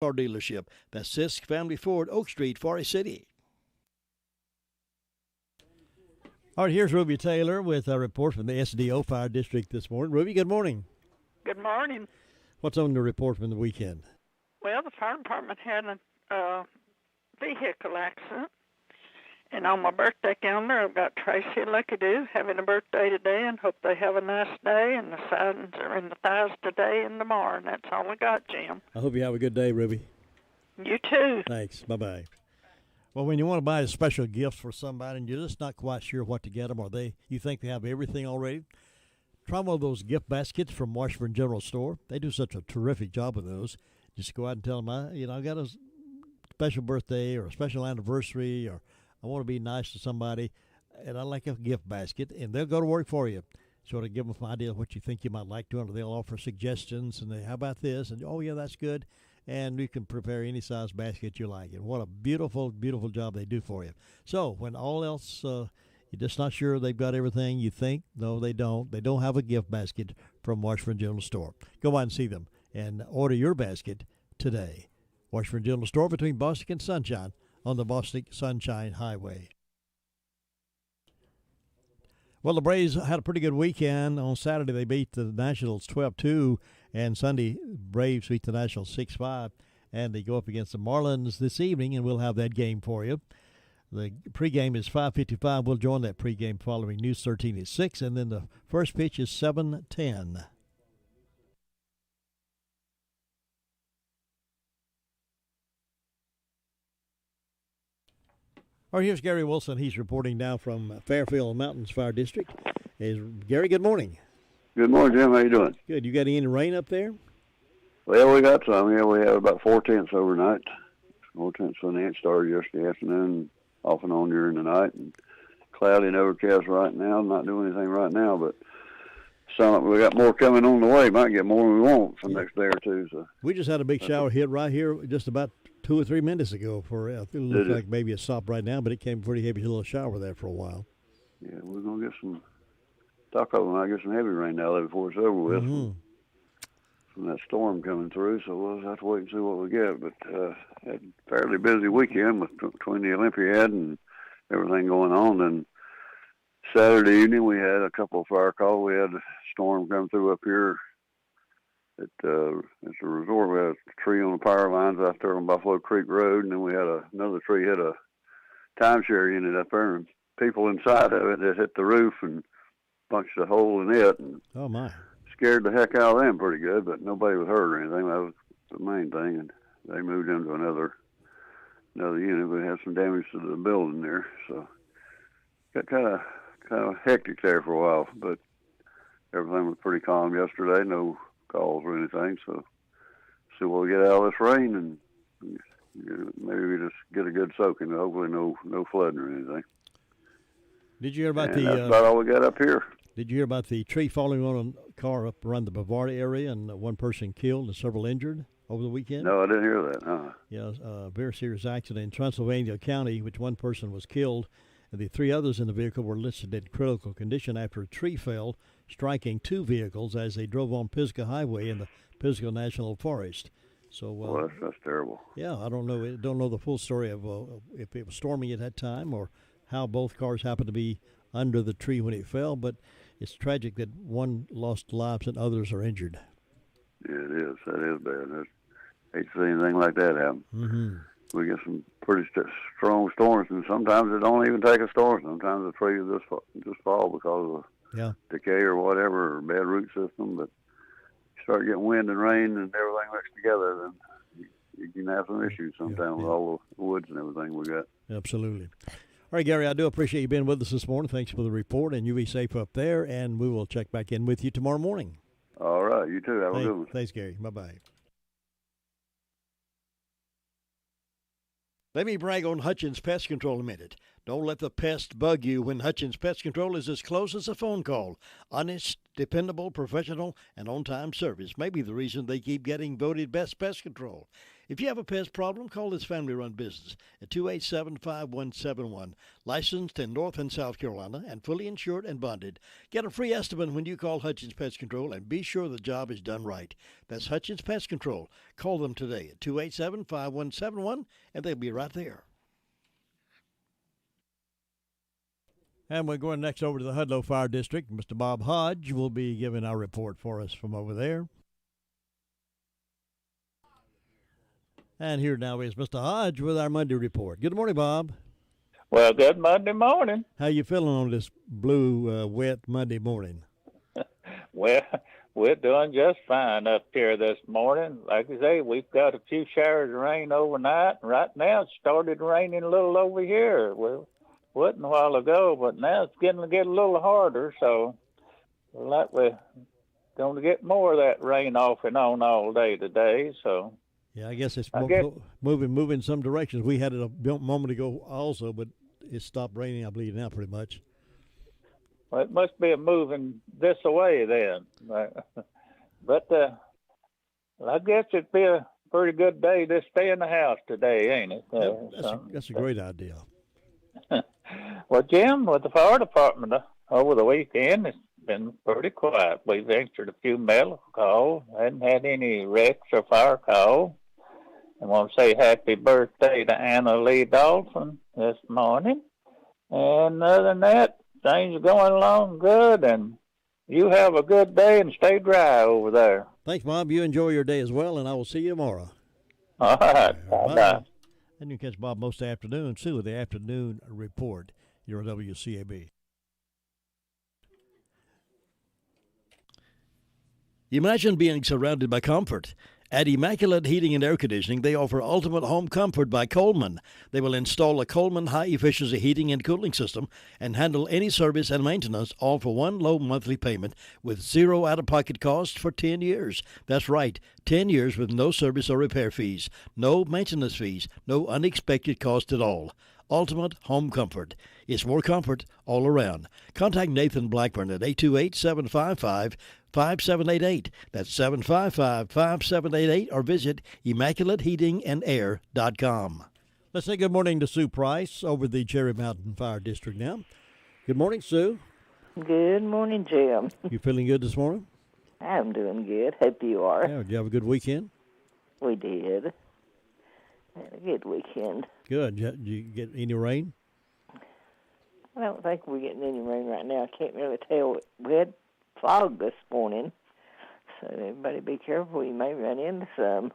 car dealership. That's Sisk Family Ford, Oak Street, Forest City. All right, here's Ruby Taylor with a report from the SDO Fire District this morning. Ruby, good morning. Good morning. What's on the report from the weekend? Well, the fire department had a vehicle accident. And on my birthday calendar, I've got Tracy Lucky Doo having a birthday today, and hope they have a nice day. And the signs are in the thighs today and tomorrow, and that's all I got, Jim. I hope you have a good day, Ruby. You too. Thanks. Bye-bye. Well, when you want to buy a special gift for somebody and you're just not quite sure what to get them, or you think they have everything already, try one of those gift baskets from Washburn General Store. They do such a terrific job with those. Just go out and tell them, I got a special birthday or a special anniversary, or I want to be nice to somebody, and I like a gift basket, and they'll go to work for you. Sort of give them an idea of what you think you might like to, and they'll offer suggestions, and how about this? And, oh, yeah, that's good. And you can prepare any size basket you like. And what a beautiful, beautiful job they do for you. So when all else, you're just not sure they've got everything you think, no, they don't. They don't have a gift basket from Washburn General Store. Go out and see them and order your basket today. Washburn General Store between Bostic and Sunshine on the Bostic Sunshine Highway. Well, the Braves had a pretty good weekend. On Saturday, they beat the Nationals 12-2, and Sunday, Braves beat the Nationals 6-5, and they go up against the Marlins this evening, and we'll have that game for you. The pregame is 5:55. We'll join that pregame following News 13 at 6, and then the first pitch is 7:10. All right, here's Gary Wilson. He's reporting now from Fairfield Mountains Fire District. Gary, good morning. Good morning, Jim. How you doing? Good. You got any rain up there? Well, we got some. Yeah, we had about 4/10 overnight. 4/10 of an inch started yesterday afternoon, off and on during the night. And cloudy and overcast right now. Not doing anything right now, but we got more coming on the way. Might get more than we want for the next day or two. So we just had a big shower hit right here just about 2 or 3 minutes ago. It looks like maybe it stopped right now, but it came pretty heavy, a little shower there for a while. Yeah, we're going to get some, might get some heavy rain now there before it's over with from that storm coming through, so we'll have to wait and see what we get. But had a fairly busy weekend between the Olympiad and everything going on. And Saturday evening we had a couple of fire calls. We had a storm come through up here at the resort. We had a tree on the power lines out there on Buffalo Creek Road, and then we had another tree hit a timeshare unit up there, and people inside of it that hit the roof and punched a hole in it. And oh my! Scared the heck out of them pretty good, but nobody was hurt or anything. That was the main thing. And they moved into another unit. We had some damage to the building there, so got kind of hectic there for a while. But everything was pretty calm yesterday. No calls or anything. So see what we get out of this rain, and maybe we just get a good soaking. Hopefully, no flooding or anything. Did you hear about that's about all we got up here. Did you hear about the tree falling on a car up around the Bavaria area and one person killed and several injured over the weekend? No, I didn't hear that. Yeah, a very serious accident in Transylvania County, which one person was killed, and the 3 others in the vehicle were listed in critical condition after a tree fell, striking 2 vehicles as they drove on Pisgah Highway in the Pisgah National Forest. So, well, that's terrible. Yeah, I don't know the full story of if it was storming at that time or how both cars happened to be under the tree when it fell, but it's tragic that one lost lives and others are injured. Yeah, it is. That is bad. I hate to see anything like that happen. Mm-hmm. We get some pretty strong storms, and sometimes it don't even take a storm. Sometimes the tree will just fall because of decay or whatever, or bad root system. But you start getting wind and rain and everything mixed together, then you can have some issues sometimes with all the woods and everything we got. Absolutely. All right, Gary, I do appreciate you being with us this morning. Thanks for the report, and you be safe up there, and we will check back in with you tomorrow morning. All right, you too. Have a good one. Thanks, Gary. Bye-bye. Let me brag on Hutchins Pest Control a minute. Don't let the pest bug you when Hutchins Pest Control is as close as a phone call. Honest, dependable, professional, and on-time service may be the reason they keep getting voted best pest control. If you have a pest problem, call this family-run business at 287-5171. Licensed in North and South Carolina and fully insured and bonded. Get a free estimate when you call Hutchins Pest Control and be sure the job is done right. That's Hutchins Pest Control. Call them today at 287-5171 and they'll be right there. And we're going next over to the Hudlow Fire District. Mr. Bob Hodge will be giving our report for us from over there. And here now is Mr. Hodge with our Monday report. Good morning, Bob. Well, good Monday morning. How you feeling on this blue, wet Monday morning? Well, we're doing just fine up here this morning. Like I say, we've got a few showers of rain overnight. Right now, it started raining a little over here. Well, wasn't a while ago, but now it's getting to get a little harder. So, like we're going to get more of that rain off and on all day today. So. Yeah, I guess it's moving in some directions. We had it a moment ago also, but it stopped raining, I believe, now pretty much. Well, it must be moving this way then. But I guess it'd be a pretty good day to stay in the house today, ain't it? That's a great idea. Well, Jim, with the fire department over the weekend, it's been pretty quiet. We've answered a few medical calls, hadn't had any wrecks or fire calls. I want to say happy birthday to Anna Lee Dalton this morning. And other than that, things are going along good, and you have a good day and stay dry over there. Thanks, Bob. You enjoy your day as well, and I will see you tomorrow. All right. Bye-bye. And you can catch Bob most afternoon, too, with the afternoon report here on WCAB. Imagine being surrounded by comfort. At Immaculate Heating and Air Conditioning, they offer ultimate home comfort by Coleman. They will install a Coleman high-efficiency heating and cooling system and handle any service and maintenance, all for one low monthly payment with zero out-of-pocket costs for 10 years. That's right, 10 years with no service or repair fees, no maintenance fees, no unexpected cost at all. Ultimate home comfort. It's more comfort all around. Contact Nathan Blackburn at 828-755-5788. That's 755-5788, or visit ImmaculateHeatingandAir.com. Let's say good morning to Sue Price over the Cherry Mountain Fire District now. Good morning, Sue. Good morning, Jim. You feeling good this morning? I'm doing good. Hope you are. Yeah, did you have a good weekend? We did. Had a good weekend. Good. Did you get any rain? I don't think we're getting any rain right now. I can't really tell. We had fog this morning, so everybody be careful. You may run into some.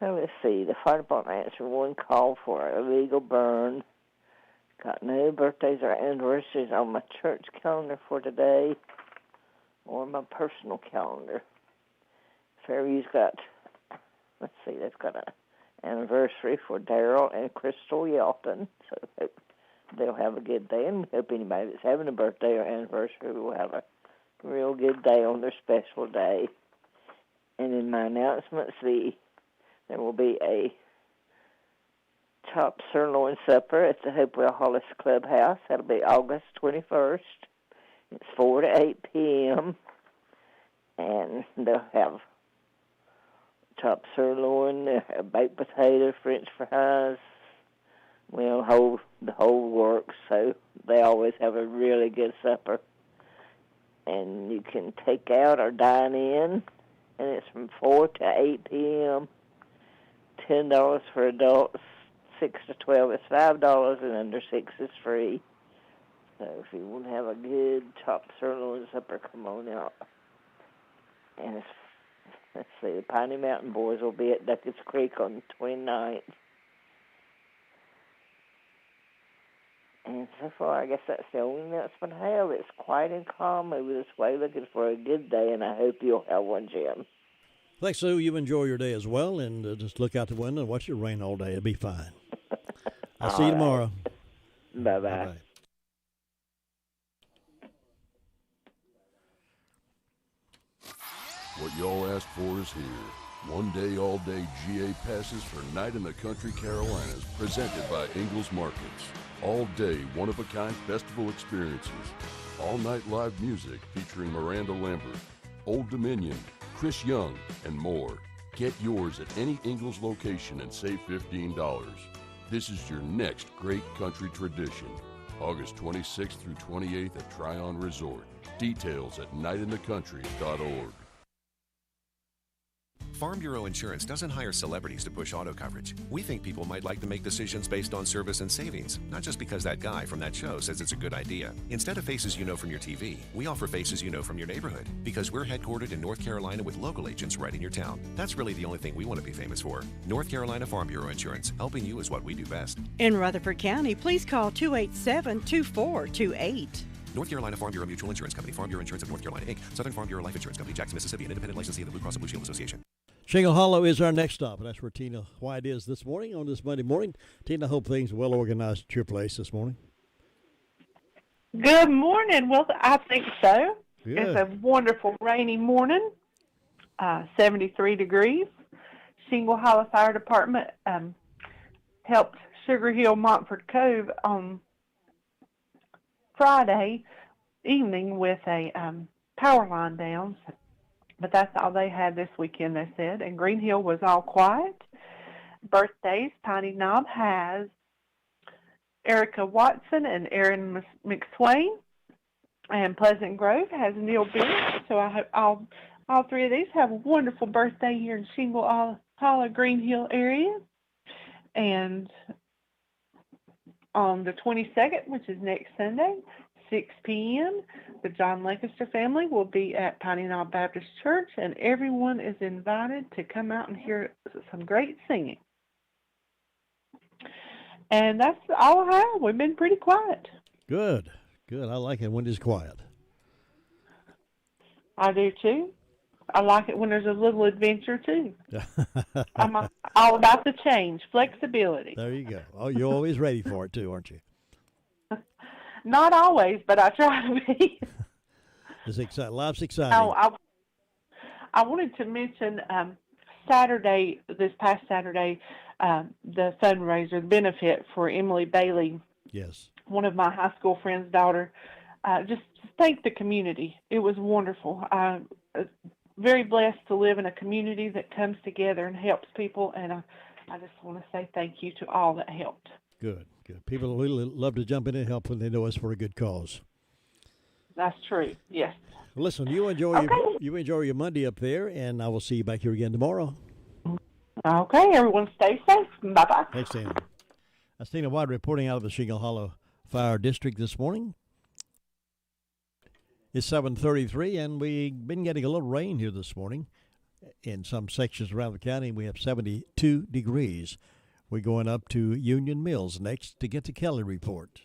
Well, let's see. The fire department answered one call for a legal burn. Got no birthdays or anniversaries on my church calendar for today or my personal calendar. Fairview's got, let's see, they've got an anniversary for Daryl and Crystal Yelton, so they'll have a good day, and we hope anybody that's having a birthday or anniversary will have a real good day on their special day. And in my announcements, there will be a chopped sirloin supper at the Hopewell Hollis Clubhouse. That'll be August 21st. It's 4 to 8 p.m., and they'll have chopped sirloin, baked potato, French fries, well, the whole works. So they always have a really good supper. And you can take out or dine in, and it's from 4 to 8 p.m., $10 for adults, 6 to 12 is $5, and under 6 is free. So if you want to have a good chopped sirloin supper, come on out. And let's see, the Piney Mountain Boys will be at Duckett's Creek on the 29th. And so far, I guess that's the only announcement I have. It's quiet and calm over this way, looking for a good day, and I hope you'll have one, Jim. Thanks, Sue. You enjoy your day as well, and just look out the window and watch it rain all day. It'll be fine. I'll see you tomorrow. Bye-bye. Bye-bye. What y'all asked for is here. One day, all day GA passes for Night in the Country Carolinas, presented by Ingalls Markets. All day, one-of-a-kind festival experiences. All night live music featuring Miranda Lambert, Old Dominion, Chris Young, and more. Get yours at any Ingalls location and save $15. This is your next great country tradition. August 26th through 28th at Tryon Resort. Details at nightinthecountry.org. Farm Bureau Insurance doesn't hire celebrities to push auto coverage. We think people might like to make decisions based on service and savings, not just because that guy from that show says it's a good idea. Instead of faces you know from your TV, we offer faces you know from your neighborhood, because we're headquartered in North Carolina with local agents right in your town. That's really the only thing we want to be famous for. North Carolina Farm Bureau Insurance. Helping you is what we do best. In Rutherford County, please call 287-2428. North Carolina Farm Bureau Mutual Insurance Company, Farm Bureau Insurance of North Carolina, Inc., Southern Farm Bureau Life Insurance Company, Jackson, Mississippi, an independent licensee of the Blue Cross and Blue Shield Association. Shingle Hollow is our next stop, and that's where Tina White is this morning on this Monday morning. Tina, I hope things are well organized at your place this morning. Good morning. Well, I think so. Good. It's a wonderful rainy morning, 73 degrees. Shingle Hollow Fire Department helped Sugar Hill Montford Cove on Friday evening with a power line down. But that's all they had this weekend, they said. And Green Hill was all quiet. Birthdays, Piney Knob has Erica Watson and Erin McSwain. And Pleasant Grove has Neil Bennett. So I hope all three of these have a wonderful birthday here in Shingle Hollow, Green Hill area. And on the 22nd, which is next Sunday, 6 p.m., the John Lancaster family will be at Piney Knob Baptist Church, and everyone is invited to come out and hear some great singing. And that's all I have. We've been pretty quiet. Good. Good. I like it when it's quiet. I do, too. I like it when there's a little adventure, too. I'm all about the change, flexibility. There you go. Oh, you're always ready for it, too, aren't you? Not always, but I try to be. It's exciting. Life's exciting. I wanted to mention this past Saturday, the fundraiser, the benefit for Emily Bailey. Yes. One of my high school friend's daughter. Just thank the community. It was wonderful. Very blessed to live in a community that comes together and helps people, and I just want to say thank you to all that helped. Good, good. People really love to jump in and help when they know it's for a good cause. That's true, yes. Well, listen, you enjoy your Monday up there, and I will see you back here again tomorrow. Okay, everyone stay safe. Bye-bye. Thanks, Tina. That's Tina White reporting out of the Shingle Hollow Fire District this morning. It's 7:33, and we've been getting a little rain here this morning. In some sections around the county, we have 72 degrees. We're going up to Union Mills next to get the Kelly report.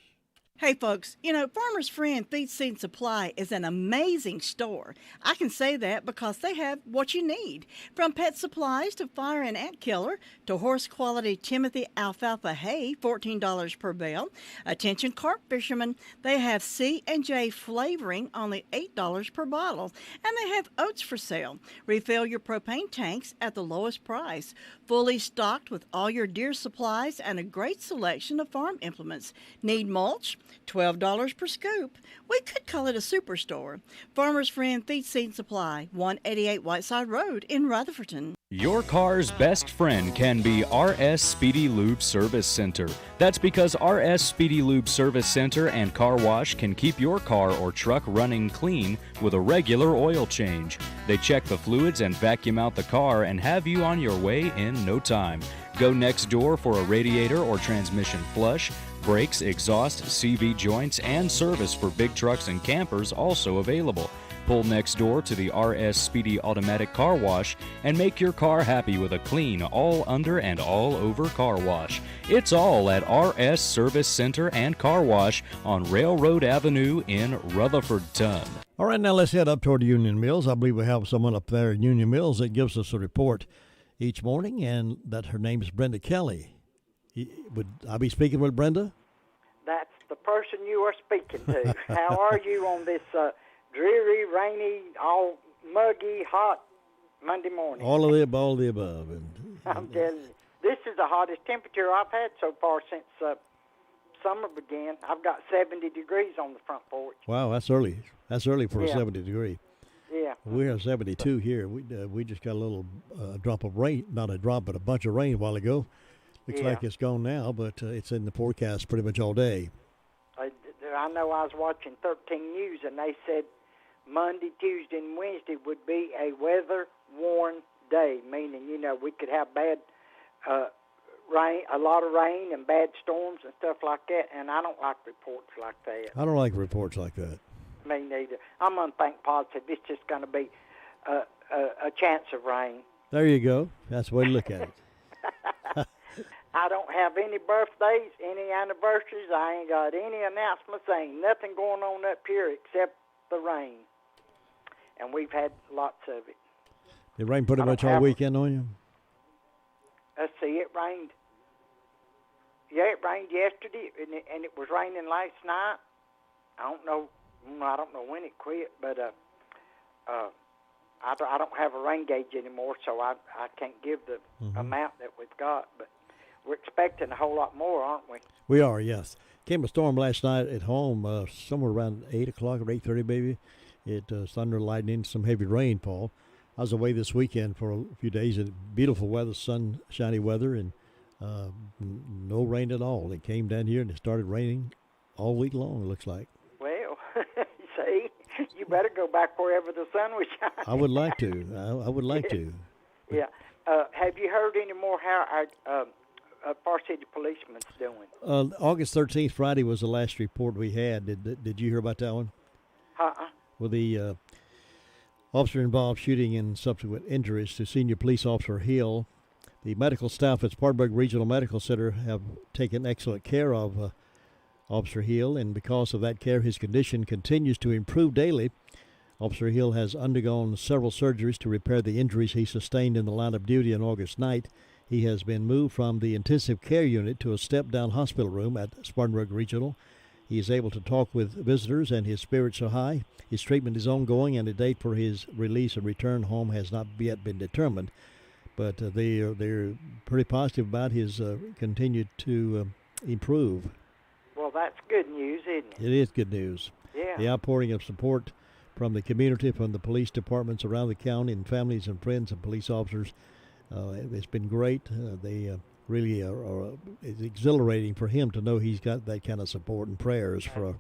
Hey, folks, Farmer's Friend Feed Seed Supply is an amazing store. I can say that because they have what you need. From pet supplies to fire and ant killer to horse-quality Timothy alfalfa hay, $14 per bale. Attention carp fishermen, they have C&J flavoring, only $8 per bottle. And they have oats for sale. Refill your propane tanks at the lowest price. Fully stocked with all your deer supplies and a great selection of farm implements. Need mulch? $12 per scoop. We could call it a superstore. Farmer's Friend Feed Seed Supply, 188 Whiteside Road in Rutherfordton. Your car's best friend can be RS Speedy Lube Service Center. That's because RS Speedy Lube Service Center and Car Wash can keep your car or truck running clean with a regular oil change. They check the fluids and vacuum out the car and have you on your way in no time. Go next door for a radiator or transmission flush. Brakes, exhaust, CV joints, and service for big trucks and campers also available. Pull next door to the RS Speedy Automatic Car Wash and make your car happy with a clean, all under and all over car wash. It's all at RS Service Center and Car Wash on Railroad Avenue in Rutherfordton. All right, now let's head up toward Union Mills. I believe we have someone up there in Union Mills that gives us a report each morning, and that her name is Brenda Kelly. Would I be speaking with Brenda? That's the person you are speaking to. How are you on this dreary, rainy, all muggy, hot Monday morning? All of the above. I'm telling you, this is the hottest temperature I've had so far since summer began. I've got 70 degrees on the front porch. Wow, that's early. That's early for a 70 degree. Yeah. We have 72 here. We just got a little drop of rain, not a drop, but a bunch of rain a while ago. Looks like it's gone now, but it's in the forecast pretty much all day. I know I was watching 13 News, and they said Monday, Tuesday, and Wednesday would be a weather-worn day, meaning, we could have bad rain, a lot of rain and bad storms and stuff like that, and I don't like reports like that. I don't like reports like that. Me neither. I'm going to think positive. It's just going to be a chance of rain. There you go. That's the way to look at it. I don't have any birthdays, any anniversaries. I ain't got any announcements. Ain't nothing going on up here except the rain. And we've had lots of it. It rained pretty much all weekend on you? Let's see, it rained. Yeah, it rained yesterday, and it was raining last night. I don't know when it quit, but I don't have a rain gauge anymore, so I can't give the amount that we've got. But we're expecting a whole lot more, aren't we? We are, yes. Came a storm last night at home, somewhere around 8 o'clock or 8:30 maybe. It thunder, lightning, some heavy rainfall. I was away this weekend for a few days. Beautiful weather, sunshiny weather, and no rain at all. It came down here and it started raining all week long, it looks like. Well, see, you better go back wherever the sun was shining. I would like to. I would like to. Yeah. Have you heard any more how our Far City policeman's doing? August 13th, Friday, was the last report we had. Did you hear about that one? Well, the officer-involved shooting and subsequent injuries to Senior Police Officer Hill. The medical staff at Spartanburg Regional Medical Center have taken excellent care of Officer Hill, and because of that care, his condition continues to improve daily. Officer Hill has undergone several surgeries to repair the injuries he sustained in the line of duty on August night. He has been moved from the intensive care unit to a step-down hospital room at Spartanburg Regional. He is able to talk with visitors, and his spirits are high. His treatment is ongoing, and a date for his release and return home has not yet been determined. But they're pretty positive about his continued to improve. Well, that's good news, isn't it? It is good news. Yeah. The outpouring of support from the community, from the police departments around the county, and families and friends of police officers, it's been great. They really it's exhilarating for him to know he's got that kind of support and prayers for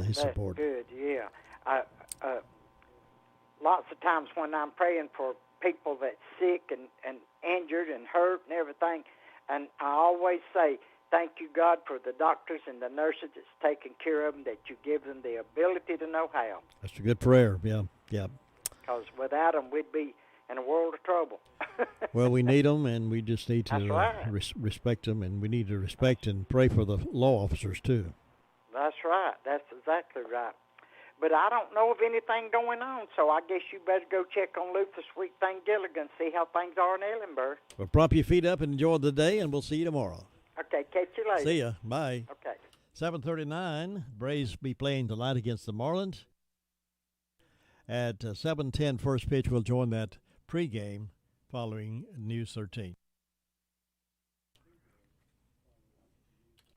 his support. That's good, yeah. Lots of times when I'm praying for people that's sick and injured and hurt and everything, and I always say, thank you, God, for the doctors and the nurses that's taking care of them, that you give them the ability to know how. That's a good prayer, yeah. Because without them, we'd be in a world of trouble. Well, we need them, and we just need to right. respect them, and we need to respect and pray for the law officers, too. That's right. That's exactly right. But I don't know of anything going on, so I guess you better go check on Luther Sweet Thing Gilligan, see how things are in Ellenburg. Well, prop your feet up and enjoy the day, and we'll see you tomorrow. Okay, catch you later. See ya. Bye. Okay. 7:39, Braves be playing tonight against the Marlins. At 7:10, first pitch, we'll join that pregame following News 13.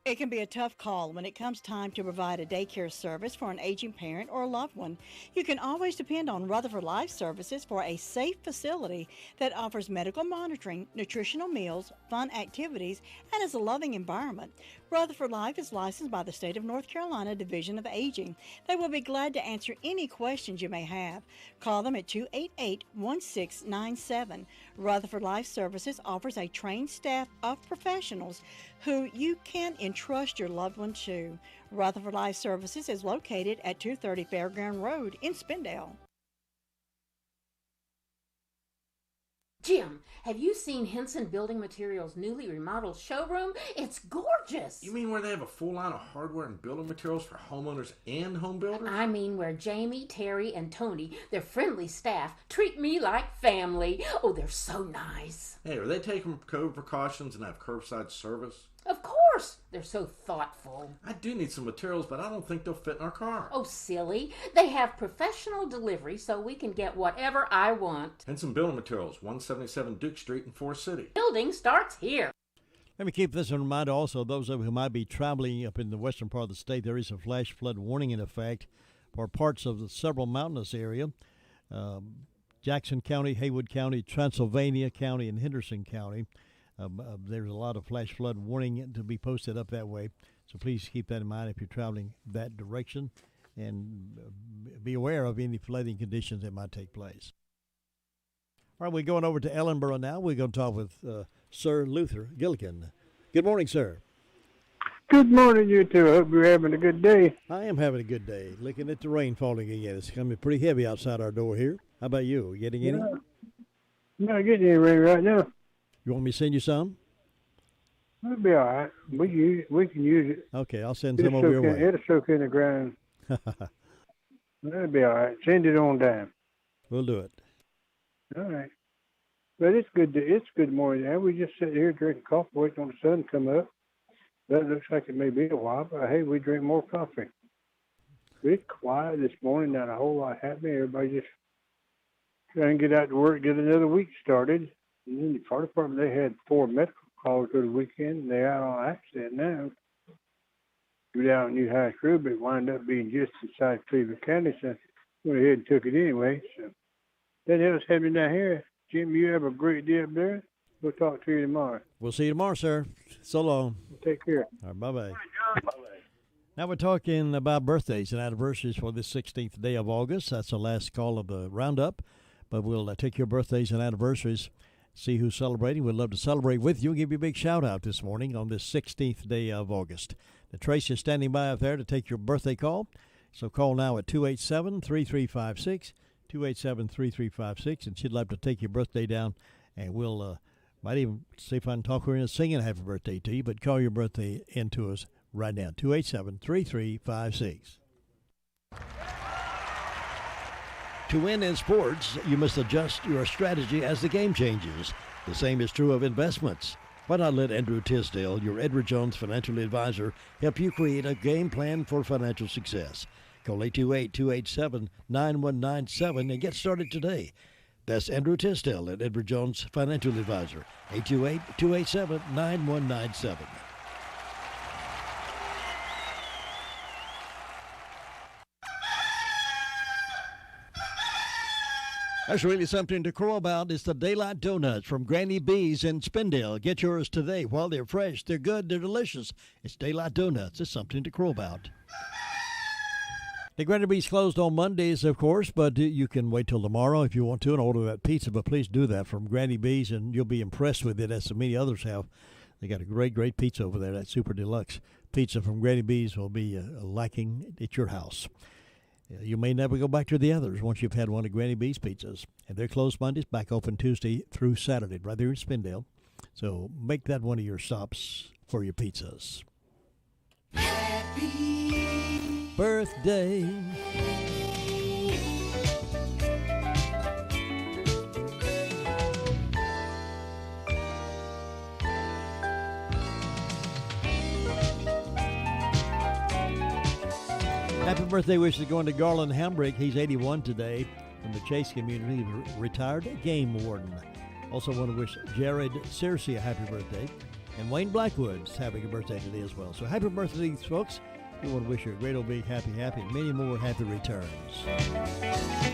It can be a tough call when it comes time to provide a daycare service for an aging parent or a loved one. You can always depend on Rutherford Life Services for a safe facility that offers medical monitoring, nutritional meals, fun activities, and is a loving environment. Rutherford Life is licensed by the State of North Carolina Division of Aging. They will be glad to answer any questions you may have. Call them at 288-1697. Rutherford Life Services offers a trained staff of professionals who you can entrust your loved one to. Rutherford Life Services is located at 230 Fairground Road in Spindale. Jim, have you seen Henson Building Materials' newly remodeled showroom? It's gorgeous. You mean where they have a full line of hardware and building materials for homeowners and home builders? I mean where Jamie, Terry, and Tony, their friendly staff, treat me like family. Oh, they're so nice. Hey, are they taking COVID precautions and have curbside service? Of course. They're so thoughtful. I do need some materials, but I don't think they'll fit in our car. Oh, silly. They have professional delivery so we can get whatever I want. Henson Building Materials, 177 Duke Street in Forest City. Building starts here. Let me keep this in mind also, those of you who might be traveling up in the western part of the state, there is a flash flood warning in effect for parts of the several mountainous area. Jackson County, Haywood County, Transylvania County, and Henderson County. There's a lot of flash flood warning to be posted up that way. So please keep that in mind if you're traveling that direction, and be aware of any flooding conditions that might take place. All right, we're going over to Ellenboro now. We're going to talk with Sir Luther Gilligan. Good morning, sir. Good morning, you two. I hope you're having a good day. I am having a good day. Looking at the rain falling again. It's coming pretty heavy outside our door here. How about you? Getting any? I'm not getting any rain right now. You want me to send you some? It'll be all right. We can use it. Okay, I'll send some over your way. It'll soak in the ground. That'll be all right. Send it on down. We'll do it. All right. But it's good morning now. We just sit here drinking coffee, waiting on the sun to come up. That looks like it may be a while, but hey, we drink more coffee. It's quiet this morning, not a whole lot happening. Everybody just trying to get out to work, get another week started. And then the fire department, they had 4 medical calls over the weekend, and they're out on accident now. Go down New High Crew, but it wound up being just inside Cleveland County, so went ahead and took it anyway. So that else happening down here. Jim, you have a great day up there. We'll talk to you tomorrow. We'll see you tomorrow, sir. So long. Take care. All right, bye-bye. Now we're talking about birthdays and anniversaries for this 16th day of August. That's the last call of the roundup. But we'll take your birthdays and anniversaries, see who's celebrating. We'd love to celebrate with you and give you a big shout-out this morning on this 16th day of August. The Tracy is standing by up there to take your birthday call. So call now at 287-3356, 287-3356, and she'd like to take your birthday down, and we'll might even see if I can talk her into singing happy birthday to you, but call your birthday into us right now, 287-3356. To win in sports, you must adjust your strategy as the game changes. The same is true of investments. Why not let Andrew Tisdale, your Edward Jones financial advisor, help you create a game plan for financial success? Call 828-287-9197 and get started today. That's Andrew Tisdale at Edward Jones Financial Advisor, 828-287-9197. That's really something to crow about. It's the Daylight Donuts from Granny B's in Spindale. Get yours today. While they're fresh, they're good, they're delicious. It's Daylight Donuts. It's something to crow about. The Granny B's closed on Mondays, of course, but you can wait till tomorrow if you want to and order that pizza. But please do that from Granny B's, and you'll be impressed with it, as so many others have. They got a great, great pizza over there. That super deluxe pizza from Granny B's will be lacking at your house. You may never go back to the others once you've had one of Granny B's pizzas. And they're closed Mondays, back open Tuesday through Saturday, right there in Spindale. So make that one of your stops for your pizzas. Happy birthday. Happy birthday wishes going to Garland Hambrick. He's 81 today from the Chase community, retired game warden. Also want to wish Jared Searcy a happy birthday. And Wayne Blackwood's having a birthday today as well. So happy birthday, folks. We want to wish you a great old big happy, and many more happy returns.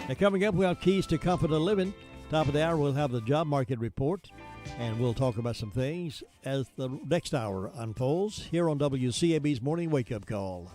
Now coming up, we have Keys to Confident Living. Top of the hour, we'll have the job market report. And we'll talk about some things as the next hour unfolds here on WCAB's Morning Wake Up Call.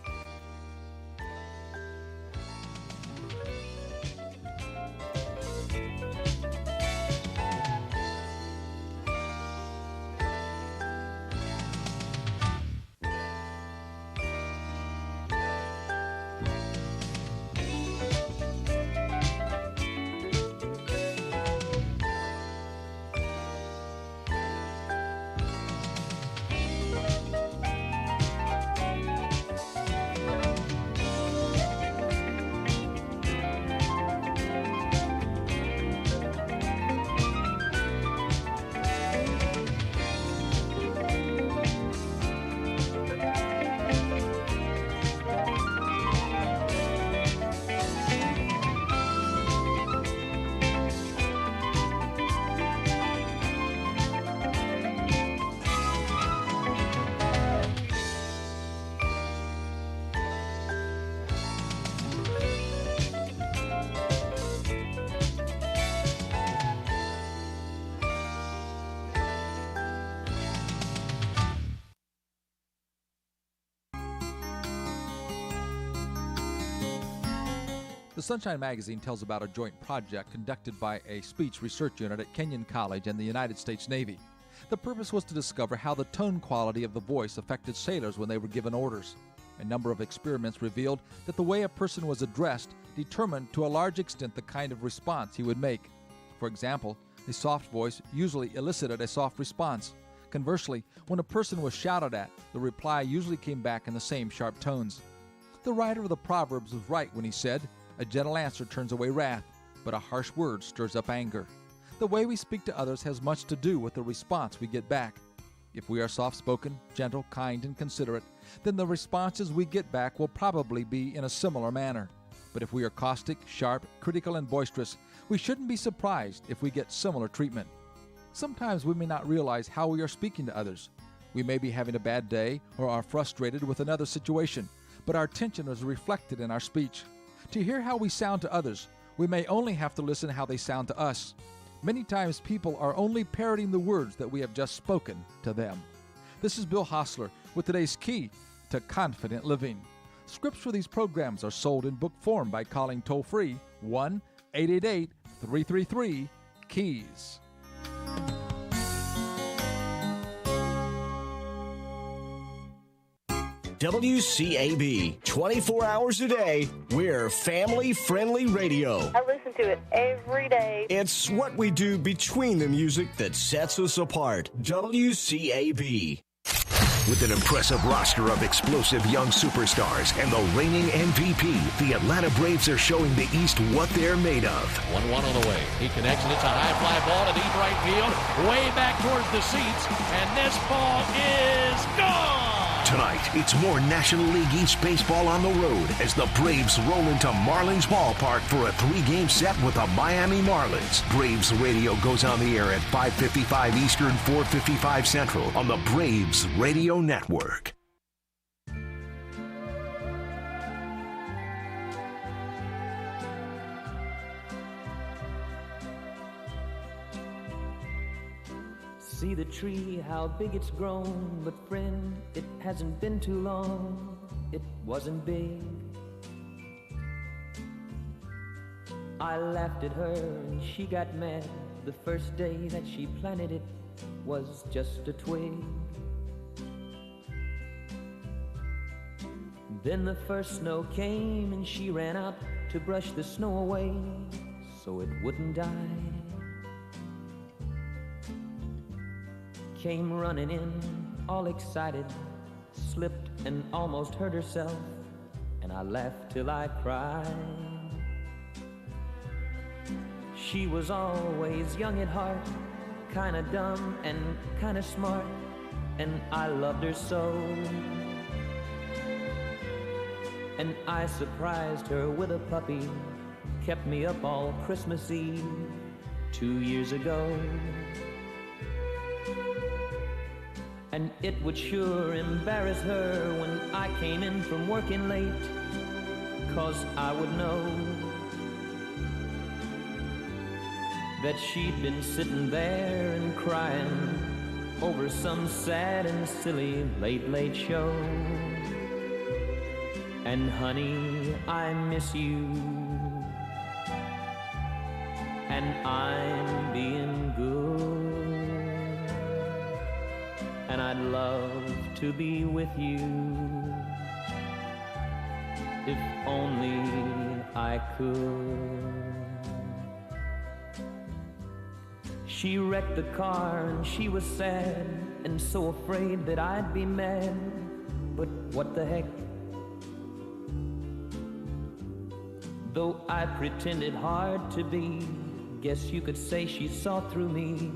The Sunshine Magazine tells about a joint project conducted by a speech research unit at Kenyon College and the United States Navy. The purpose was to discover how the tone quality of the voice affected sailors when they were given orders. A number of experiments revealed that the way a person was addressed determined to a large extent the kind of response he would make. For example, a soft voice usually elicited a soft response. Conversely, when a person was shouted at, the reply usually came back in the same sharp tones. The writer of the Proverbs was right when he said, "A gentle answer turns away wrath, but a harsh word stirs up anger." The way we speak to others has much to do with the response we get back. If we are soft-spoken, gentle, kind, and considerate, then the responses we get back will probably be in a similar manner. But if we are caustic, sharp, critical, and boisterous, we shouldn't be surprised if we get similar treatment. Sometimes we may not realize how we are speaking to others. We may be having a bad day or are frustrated with another situation, but our tension is reflected in our speech. To hear how we sound to others, we may only have to listen how they sound to us. Many times people are only parroting the words that we have just spoken to them. This is Bill Hostler with today's Key to Confident Living. Scripts for these programs are sold in book form by calling toll-free 1-888-333-KEYS. WCAB, 24 hours a day, we're family-friendly radio. I listen to it every day. It's what we do between the music that sets us apart. WCAB. With an impressive roster of explosive young superstars and the reigning MVP, the Atlanta Braves are showing the East what they're made of. 1-1 on the way. He connects it. It's a high fly ball to deep right field, way back towards the seats, and this ball is gone! Tonight, it's more National League East baseball on the road as the Braves roll into Marlins Ballpark for a 3-game set with the Miami Marlins. Braves Radio goes on the air at 5:55 Eastern, 4:55 Central on the Braves Radio Network. See the tree, how big it's grown, but friend, it hasn't been too long, it wasn't big. I laughed at her and she got mad. The first day that she planted it was just a twig. Then the first snow came and she ran out to brush the snow away so it wouldn't die. Came running in, all excited, slipped and almost hurt herself, and I laughed till I cried. She was always young at heart, kinda dumb and kinda smart, and I loved her so. And I surprised her with a puppy, kept me up all Christmas Eve 2 years ago. And it would sure embarrass her when I came in from working late, 'cause I would know that she'd been sitting there and crying over some sad and silly late show. And honey, I miss you, and I'm being good. And I'd love to be with you, if only I could. She wrecked the car and she was sad and so afraid that I'd be mad, but what the heck? Though I pretended hard to be, guess you could say she saw through me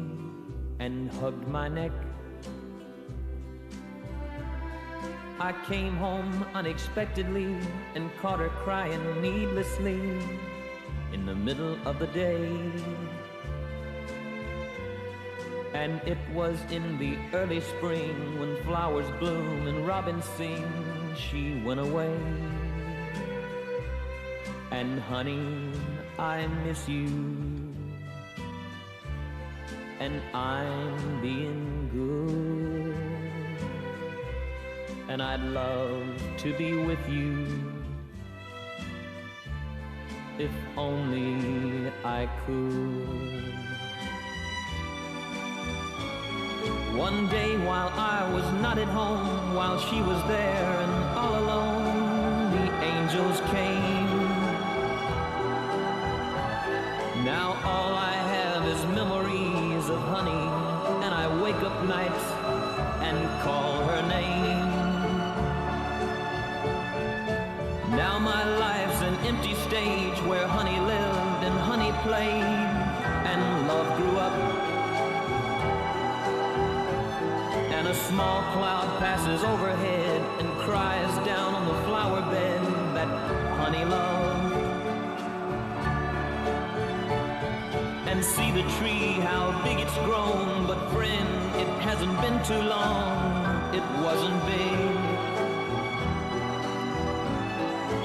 and hugged my neck. I came home unexpectedly and caught her crying needlessly in the middle of the day. And it was in the early spring when flowers bloom and robins sing, she went away. And honey, I miss you, and I'm being good. And I'd love to be with you, if only I could. One day while I was not at home, while she was there and all alone, the angels came. Now all I have is memories of honey, and I wake up nights and call her name. Now my life's an empty stage where honey lived and honey played and love grew up. And a small cloud passes overhead and cries down on the flower bed that honey loved. And see the tree, how big it's grown, but friend, it hasn't been too long, it wasn't big.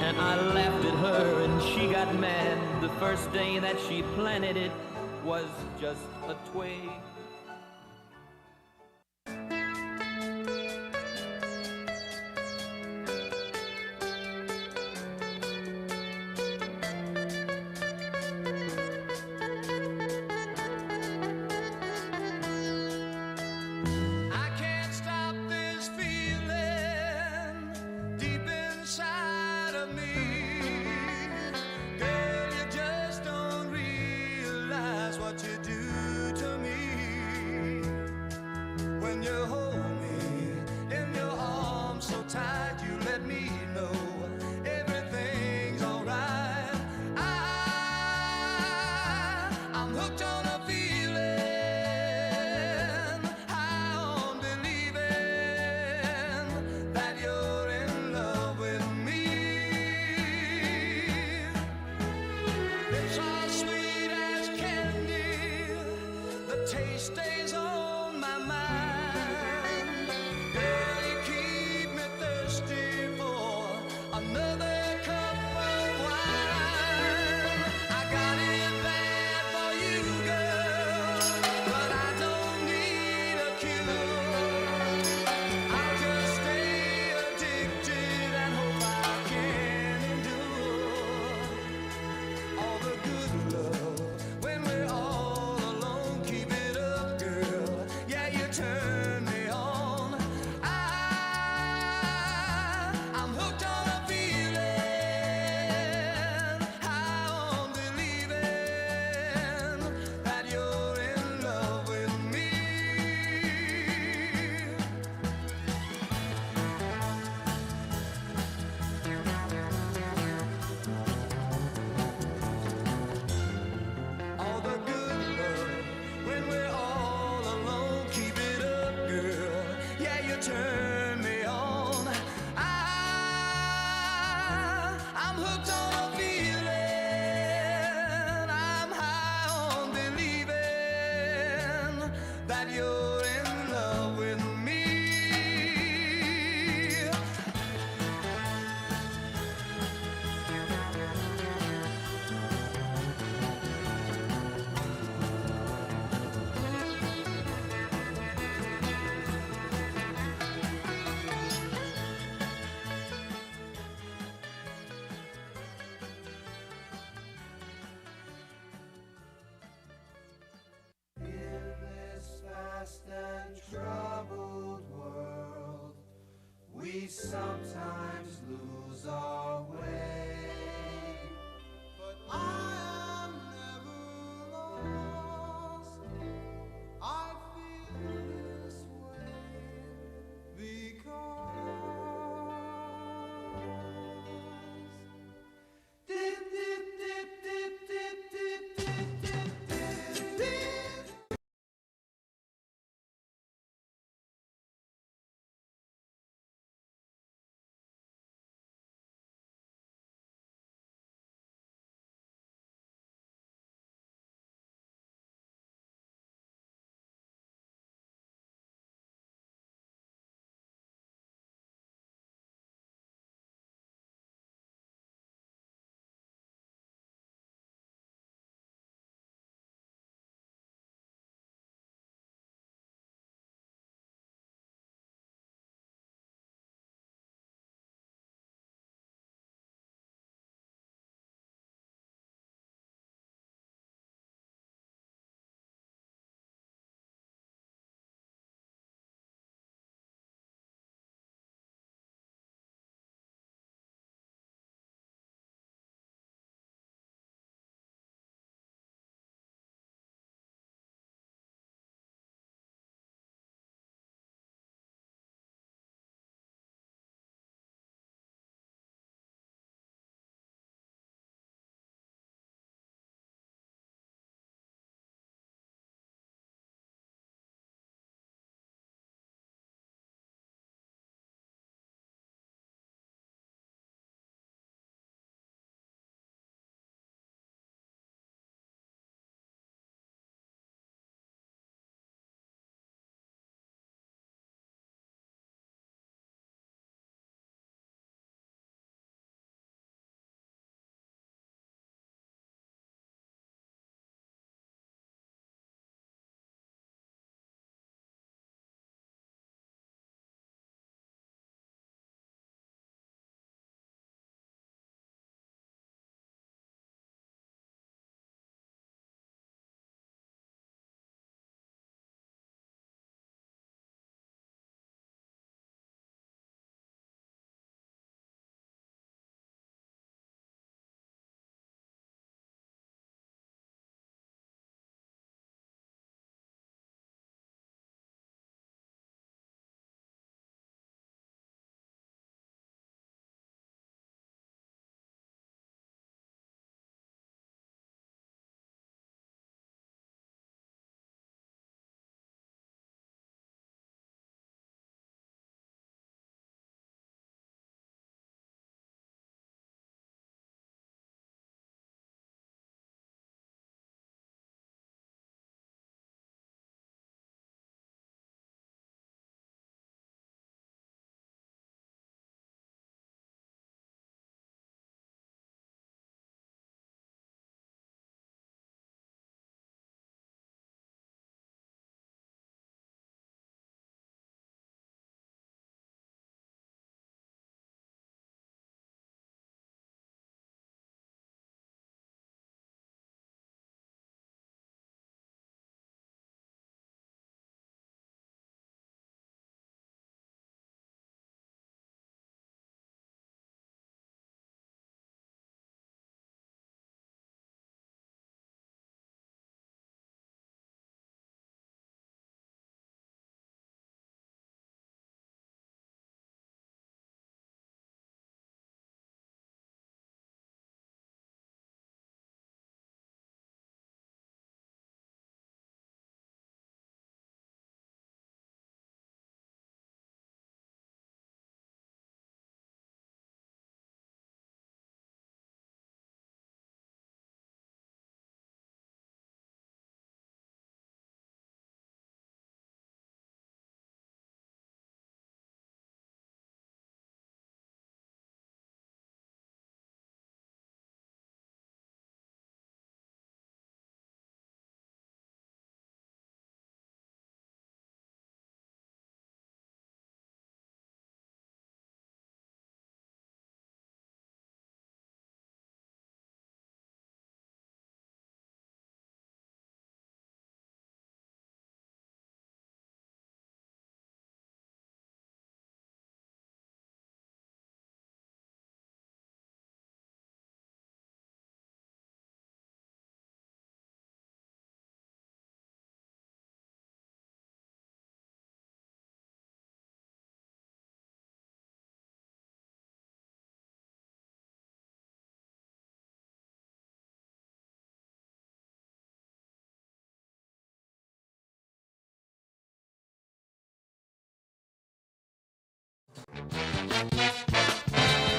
And I laughed at her and she got mad. The first day that she planted it was just a twig. Sometimes lose our way, but I am never lost. I feel this way because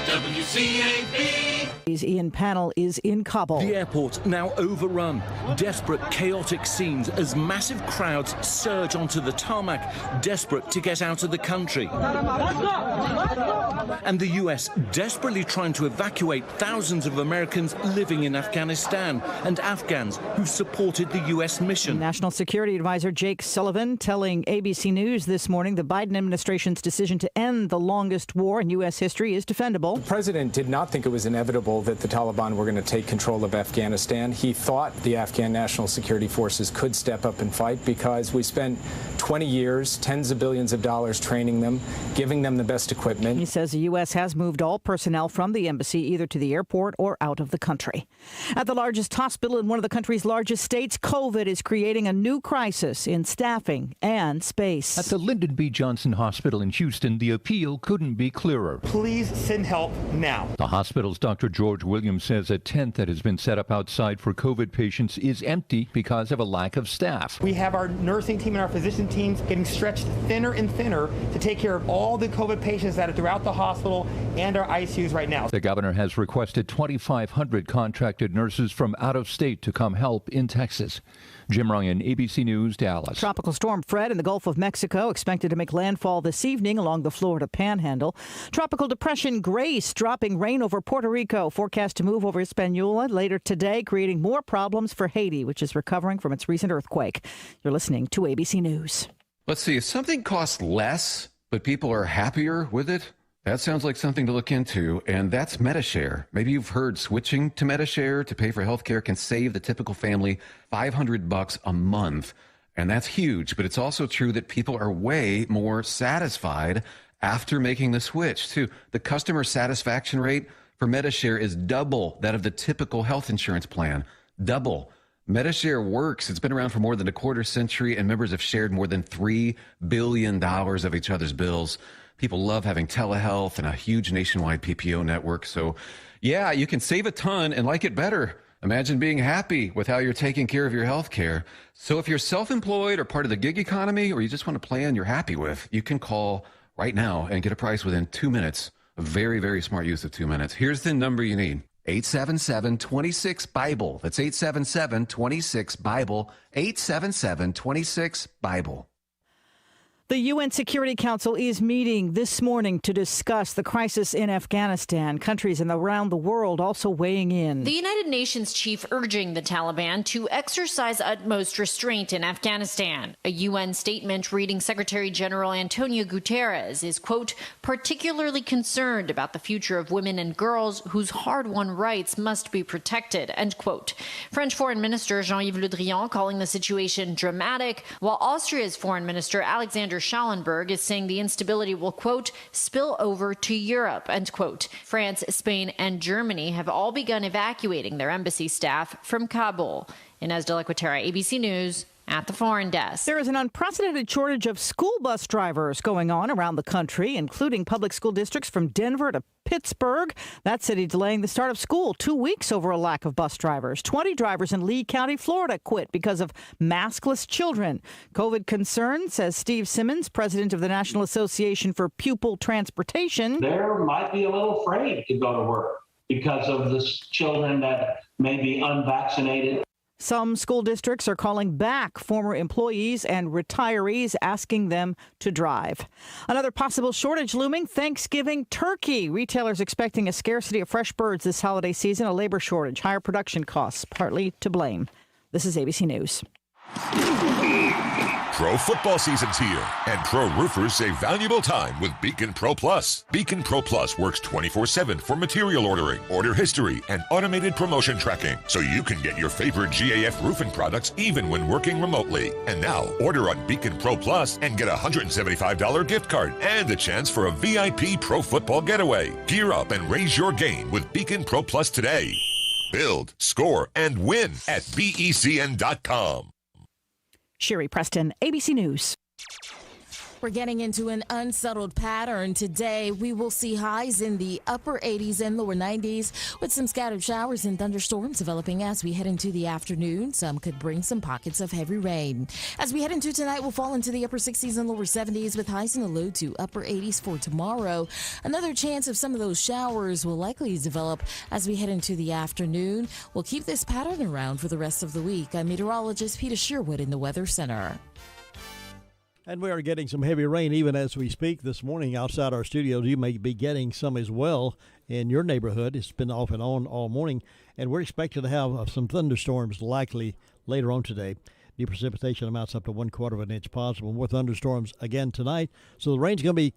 WCAB. Ian Pannell is in Kabul. The airport now overrun. Desperate, chaotic scenes as massive crowds surge onto the tarmac, desperate to get out of the country. And the U.S. desperately trying to evacuate thousands of Americans living in Afghanistan and Afghans who supported the U.S. mission. National Security Advisor Jake Sullivan telling ABC News this morning the Biden administration's decision to end the longest war in U.S. history is defendable. The president did not think it was inevitable that the Taliban were going to take control of Afghanistan. He thought the Afghan National Security Forces could step up and fight because we spent 20 years, tens of billions of dollars training them, giving them the best equipment. He says the U.S. has moved all personnel from the embassy either to the airport or out of the country. At the largest hospital in one of the country's largest states, COVID is creating a new crisis in staffing and space. At the Lyndon B. Johnson Hospital in Houston, the appeal couldn't be clearer. Please send help now. The hospital's Dr. George Williams says a tent that has been set up outside for COVID patients is empty because of a lack of staff. We have our nursing team and our physician teams getting stretched thinner and thinner to take care of all the COVID patients that are throughout the hospital and our ICUs right now. The governor has requested 2,500 contracted nurses from out of state to come help in Texas. Jim Ryan, ABC News, Dallas. Tropical storm Fred in the Gulf of Mexico expected to make landfall this evening along the Florida Panhandle. Tropical depression Grace dropping rain over Puerto Rico, forecast to move over Hispaniola later today, creating more problems for Haiti, which is recovering from its recent earthquake. You're listening to ABC News. Let's see, if something costs less, but people are happier with it, that sounds like something to look into, and that's MediShare. Maybe you've heard switching to MediShare to pay for healthcare can save the typical family $500 a month, and that's huge. But it's also true that people are way more satisfied after making the switch, too. The customer satisfaction rate for MediShare is double that of the typical health insurance plan. Double. MediShare works. It's been around for more than a quarter century, and members have shared more than $3 billion of each other's bills. People love having telehealth and a huge nationwide PPO network. So, yeah, you can save a ton and like it better. Imagine being happy with how you're taking care of your health care. So if you're self-employed or part of the gig economy, or you just want a plan you're happy with, you can call right now and get a price within 2 minutes. A very, very smart use of 2 minutes. Here's the number you need. 877-26-BIBLE. That's 877-26-BIBLE. 877-26-BIBLE. The UN Security Council is meeting this morning to discuss the crisis in Afghanistan. Countries around the world also weighing in. The United Nations chief urging the Taliban to exercise utmost restraint in Afghanistan. A UN statement reading Secretary General Antonio Guterres is, quote, particularly concerned about the future of women and girls whose hard-won rights must be protected, end quote. French Foreign Minister Jean-Yves Le Drian calling the situation dramatic, while Austria's Foreign Minister Alexander Schallenberg is saying the instability will, quote, spill over to Europe, end quote. France, Spain, and Germany have all begun evacuating their embassy staff from Kabul. Inez de la Cuetara, ABC News, at the Foreign Desk. There is an unprecedented shortage of school bus drivers going on around the country, including public school districts from Denver to Pittsburgh. That city delaying the start of school 2 weeks over a lack of bus drivers. 20 drivers in Lee County, Florida quit because of maskless children. COVID concerns, says Steve Simmons, president of the National Association for Pupil Transportation. They might be a little afraid to go to work because of the children that may be unvaccinated. Some school districts are calling back former employees and retirees, asking them to drive. Another possible shortage looming, Thanksgiving turkey. Retailers expecting a scarcity of fresh birds this holiday season, a labor shortage, higher production costs, partly to blame. This is ABC News. Pro football season's here, and pro roofers save valuable time with Beacon Pro Plus. Beacon Pro Plus works 24/7 for material ordering, order history, and automated promotion tracking, so you can get your favorite GAF roofing products even when working remotely. And now, order on Beacon Pro Plus and get a $175 gift card and a chance for a VIP pro football getaway. Gear up and raise your game with Beacon Pro Plus today. Build, score, and win at BECN.com. Sherry Preston, ABC News. We're getting into an unsettled pattern today. We will see highs in the upper 80s and lower 90s with some scattered showers and thunderstorms developing as we head into the afternoon. Some could bring some pockets of heavy rain. As we head into tonight, we'll fall into the upper 60s and lower 70s with highs in the low to upper 80s for tomorrow. Another chance of some of those showers will likely develop as we head into the afternoon. We'll keep this pattern around for the rest of the week. I'm meteorologist Peter Sherwood in the Weather Center. And we are getting some heavy rain even as we speak this morning outside our studios. You may be getting some as well in your neighborhood. It's been off and on all morning, and we're expected to have some thunderstorms likely later on today. The precipitation amounts up to 1/4 of an inch possible. More thunderstorms again tonight. So the rain's going to be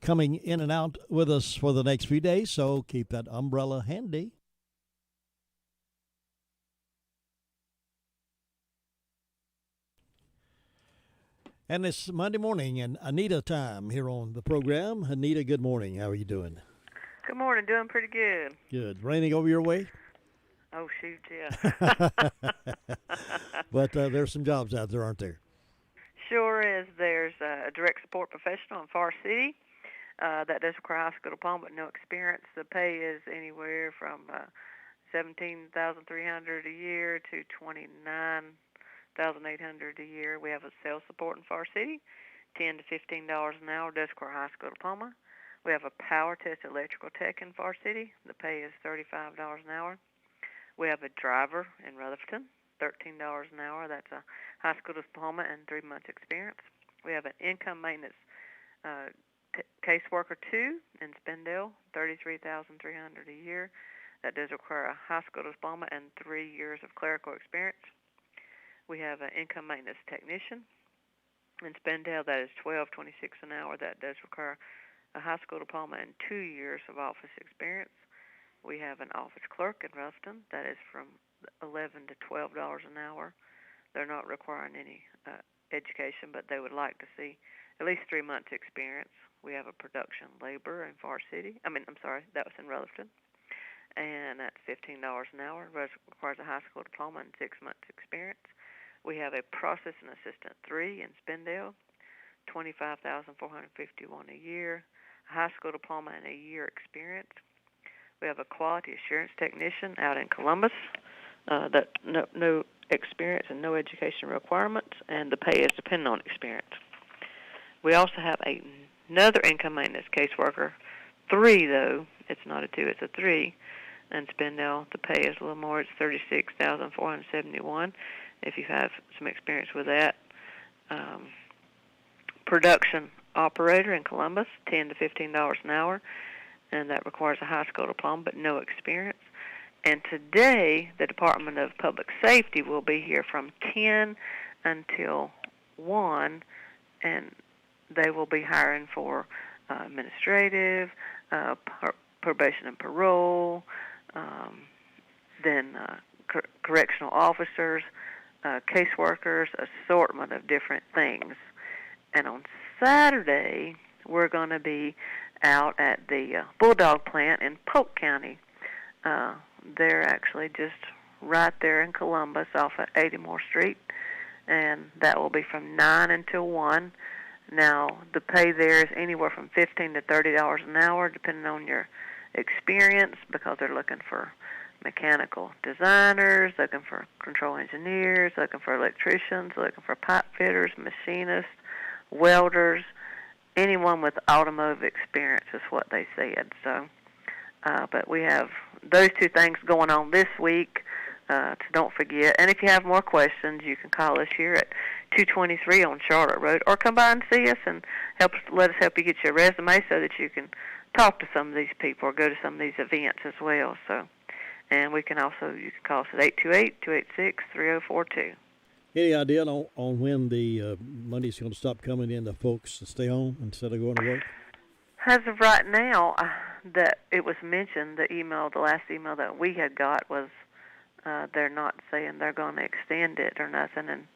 coming in and out with us for the next few days, so keep that umbrella handy. And it's Monday morning and Anita time here on the program. Anita, good morning. How are you doing? Good morning. Doing pretty good. Good. Raining over your way? Oh, shoot, yeah. But there's some jobs out there, aren't there? Sure is. There's a direct support professional in Far City. That does require high school diploma but no experience. The pay is anywhere from $17,300 a year to $29,800 a year. We have a sales support in Far City, $10 to $15 an hour. Does require high school diploma. We have a power test electrical tech in Far City. The pay is $35 an hour. We have a driver in Rutherford, $13 an hour. That's a high school diploma and 3 months experience. We have an income maintenance caseworker 2 in Spindale, $33,300 a year. That does require a high school diploma and 3 years of clerical experience. We have an income maintenance technician in Spindale. That is $12.26 an hour. That does require a high school diploma and 2 years of office experience. We have an office clerk in Ruston. That is from $11 to $12 an hour. They're not requiring any education, but they would like to see at least 3 months experience. We have a production laborer in Far City. That was in Rutherford. And that's $15 an hour. Requires a high school diploma and 6 months experience. We have a processing assistant 3 in Spindale, $25,451 a year, a high school diploma and a year experience. We have a quality assurance technician out in Columbus, that no experience and no education requirements, and the pay is dependent on experience. We also have another income maintenance caseworker 3, though. It's not a 2, it's a 3. And Spindale, the pay is a little more. It's $36,471 if you have some experience with that. Production operator in Columbus, $10 to $15 an hour, and that requires a high school diploma but no experience. And today, the Department of Public Safety will be here from 10 until 1, and they will be hiring for administrative, probation and parole, then correctional officers, caseworkers, assortment of different things. And on Saturday, we're going to be out at the Bulldog plant in Polk County. They're actually just right there in Columbus off of 80 Moore Street, and that will be from 9 until 1. Now, the pay there is anywhere from $15 to $30 an hour, depending on your experience, because they're looking for mechanical designers, looking for control engineers, looking for electricians, looking for pipe fitters, machinists, welders, anyone with automotive experience is what they said. So, but we have those 2 things going on this week, so don't forget. And if you have more questions, you can call us here at 223 on Charlotte Road, or come by and see us and let us help you get your resume so that you can talk to some of these people or go to some of these events as well. So, and you can call us at 828-286-3042. Any idea on when the money's going to stop coming in to folks to stay home instead of going to work? As of right now, that it was mentioned, the last email that we had got was they're not saying they're going to extend it or nothing,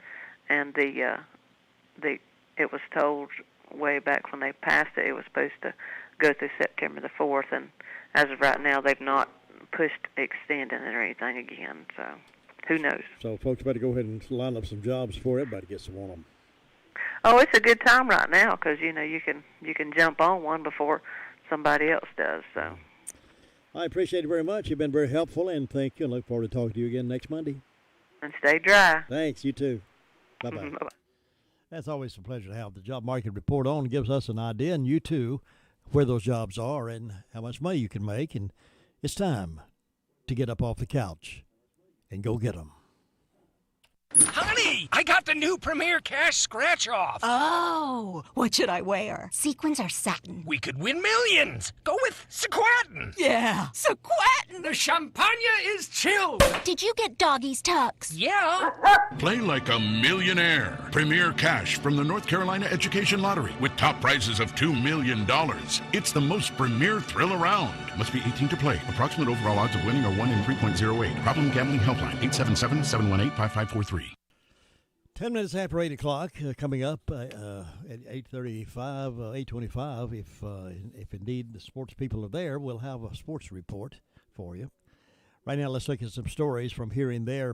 and it was told way back when they passed it was supposed to go through September the 4th, and as of right now, they've not pushed extending it or anything again, so who knows. So folks better go ahead and line up some jobs for everybody gets to want them. Oh, it's a good time right now because you can jump on one before somebody else does. So I appreciate it very much. You've been very helpful, and thank you. And look forward to talking to you again next Monday. And stay dry. Thanks. You too. Bye-bye. Bye-bye. That's always a pleasure to have the job market report on. It gives us an idea, and you too, where those jobs are and how much money you can make. And it's time to get up off the couch and go get them. Honey, I got the new Premier Cash scratch-off. Oh, what should I wear? Sequins or satin? We could win millions. Go with sequatin. Yeah, sequatin. The champagne is chilled. Did you get doggy's tucks? Yeah. Play like a millionaire. Premier Cash from the North Carolina Education Lottery with top prizes of $2 million. It's the most premier thrill around. Must be 18 to play. Approximate overall odds of winning are 1 in 3.08. Problem Gambling Helpline, 877-718-5543. 10 minutes after 8 o'clock, coming up at 8:35, 8:25. If indeed the sports people are there, we'll have a sports report for you. Right now, let's look at some stories from here and there.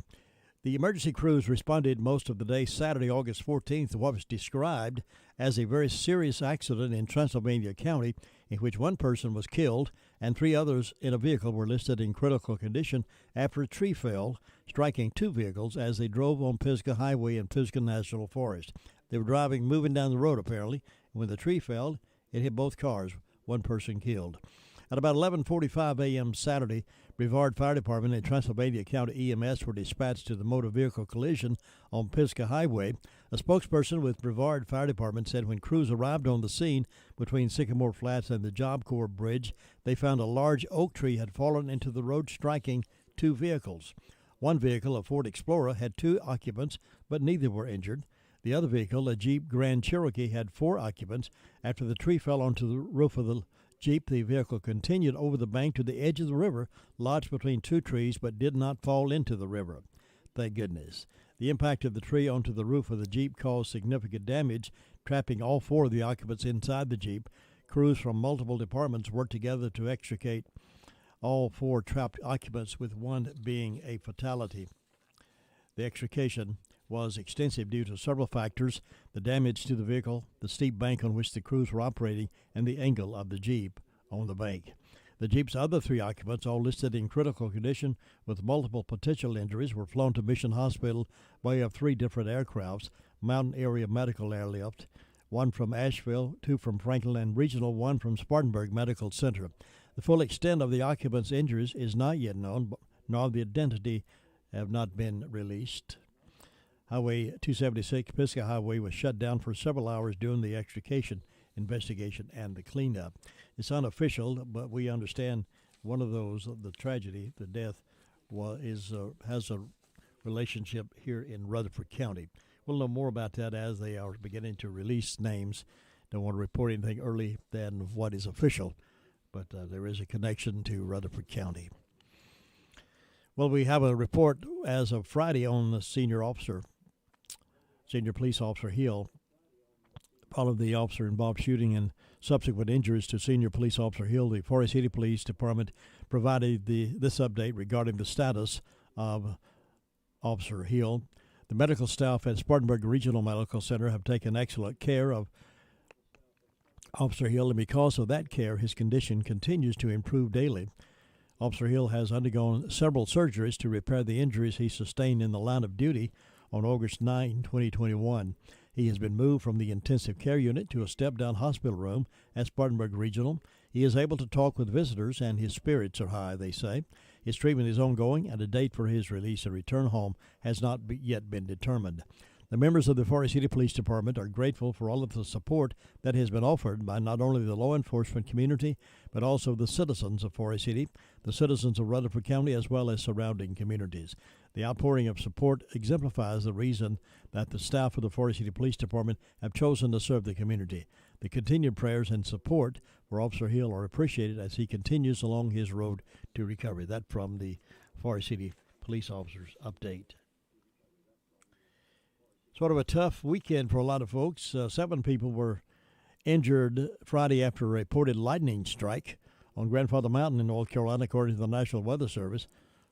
The emergency crews responded most of the day Saturday, August 14th, to what was described as a very serious accident in Transylvania County, in which one person was killed and 3 others in a vehicle were listed in critical condition after a tree fell, striking 2 vehicles as they drove on Pisgah Highway in Pisgah National Forest. They were moving down the road, apparently, and when the tree fell, it hit both cars. 1 person killed. At about 11:45 a.m. Saturday, Brevard Fire Department and Transylvania County EMS were dispatched to the motor vehicle collision on Pisgah Highway. A spokesperson with Brevard Fire Department said when crews arrived on the scene between Sycamore Flats and the Job Corps Bridge, they found a large oak tree had fallen into the road, striking 2 vehicles. One vehicle, a Ford Explorer, had 2 occupants, but neither were injured. The other vehicle, a Jeep Grand Cherokee, had 4 occupants. After the tree fell onto the roof of the Jeep, the vehicle continued over the bank to the edge of the river, lodged between 2 trees, but did not fall into the river. Thank goodness. The impact of the tree onto the roof of the Jeep caused significant damage, trapping all 4 of the occupants inside the Jeep. Crews from multiple departments worked together to extricate all 4 trapped occupants, with 1 being a fatality. The extrication was extensive due to several factors: the damage to the vehicle, the steep bank on which the crews were operating, and the angle of the Jeep on the bank. The Jeep's other 3 occupants, all listed in critical condition with multiple potential injuries, were flown to Mission Hospital by way of 3 different aircrafts: Mountain Area Medical Airlift, 1 from Asheville, 2 from Franklin, and Regional, 1 from Spartanburg Medical Center. The full extent of the occupants' injuries is not yet known, nor the identity have not been released. Highway 276, Pisgah Highway, was shut down for several hours during the extrication investigation and the cleanup. It's unofficial, but we understand one of those, the tragedy, the death, has a relationship here in Rutherford County. We'll know more about that as they are beginning to release names. Don't want to report anything early than what is official, but there is a connection to Rutherford County. Well, we have a report as of Friday on the senior police officer Hill. Following the officer-involved shooting and subsequent injuries to senior police officer Hill, the Forest City Police Department provided this update regarding the status of Officer Hill. The medical staff at Spartanburg Regional Medical Center have taken excellent care of Officer Hill, and because of that care, his condition continues to improve daily. Officer Hill has undergone several surgeries to repair the injuries he sustained in the line of duty on August 9, 2021. He has been moved from the intensive care unit to a step-down hospital room at Spartanburg Regional. He is able to talk with visitors, and his spirits are high, they say. His treatment is ongoing, and a date for his release and return home has not yet been determined. The members of the Forest City Police Department are grateful for all of the support that has been offered by not only the law enforcement community, but also the citizens of Forest City, the citizens of Rutherford County, as well as surrounding communities. The outpouring of support exemplifies the reason that the staff of the Forest City Police Department have chosen to serve the community. The continued prayers and support for Officer Hill are appreciated as he continues along his road to recovery. That from the Forest City Police Officers update. Sort of a tough weekend for a lot of folks. 7 people were injured Friday after a reported lightning strike on Grandfather Mountain in North Carolina, according to the National Weather Service.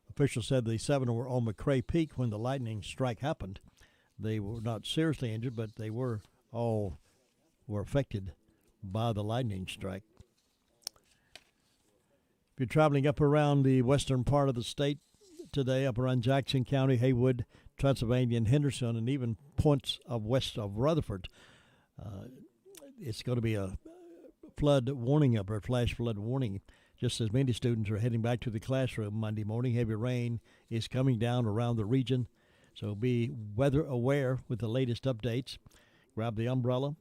Officials said the 7 were on McCrae Peak when the lightning strike happened. They were not seriously injured, but they were all were affected by the lightning strike. If you're traveling up around the western part of the state today, up around Jackson County, Haywood, Transylvania, and Henderson, and even points of west of Rutherford, it's going to be a flood warning up there, flash flood warning, just as many students are heading back to the classroom Monday morning. Heavy rain is coming down around the region, so be weather aware with the latest updates. Grab the umbrella.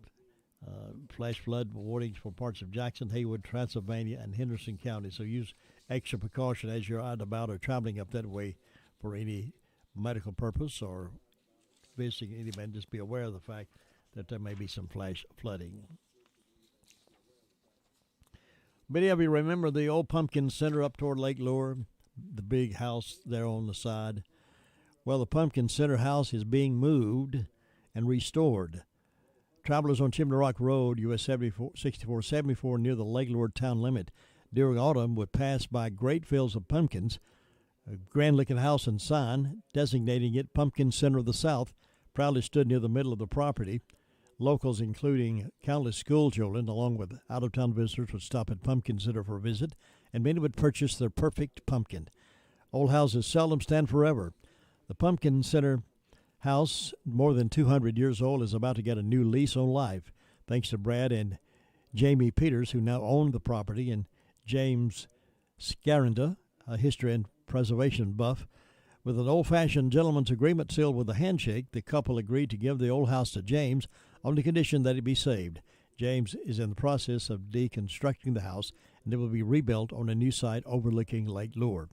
Flash flood warnings for parts of Jackson, Haywood, Transylvania, and Henderson County. So use extra precaution as you're out and about or traveling up that way for any medical purpose or visiting any man. Just be aware of the fact that there may be some flash flooding. Many of you remember the old Pumpkin Center up toward Lake Lure, the big house there on the side. Well, the Pumpkin Center house is being moved and restored. Travelers on Chimney Rock Road, US 6474 near the Lake Lure town limit during autumn would pass by great fields of pumpkins. A grand-looking house and sign designating it Pumpkin Center of the South proudly stood near the middle of the property. Locals, including countless school children, along with out-of-town visitors, would stop at Pumpkin Center for a visit, and many would purchase their perfect pumpkin. Old houses seldom stand forever. The Pumpkin Center house, more than 200 years old, is about to get a new lease on life, thanks to Brad and Jamie Peters, who now own the property, and James Scaranda, a history and preservation buff. With an old-fashioned gentleman's agreement sealed with a handshake, the couple agreed to give the old house to James on the condition that it be saved. James is in the process of deconstructing the house, and it will be rebuilt on a new site overlooking Lake Lure.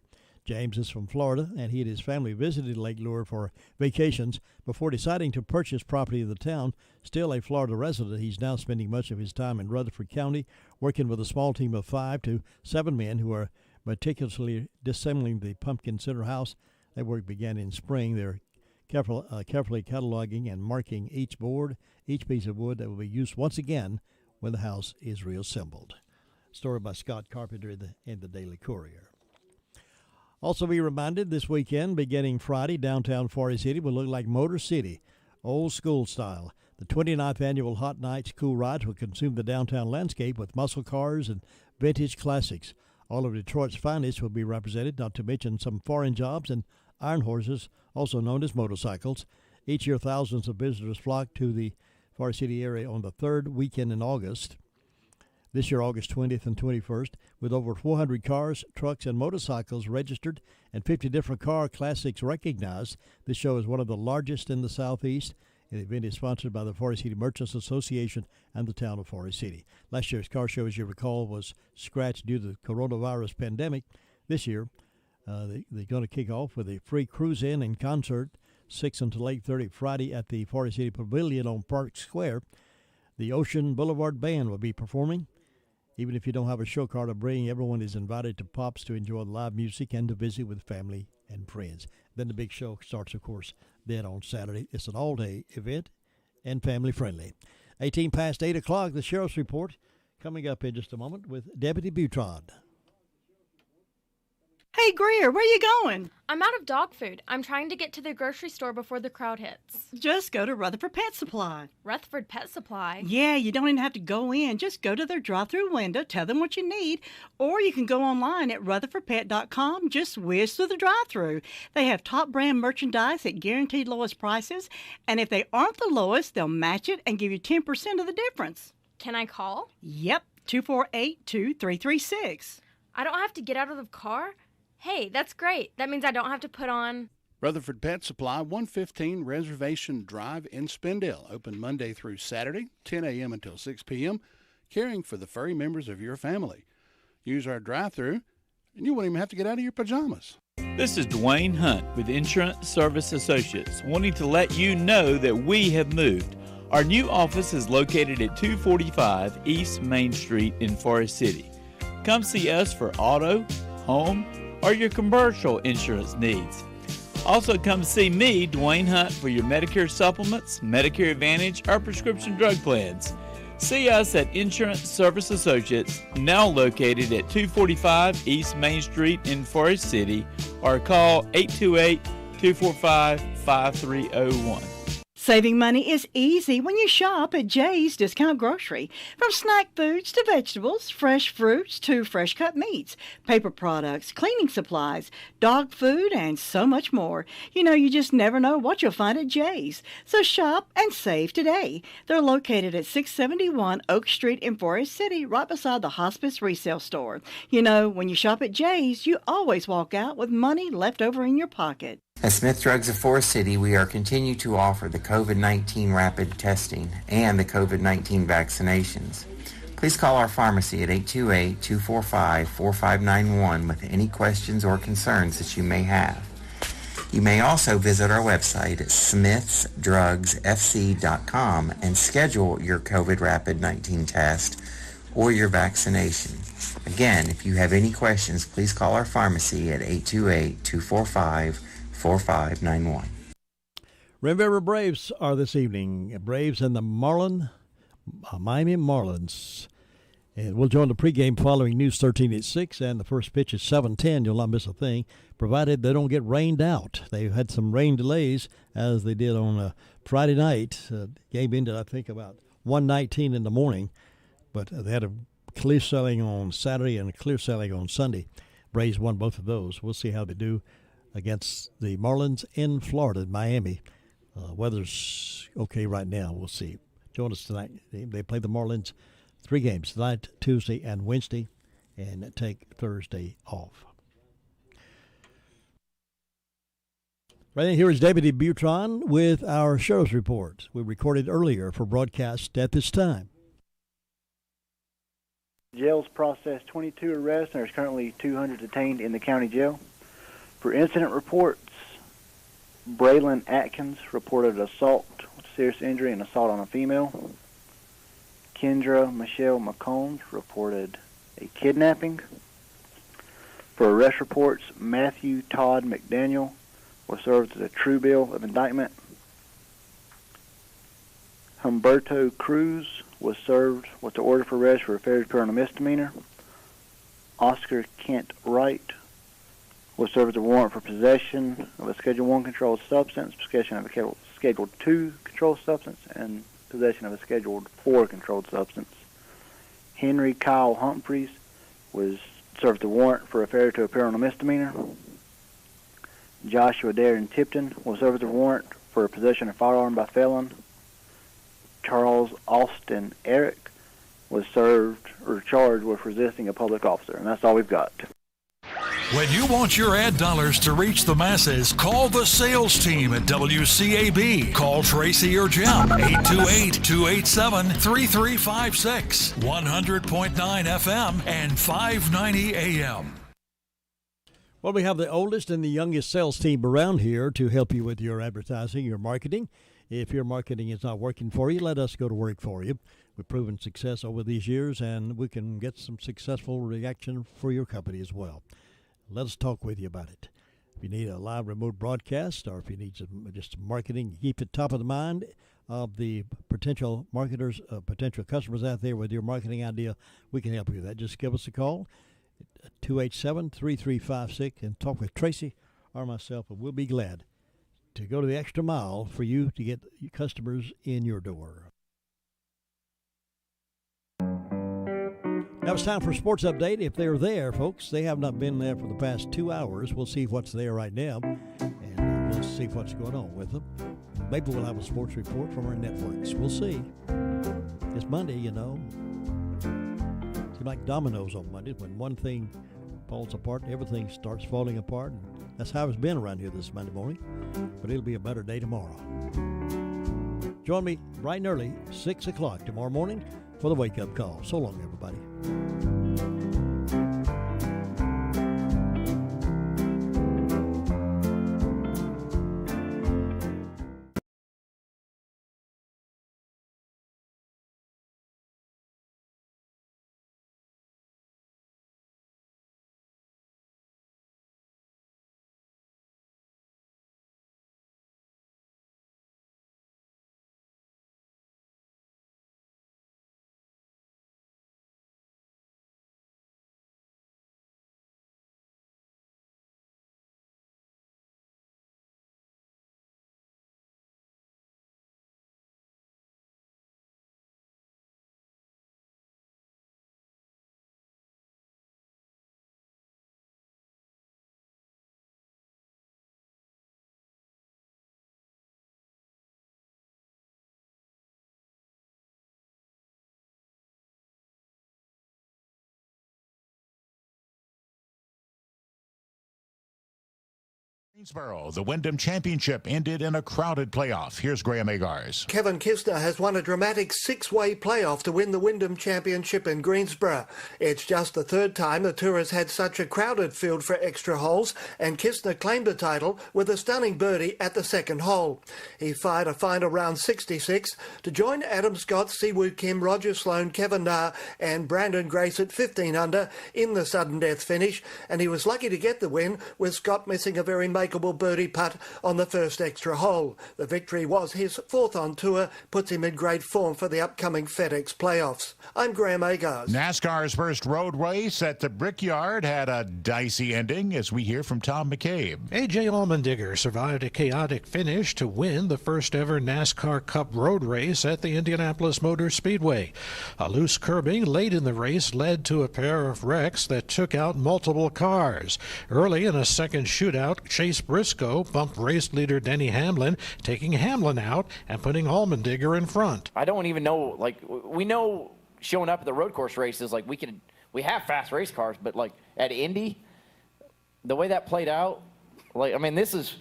James is from Florida, and he and his family visited Lake Lure for vacations before deciding to purchase property in the town. Still a Florida resident, he's now spending much of his time in Rutherford County, working with a small team of 5 to 7 men who are meticulously disassembling the Pumpkin Center house. That work began in spring. They're carefully cataloging and marking each board, each piece of wood that will be used once again when the house is reassembled. Story by Scott Carpenter in the Daily Courier. Also be reminded, this weekend, beginning Friday, downtown Forest City will look like Motor City, old school style. The 29th annual Hot Nights Cool Rides will consume the downtown landscape with muscle cars and vintage classics. All of Detroit's finest will be represented, not to mention some foreign jobs and iron horses, also known as motorcycles. Each year, thousands of visitors flock to the Forest City area on the third weekend in August. This year, August 20th and 21st, with over 400 cars, trucks, and motorcycles registered and 50 different car classics recognized. This show is one of the largest in the Southeast. The event is sponsored by the Forest City Merchants Association and the town of Forest City. Last year's car show, as you recall, was scratched due to the coronavirus pandemic. This year, they're going to kick off with a free cruise-in and concert, 6 until 8:30 Friday at the Forest City Pavilion on Park Square. The Ocean Boulevard Band will be performing. Even if you don't have a show car to bring, everyone is invited to Pops to enjoy live music and to visit with family and friends. Then the big show starts, of course, then on Saturday. It's an all-day event and family-friendly. 18 past 8 o'clock, the Sheriff's Report, coming up in just a moment with Deputy Butron. Hey, Greer, where you going? I'm out of dog food. I'm trying to get to the grocery store before the crowd hits. Just go to Rutherford Pet Supply. Rutherford Pet Supply? Yeah, you don't even have to go in. Just go to their drive-thru window, tell them what you need, or you can go online at rutherfordpet.com. Just whiz through the drive-thru. They have top brand merchandise at guaranteed lowest prices, and if they aren't the lowest, they'll match it and give you 10% of the difference. Can I call? Yep, 248-2336. I don't have to get out of the car? Hey, that's great. That means I don't have to put on... Rutherford Pet Supply, 115 Reservation Drive in Spindale. Open Monday through Saturday, 10 a.m. until 6 p.m., caring for the furry members of your family. Use our drive-thru, and you won't even have to get out of your pajamas. This is Dwayne Hunt with Insurance Service Associates, wanting to let you know that we have moved. Our new office is located at 245 East Main Street in Forest City. Come see us for auto, home, or your commercial insurance needs. Also come see me, Dwayne Hunt, for your Medicare supplements, Medicare Advantage, or prescription drug plans. See us at Insurance Service Associates, now located at 245 East Main Street in Forest City, or call 828-245-5301. Saving money is easy when you shop at Jay's Discount Grocery. From snack foods to vegetables, fresh fruits to fresh cut meats, paper products, cleaning supplies, dog food, and so much more. You know, you just never know what you'll find at Jay's. So shop and save today. They're located at 671 Oak Street in Forest City, right beside the Hospice Resale Store. You know, when you shop at Jay's, you always walk out with money left over in your pocket. At Smith Drugs of Forest City, we are continue to offer the COVID-19 rapid testing and the COVID-19 vaccinations. Please call our pharmacy at 828-245-4591 with any questions or concerns that you may have. You may also visit our website at smithsdrugsfc.com and schedule your COVID rapid 19 test or your vaccination. Again, if you have any questions, please call our pharmacy at 828-245-4591. Red River Braves are this evening. Braves and the Miami Marlins. And we'll join the pregame following News 13 at 6, and the first pitch is 7:10. You'll not miss a thing, provided they don't get rained out. They've had some rain delays, as they did on Friday night. Game ended, I think, about 1:19 in the morning, but they had a clear sailing on Saturday and a clear sailing on Sunday. Braves won both of those. We'll see how they do against the Marlins in Florida, Miami. Weather's okay right now. We'll see. Join us tonight. They play the Marlins 3 games, tonight, Tuesday, and Wednesday, and take Thursday off. Right here is Deputy Butron with our sheriff's report. We recorded earlier for broadcast at this time. Jails processed 22 arrests, and there's currently 200 detained in the county jail. For incident reports, Braylon Atkins reported assault with serious injury and assault on a female. Kendra Michelle McCombs reported a kidnapping. For arrest reports, Matthew Todd McDaniel was served as a true bill of indictment. Humberto Cruz was served with the order for arrest for a failure to appear on a misdemeanor. Oscar Kent Wright was served with a warrant for possession of a Schedule 1 controlled substance, possession of a Schedule 2 controlled substance, and possession of a Schedule 4 controlled substance. Henry Kyle Humphreys was served with a warrant for a failure to appear on a misdemeanor. Joshua Darren Tipton was served with a warrant for possession of a firearm by felon. Charles Austin Eric was served or charged with resisting a public officer, and that's all we've got. When you want your ad dollars to reach the masses, call the sales team at WCAB. Call Tracy or Jim, 828-287-3356, 100.9 FM and 590 AM. Well, we have the oldest and the youngest sales team around here to help you with your advertising, your marketing. If your marketing is not working for you, let us go to work for you. We've proven success over these years, and we can get some successful reaction for your company as well. Let us talk with you about it. If you need a live remote broadcast, or if you need just marketing, keep it top of the mind of the potential marketers, potential customers out there with your marketing idea, we can help you with that. Just give us a call, 287-3356, and talk with Tracy or myself, and we'll be glad to go to the extra mile for you to get customers in your door. Now it's time for Sports Update. If they're there, folks, they have not been there for the past 2 hours. We'll see what's there right now, and we'll see what's going on with them. Maybe we'll have a sports report from our networks. We'll see. It's Monday, you know. It's like dominoes on Monday. When one thing falls apart, everything starts falling apart. And that's how it's been around here this Monday morning. But it'll be a better day tomorrow. Join me bright and early, 6 o'clock tomorrow morning for the wake-up call. So long, everybody. Greensboro, the Wyndham Championship ended in a crowded playoff. Here's Graham Agars. Kevin Kisner has won a dramatic six-way playoff to win the Wyndham Championship in Greensboro. It's just the third time the tour has had such a crowded field for extra holes, and Kisner claimed the title with a stunning birdie at the second hole. He fired a final round 66 to join Adam Scott, Siwoo Kim, Roger Sloan, Kevin Na and Brandon Grace at 15 under in the sudden death finish, and he was lucky to get the win with Scott missing a very makeable birdie putt on the first extra hole. The victory was his fourth on tour, puts him in great form for the upcoming FedEx playoffs. I'm Graham Agars. NASCAR's first road race at the Brickyard had a dicey ending, as we hear from Tom McCabe. A.J. Allmendinger survived a chaotic finish to win the first ever NASCAR Cup road race at the Indianapolis Motor Speedway. A loose curbing late in the race led to a pair of wrecks that took out multiple cars. Early in a second shootout, Chase Briscoe bumped race leader Denny Hamlin, taking Hamlin out and putting Allmendinger in front. I don't even know, we know showing up at the road course races, we have fast race cars, but at Indy, the way that played out, this is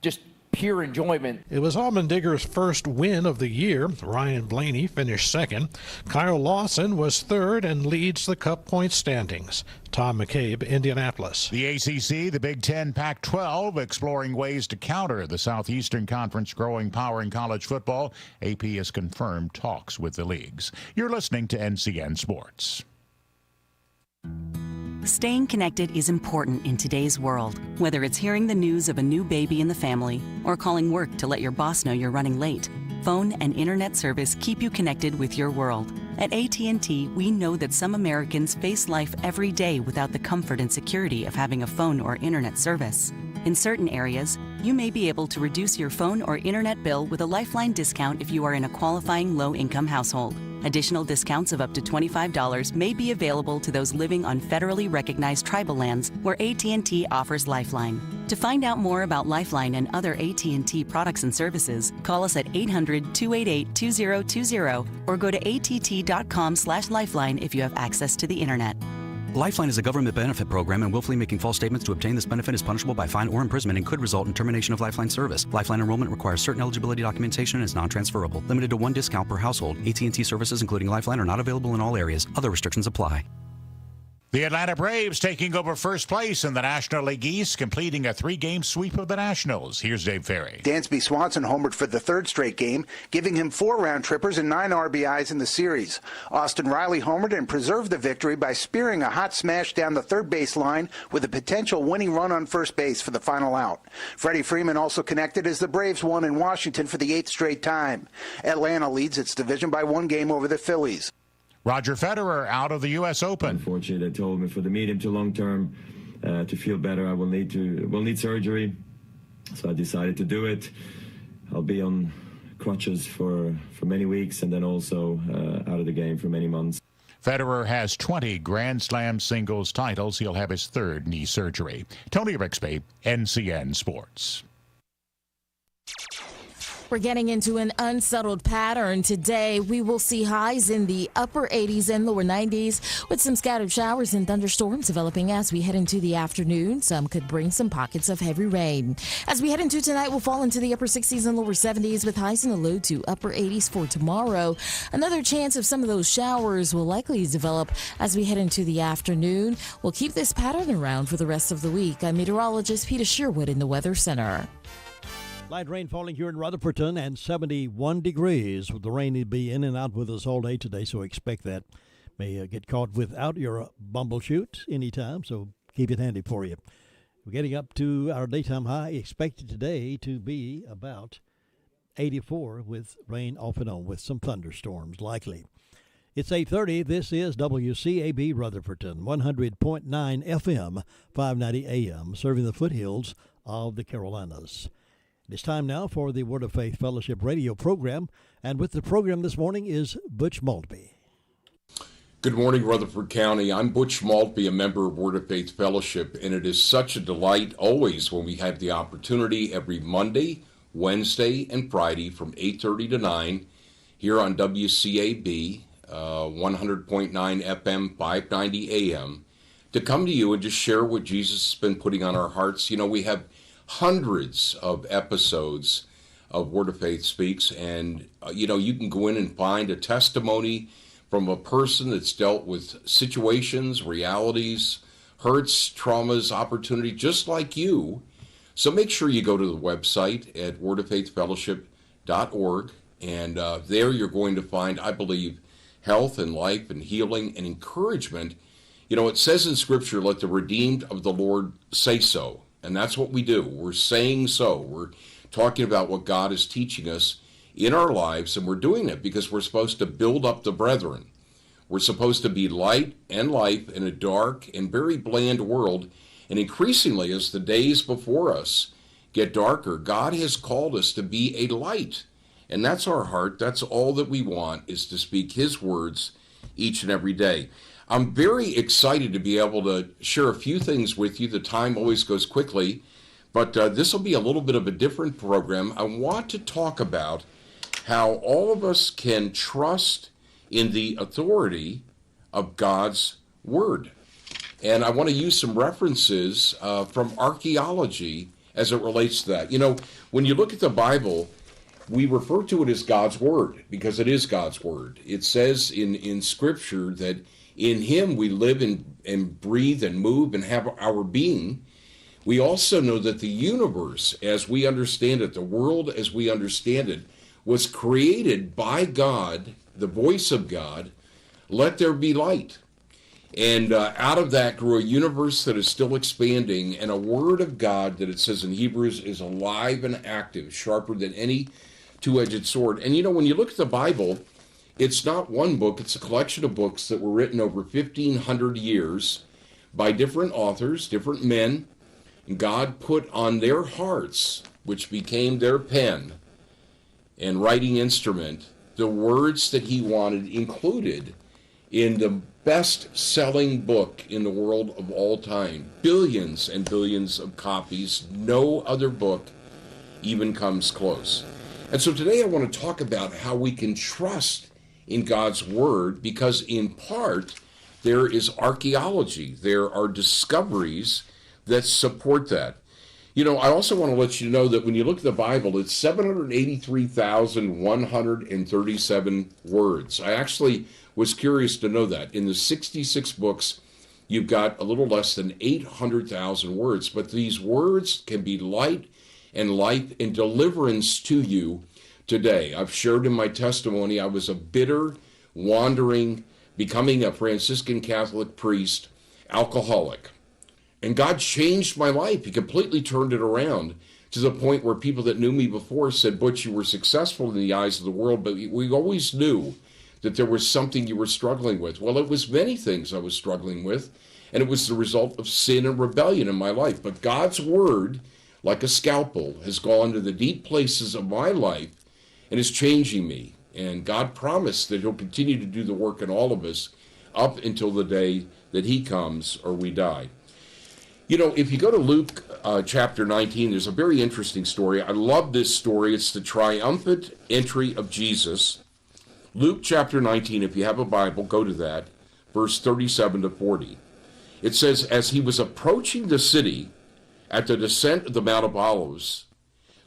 just pure enjoyment. It was Allmendinger's first win of the year. Ryan Blaney finished second. Kyle Lawson was third and leads the Cup point standings. Tom McCabe, Indianapolis. The ACC, the Big Ten, Pac-12, exploring ways to counter the Southeastern Conference growing power in college football. AP has confirmed talks with the leagues. You're listening to NCN Sports. Staying connected is important in today's world. Whether it's hearing the news of a new baby in the family or calling work to let your boss know you're running late, phone and internet service keep you connected with your world. At AT&T, we know that some Americans face life every day without the comfort and security of having a phone or internet service. In certain areas, you may be able to reduce your phone or internet bill with a Lifeline discount if you are in a qualifying low-income household. Additional discounts of up to $25 may be available to those living on federally recognized tribal lands where AT&T offers Lifeline. To find out more about Lifeline and other AT&T products and services, call us at 800-288-2020 or go to att.com/lifeline if you have access to the internet. Lifeline is a government benefit program, and willfully making false statements to obtain this benefit is punishable by fine or imprisonment and could result in termination of Lifeline service. Lifeline enrollment requires certain eligibility documentation and is non-transferable. Limited to one discount per household. AT&T services, including Lifeline, are not available in all areas. Other restrictions apply. The Atlanta Braves taking over first place in the National League East, completing a 3-game sweep of the Nationals. Here's Dave Ferry. Dansby Swanson homered for the third straight game, giving him 4 round-trippers and 9 RBIs in the series. Austin Riley homered and preserved the victory by spearing a hot smash down the third base line with a potential winning run on first base for the final out. Freddie Freeman also connected as the Braves won in Washington for the 8th straight time. Atlanta leads its division by 1 game over the Phillies. Roger Federer out of the U.S. Open. Unfortunately, they told me for the medium to long term to feel better, I will need surgery. So I decided to do it. I'll be on crutches for many weeks and then also out of the game for many months. Federer has 20 Grand Slam singles titles. He'll have his 3rd knee surgery. Tony Rixby, NCN Sports. We're getting into an unsettled pattern today. We will see highs in the upper 80s and lower 90s with some scattered showers and thunderstorms developing as we head into the afternoon. Some could bring some pockets of heavy rain. As we head into tonight, we'll fall into the upper 60s and lower 70s with highs in the low to upper 80s for tomorrow. Another chance of some of those showers will likely develop as we head into the afternoon. We'll keep this pattern around for the rest of the week. I'm meteorologist Peter Sherwood in the Weather Center. Light rain falling here in Rutherfordton and 71 degrees. The rain will be in and out with us all day today, so expect that. May get caught without your bumbleshoot anytime, so keep it handy for you. We're getting up to our daytime high, expected today to be about 84 with rain off and on with some thunderstorms likely. It's 8:30. This is WCAB Rutherfordton, 100.9 FM, 590 AM, serving the foothills of the Carolinas. It's time now for the Word of Faith Fellowship radio program, and with the program this morning is Butch Maltby. Good morning, Rutherford County. I'm Butch Maltby, a member of Word of Faith Fellowship, and it is such a delight always when we have the opportunity every Monday, Wednesday, and Friday from 8:30 to 9 here on WCAB, 100.9 FM, 590 AM, to come to you and just share what Jesus has been putting on our hearts. You know, we have hundreds of episodes of Word of Faith Speaks, and you can go in and find a testimony from a person that's dealt with situations, realities, hurts, traumas, opportunity, just like you. So make sure you go to the website at wordoffaithfellowship.org, and there you're going to find, I believe, health and life and healing and encouragement. It says in Scripture, let the redeemed of the Lord say so. And that's what we do. We're saying so. We're talking about what God is teaching us in our lives, and we're doing it because we're supposed to build up the brethren. We're supposed to be light and life in a dark and very bland world. And increasingly, as the days before us get darker, God has called us to be a light. And that's our heart. That's all that we want, is to speak His words each and every day. I'm very excited to be able to share a few things with you. The time always goes quickly, but this will be a little bit of a different program. I want to talk about how all of us can trust in the authority of God's Word. And I want to use some references from archaeology as it relates to that. When you look at the Bible, we refer to it as God's Word because it is God's Word. It says in Scripture that in Him we live and breathe and move and have our being. We also know that the universe, as we understand it, the world as we understand it, was created by God, the voice of God. Let there be light. And out of that grew a universe that is still expanding, and a word of God that it says in Hebrews is alive and active, sharper than any two-edged sword. And when you look at the Bible, it's not one book, it's a collection of books that were written over 1,500 years by different authors, different men. And God put on their hearts, which became their pen and writing instrument, the words that He wanted included in the best-selling book in the world of all time. Billions and billions of copies. No other book even comes close. And so today I want to talk about how we can trust in God's Word, because in part there is archaeology. There are discoveries that support that. I also want to let you know that when you look at the Bible, it's 783,137 words. I actually was curious to know that. In the 66 books, you've got a little less than 800,000 words, but these words can be light and life and deliverance to you today. I've shared in my testimony, I was a bitter, wandering, becoming a Franciscan Catholic priest, alcoholic. And God changed my life. He completely turned it around to the point where people that knew me before said, Butch, you were successful in the eyes of the world, but we always knew that there was something you were struggling with. Well, it was many things I was struggling with, and it was the result of sin and rebellion in my life. But God's Word, like a scalpel, has gone to the deep places of my life and is changing me. And God promised that He'll continue to do the work in all of us up until the day that He comes or we die. If you go to Luke chapter 19, there's a very interesting story. I love this story. It's the triumphant entry of Jesus. Luke chapter 19, if you have a Bible, go to that, verse 37 to 40. It says, as He was approaching the city at the descent of the Mount of Olives,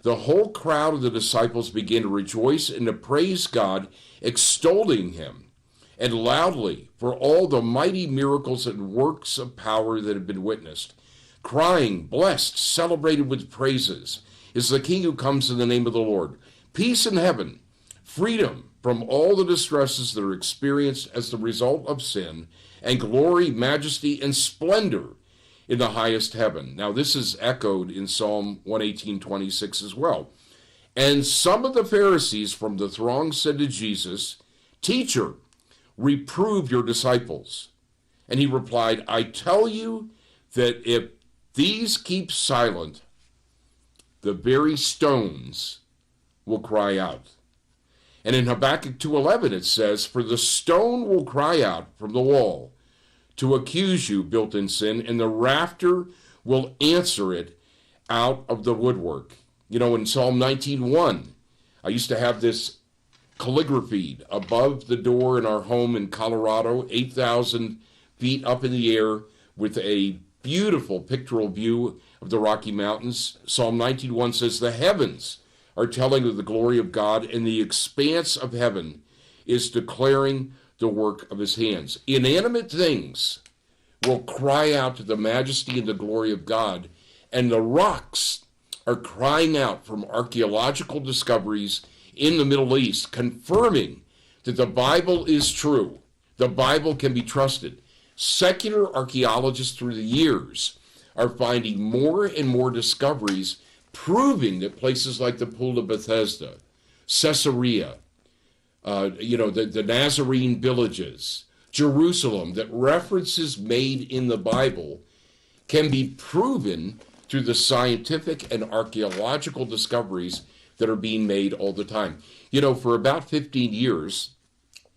the whole crowd of the disciples began to rejoice and to praise God, extolling Him, and loudly for all the mighty miracles and works of power that had been witnessed, crying, blessed, celebrated with praises, is the King who comes in the name of the Lord. Peace in heaven, freedom from all the distresses that are experienced as the result of sin, and glory, majesty, and splendor in the highest heaven. Now, this is echoed in Psalm 118:26 as well. And some of the Pharisees from the throng said to Jesus, Teacher, reprove your disciples. And He replied, I tell you that if these keep silent, the very stones will cry out. And in Habakkuk 2:11 it says, for the stone will cry out from the wall to accuse you, built in sin, and the rafter will answer it out of the woodwork. In Psalm 19:1, I used to have this calligraphy above the door in our home in Colorado, 8,000 feet up in the air, with a beautiful pictorial view of the Rocky Mountains. Psalm 19:1 says, "The heavens are telling of the glory of God, and the expanse of heaven is declaring the work of his hands." Inanimate things will cry out to the majesty and the glory of God, and the rocks are crying out from archaeological discoveries in the Middle East, confirming that the Bible is true. The Bible can be trusted. Secular archaeologists through the years are finding more and more discoveries proving that places like the Pool of Bethesda, Caesarea, the Nazarene villages, Jerusalem, that references made in the Bible can be proven through the scientific and archaeological discoveries that are being made all the time. For about 15 years,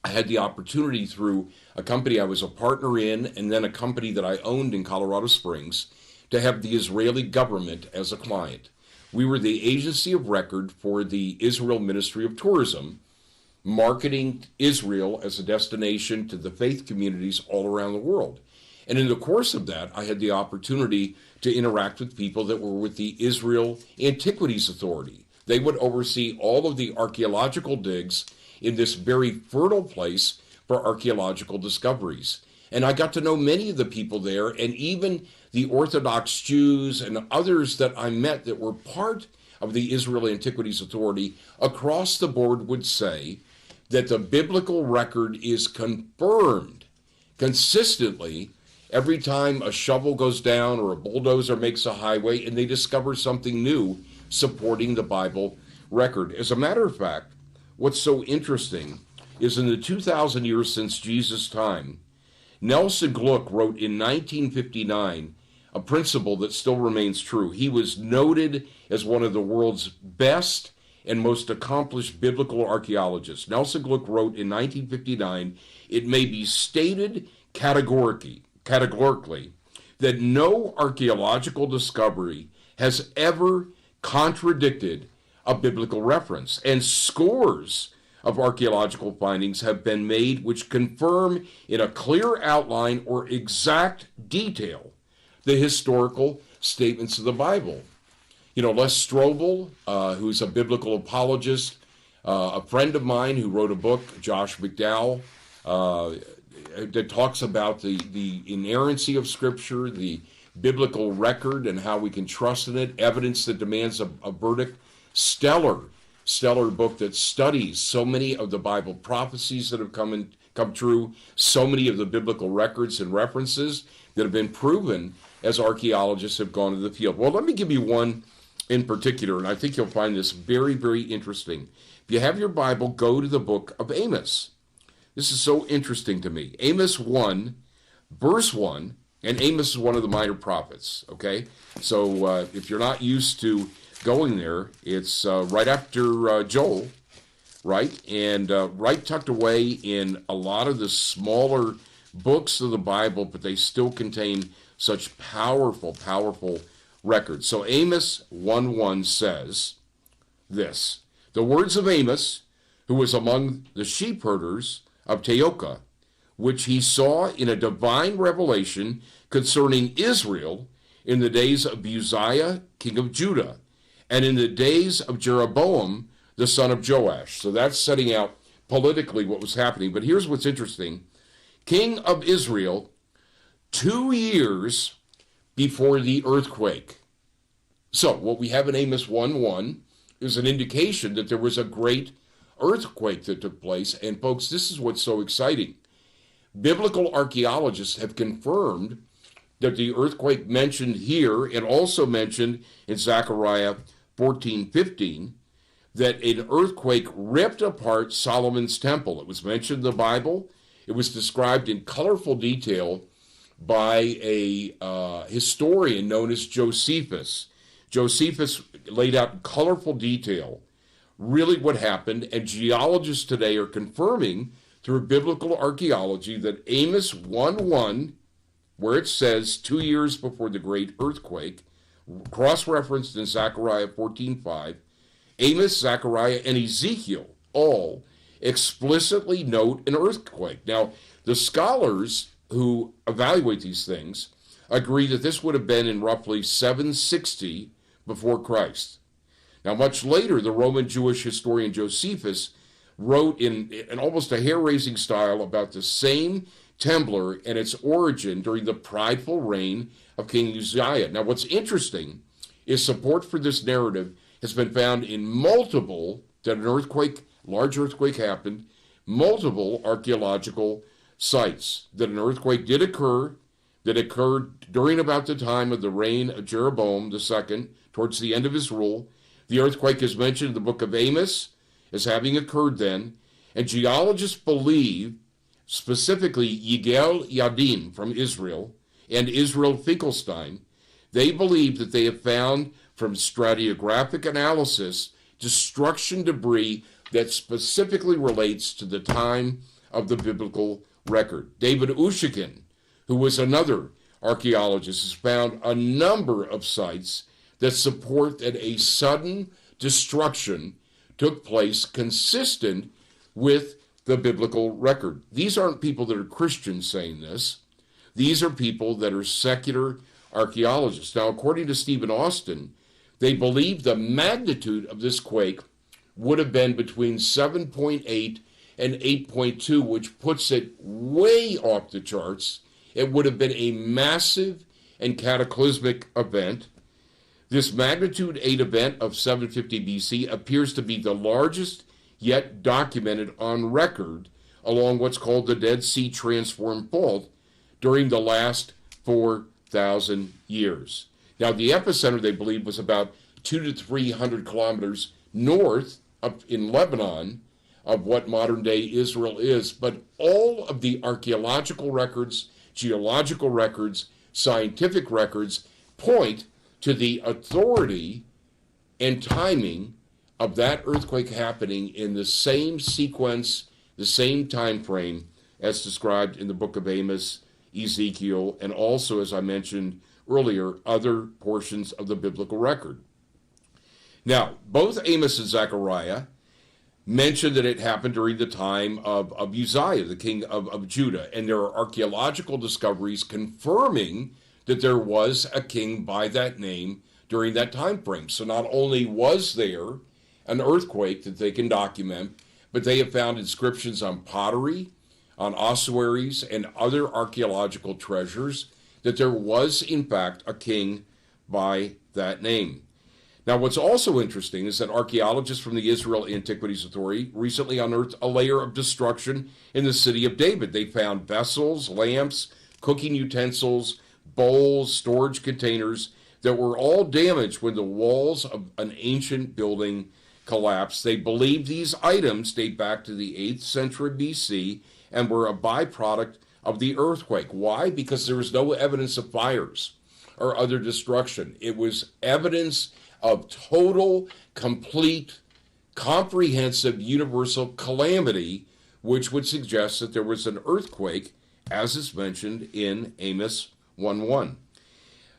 I had the opportunity through a company I was a partner in and then a company that I owned in Colorado Springs to have the Israeli government as a client. We were the agency of record for the Israel Ministry of Tourism, marketing Israel as a destination to the faith communities all around the world. And in the course of that, I had the opportunity to interact with people that were with the Israel Antiquities Authority. They would oversee all of the archaeological digs in this very fertile place for archaeological discoveries. And I got to know many of the people there, and even the Orthodox Jews and others that I met that were part of the Israel Antiquities Authority across the board would say that the biblical record is confirmed consistently every time a shovel goes down or a bulldozer makes a highway and they discover something new supporting the Bible record. As a matter of fact, what's so interesting is in the 2,000 years since Jesus' time, Nelson Gluck wrote in 1959 a principle that still remains true. He was noted as one of the world's best and most accomplished biblical archaeologists. Nelson Gluck wrote in 1959, "It may be stated categorically that no archaeological discovery has ever contradicted a biblical reference, and scores of archaeological findings have been made which confirm in a clear outline or exact detail the historical statements of the Bible." Les Strobel, who's a biblical apologist, a friend of mine who wrote a book, Josh McDowell, that talks about the inerrancy of Scripture, the biblical record and how we can trust in it, evidence that demands a verdict. Stellar book that studies so many of the Bible prophecies that have come true, so many of the biblical records and references that have been proven as archaeologists have gone to the field. Well, let me give you one in particular, and I think you'll find this very, very interesting. If you have your Bible, go to the book of Amos. This is so interesting to me. Amos 1, verse 1, and Amos is one of the minor prophets, okay? So if you're not used to going there, it's right after Joel, right? And right tucked away in a lot of the smaller books of the Bible, but they still contain such powerful, powerful records. So Amos 1:1 says this: "The words of Amos, who was among the sheep herders of Teoka, which he saw in a divine revelation concerning Israel in the days of Uzziah, king of Judah, and in the days of Jeroboam, the son of Joash." So that's setting out politically what was happening. But here's what's interesting. King of Israel, 2 years before the earthquake. So what we have in Amos 1:1 is an indication that there was a great earthquake that took place. And folks, this is what's so exciting. Biblical archaeologists have confirmed that the earthquake mentioned here and also mentioned in Zechariah 14:15, that an earthquake ripped apart Solomon's temple. It was mentioned in the Bible. It was described in colorful detail by a historian known as Josephus. Josephus laid out in colorful detail really what happened, and geologists today are confirming through biblical archaeology that Amos 1:1, where it says 2 years before the great earthquake, cross-referenced in Zechariah 14:5, Amos, Zechariah, and Ezekiel all explicitly note an earthquake. Now, the scholars who evaluate these things agree that this would have been in roughly 760 before Christ. Now, much later, the Roman Jewish historian Josephus wrote in almost a hair-raising style about the same temblor and its origin during the prideful reign of King Uzziah. Now, what's interesting is support for this narrative has been found in that an large earthquake happened, multiple archaeological sites, that an earthquake did occur, that occurred during about the time of the reign of Jeroboam II, towards the end of his rule. The earthquake is mentioned in the book of Amos as having occurred then, and geologists believe, specifically Yigal Yadin from Israel and Israel Finkelstein, they believe that they have found from stratigraphic analysis destruction debris that specifically relates to the time of the biblical record. David Ushikin, who was another archaeologist, has found a number of sites that support that a sudden destruction took place consistent with the biblical record. These aren't people that are Christians saying this. These are people that are secular archaeologists. Now, according to Stephen Austin, they believe the magnitude of this quake would have been between 7.8 and 8.2, which puts it way off the charts. It would have been a massive and cataclysmic event. This magnitude 8 event of 750 BC appears to be the largest yet documented on record along what's called the Dead Sea Transform Fault during the last 4,000 years. Now, the epicenter, they believe, was about 200 to 300 kilometers north up in Lebanon of what modern-day Israel is. But all of the archaeological records, geological records, scientific records point to the authority and timing of that earthquake happening in the same sequence, the same time frame as described in the book of Amos, Ezekiel, and also, as I mentioned earlier, other portions of the biblical record. Now, both Amos and Zechariah mention that it happened during the time of Uzziah, the king of Judah, and there are archaeological discoveries confirming that there was a king by that name during that time frame. So not only was there an earthquake that they can document, but they have found inscriptions on pottery, on ossuaries, and other archaeological treasures that there was, in fact, a king by that name. Now, what's also interesting is that archaeologists from the Israel Antiquities Authority recently unearthed a layer of destruction in the city of David. They found vessels, lamps, cooking utensils, bowls, storage containers that were all damaged when the walls of an ancient building collapsed. They believe these items date back to the 8th century BC and were a byproduct of the earthquake. Why? Because there was no evidence of fires or other destruction. It was evidence of total, complete, comprehensive, universal calamity, which would suggest that there was an earthquake, as is mentioned in Amos 1:1.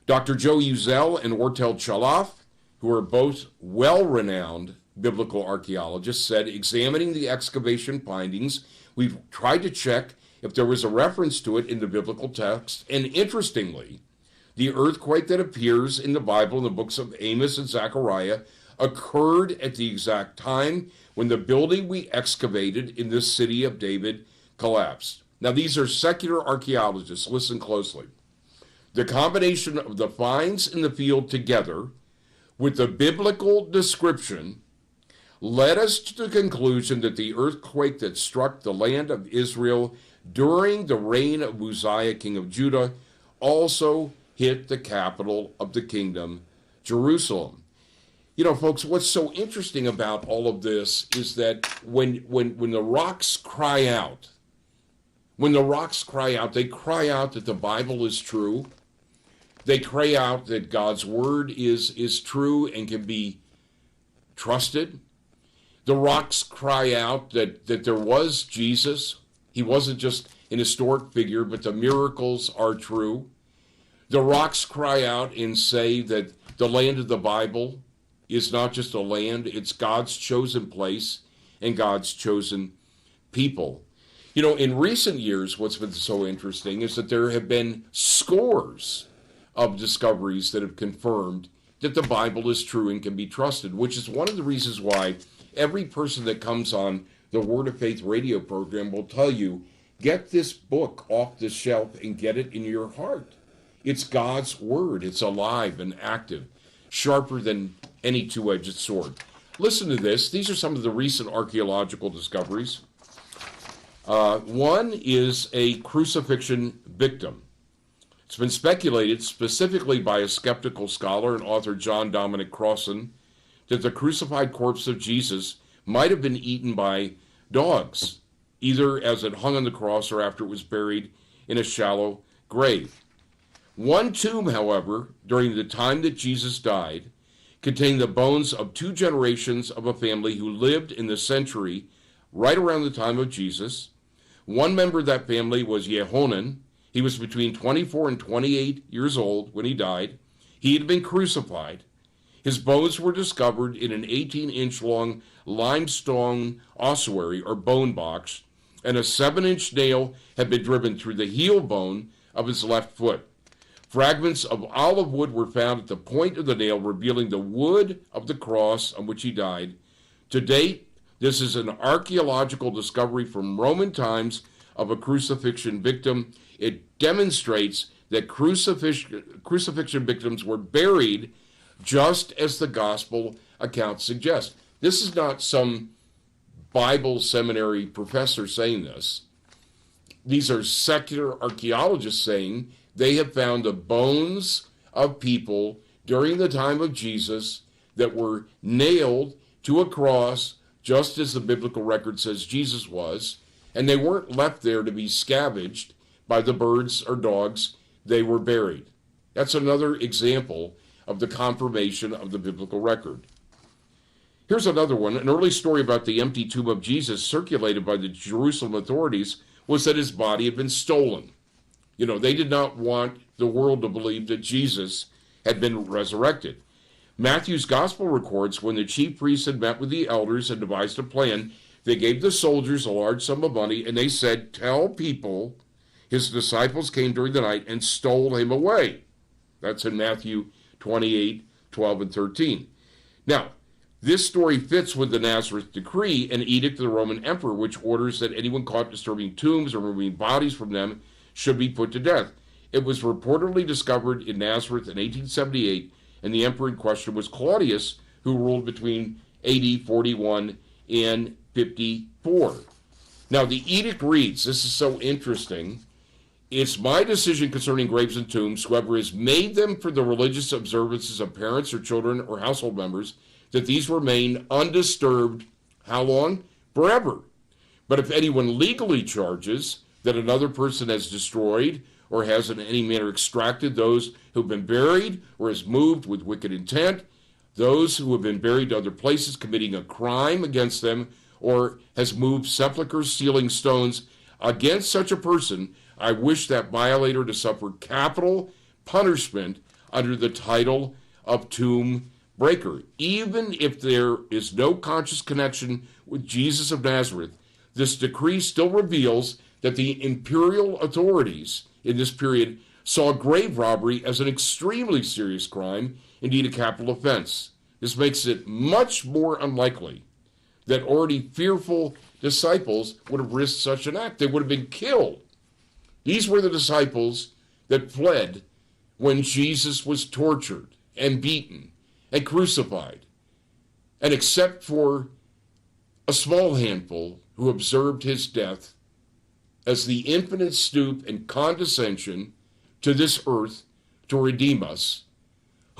Dr. Joe Uzel and Ortel Chalaf, who are both well-renowned biblical archaeologists, said, examining the excavation findings, we've tried to check if there was a reference to it in the biblical text, and interestingly, the earthquake that appears in the Bible in the books of Amos and Zechariah occurred at the exact time when the building we excavated in this city of David collapsed. Now, these are secular archaeologists. Listen closely. The combination of the finds in the field together with the biblical description led us to the conclusion that the earthquake that struck the land of Israel during the reign of Uzziah, king of Judah, also hit the capital of the kingdom, Jerusalem. You know, folks, what's so interesting about all of this is that when the rocks cry out, they cry out that the Bible is true. They cry out that God's word is true and can be trusted. The rocks cry out that there was Jesus. He wasn't just an historic figure, but the miracles are true. The rocks cry out and say that the land of the Bible is not just a land, it's God's chosen place and God's chosen people. You know, in recent years, what's been so interesting is that there have been scores of discoveries that have confirmed that the Bible is true and can be trusted, which is one of the reasons why every person that comes on the Word of Faith radio program will tell you, get this book off the shelf and get it in your heart. It's God's Word. It's alive and active, sharper than any two-edged sword. Listen to this. These are some of the recent archaeological discoveries. One is a crucifixion victim. It's been speculated, specifically by a skeptical scholar and author John Dominic Crossan, that the crucified corpse of Jesus might have been eaten by dogs, either as it hung on the cross or after it was buried in a shallow grave. One tomb, however, during the time that Jesus died, contained the bones of 2 generations of a family who lived in the century right around the time of Jesus. One member of that family was Yehonan. He was between 24 and 28 years old when he died. He had been crucified. His bones were discovered in an 18-inch long limestone ossuary or bone box, and a 7-inch nail had been driven through the heel bone of his left foot. Fragments of olive wood were found at the point of the nail, revealing the wood of the cross on which he died. To date, this is an archaeological discovery from Roman times of a crucifixion victim. It demonstrates that crucifixion victims were buried just as the gospel accounts suggest. This is not some Bible seminary professor saying this. These are secular archaeologists saying they have found the bones of people during the time of Jesus that were nailed to a cross, just as the biblical record says Jesus was, and they weren't left there to be scavenged by the birds or dogs. They were buried. That's another example of the confirmation of the biblical record. Here's another one. An early story about the empty tomb of Jesus circulated by the Jerusalem authorities was that his body had been stolen. You know, they did not want the world to believe that Jesus had been resurrected. Matthew's gospel records when the chief priests had met with the elders and devised a plan, they gave the soldiers a large sum of money, and they said, tell people his disciples came during the night and stole him away. That's in Matthew 28, 12, and 13. Now, this story fits with the Nazareth decree, an edict of the Roman emperor, which orders that anyone caught disturbing tombs or removing bodies from them should be put to death. It was reportedly discovered in Nazareth in 1878, and the emperor in question was Claudius, who ruled between AD 41 and 54. Now, the edict reads, this is so interesting, it's my decision concerning graves and tombs, whoever has made them for the religious observances of parents or children or household members, that these remain undisturbed, how long? Forever. But if anyone legally charges that another person has destroyed or has in any manner extracted those who have been buried or has moved with wicked intent, those who have been buried to other places committing a crime against them, or has moved sepulchres, sealing stones against such a person, I wish that violator to suffer capital punishment under the title of tomb breaker. Even if there is no conscious connection with Jesus of Nazareth, this decree still reveals that the imperial authorities in this period saw grave robbery as an extremely serious crime, indeed a capital offense. This makes it much more unlikely that already fearful disciples would have risked such an act. They would have been killed. These were the disciples that fled when Jesus was tortured and beaten and crucified. And except for a small handful who observed his death as the infinite stoop and condescension to this earth to redeem us,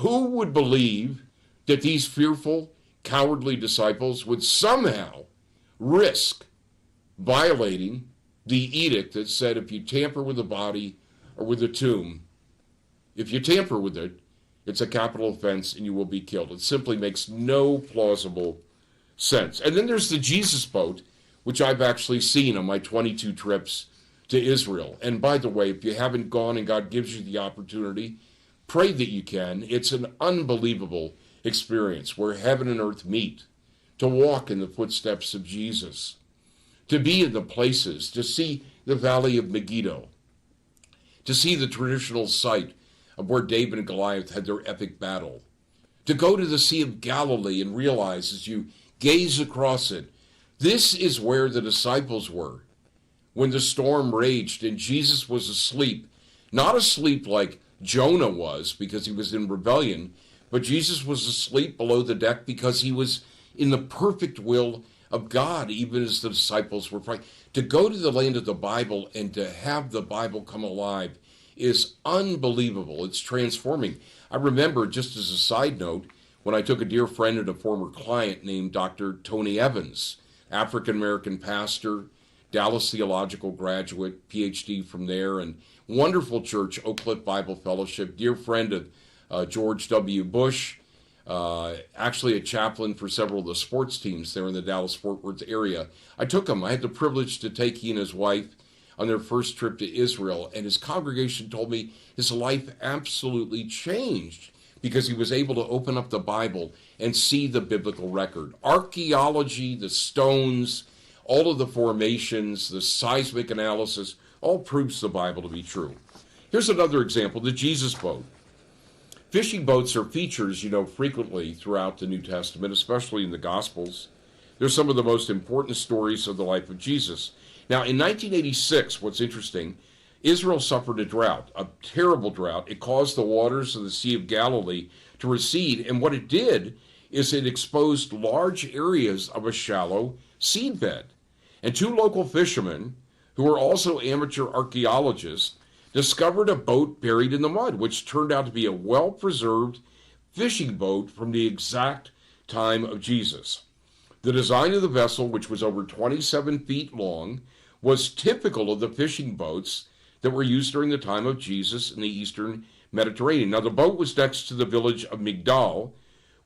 who would believe that these fearful, cowardly disciples would somehow risk violating the edict that said if you tamper with the body or with the tomb, if you tamper with it, it's a capital offense and you will be killed. It simply makes no plausible sense. And then there's the Jesus boat, which I've actually seen on my 22 trips to Israel. And by the way, if you haven't gone and God gives you the opportunity, pray that you can. It's an unbelievable experience where heaven and earth meet, to walk in the footsteps of Jesus, to be in the places, to see the Valley of Megiddo, to see the traditional site of where David and Goliath had their epic battle. To go to the Sea of Galilee and realize as you gaze across it, this is where the disciples were when the storm raged and Jesus was asleep. Not asleep like Jonah was because he was in rebellion, but Jesus was asleep below the deck because he was in the perfect will of God, even as the disciples were praying. To go to the land of the Bible and to have the Bible come alive is unbelievable. It's transforming. I remember, just as a side note, when I took a dear friend and a former client named Dr. Tony Evans, African-American pastor, Dallas Theological graduate, PhD from there, and wonderful church, Oak Cliff Bible Fellowship, dear friend of George W. Bush, actually a chaplain for several of the sports teams there in the Dallas-Fort Worth area. I took him. I had the privilege to take he and his wife on their first trip to Israel, and his congregation told me his life absolutely changed because he was able to open up the Bible and see the biblical record. Archaeology, the stones, all of the formations, the seismic analysis, all proves the Bible to be true. Here's another example, the Jesus boat. Fishing boats are features, frequently throughout the New Testament, especially in the Gospels. They're some of the most important stories of the life of Jesus. Now, in 1986, what's interesting, Israel suffered a drought, a terrible drought. It caused the waters of the Sea of Galilee to recede, and what it did is it exposed large areas of a shallow seedbed. And two local fishermen, who were also amateur archaeologists, discovered a boat buried in the mud, which turned out to be a well-preserved fishing boat from the exact time of Jesus. The design of the vessel, which was over 27 feet long, was typical of the fishing boats that were used during the time of Jesus in the eastern Mediterranean. Now, the boat was next to the village of Migdal,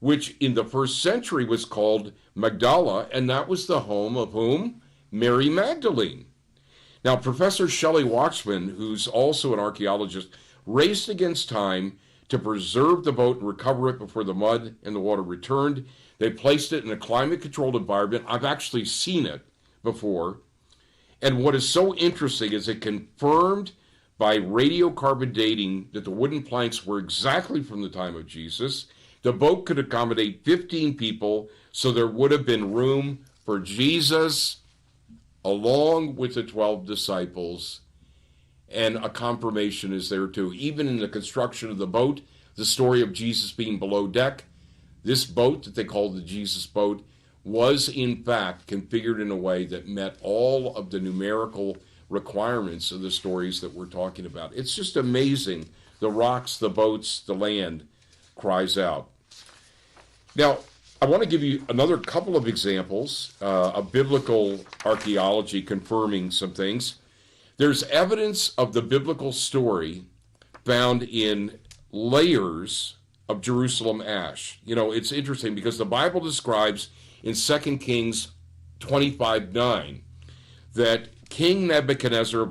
which in the first century was called Magdala, and that was the home of whom? Mary Magdalene. Now, Professor Shelley Waxman, who's also an archaeologist, raced against time to preserve the boat and recover it before the mud and the water returned. They placed it in a climate-controlled environment. I've actually seen it before. And what is so interesting is it confirmed by radiocarbon dating that the wooden planks were exactly from the time of Jesus. The boat could accommodate 15 people, so there would have been room for Jesus along with the 12 disciples, and a confirmation is there too. Even in the construction of the boat, the story of Jesus being below deck, this boat that they called the Jesus boat was in fact configured in a way that met all of the numerical requirements of the stories that we're talking about. It's just amazing. The rocks, the boats, the land cries out. Now, I want to give you another couple of examples of biblical archaeology confirming some things. There's evidence of the biblical story found in layers of Jerusalem ash. It's interesting because the Bible describes in 2 Kings 25:9 that King Nebuchadnezzar of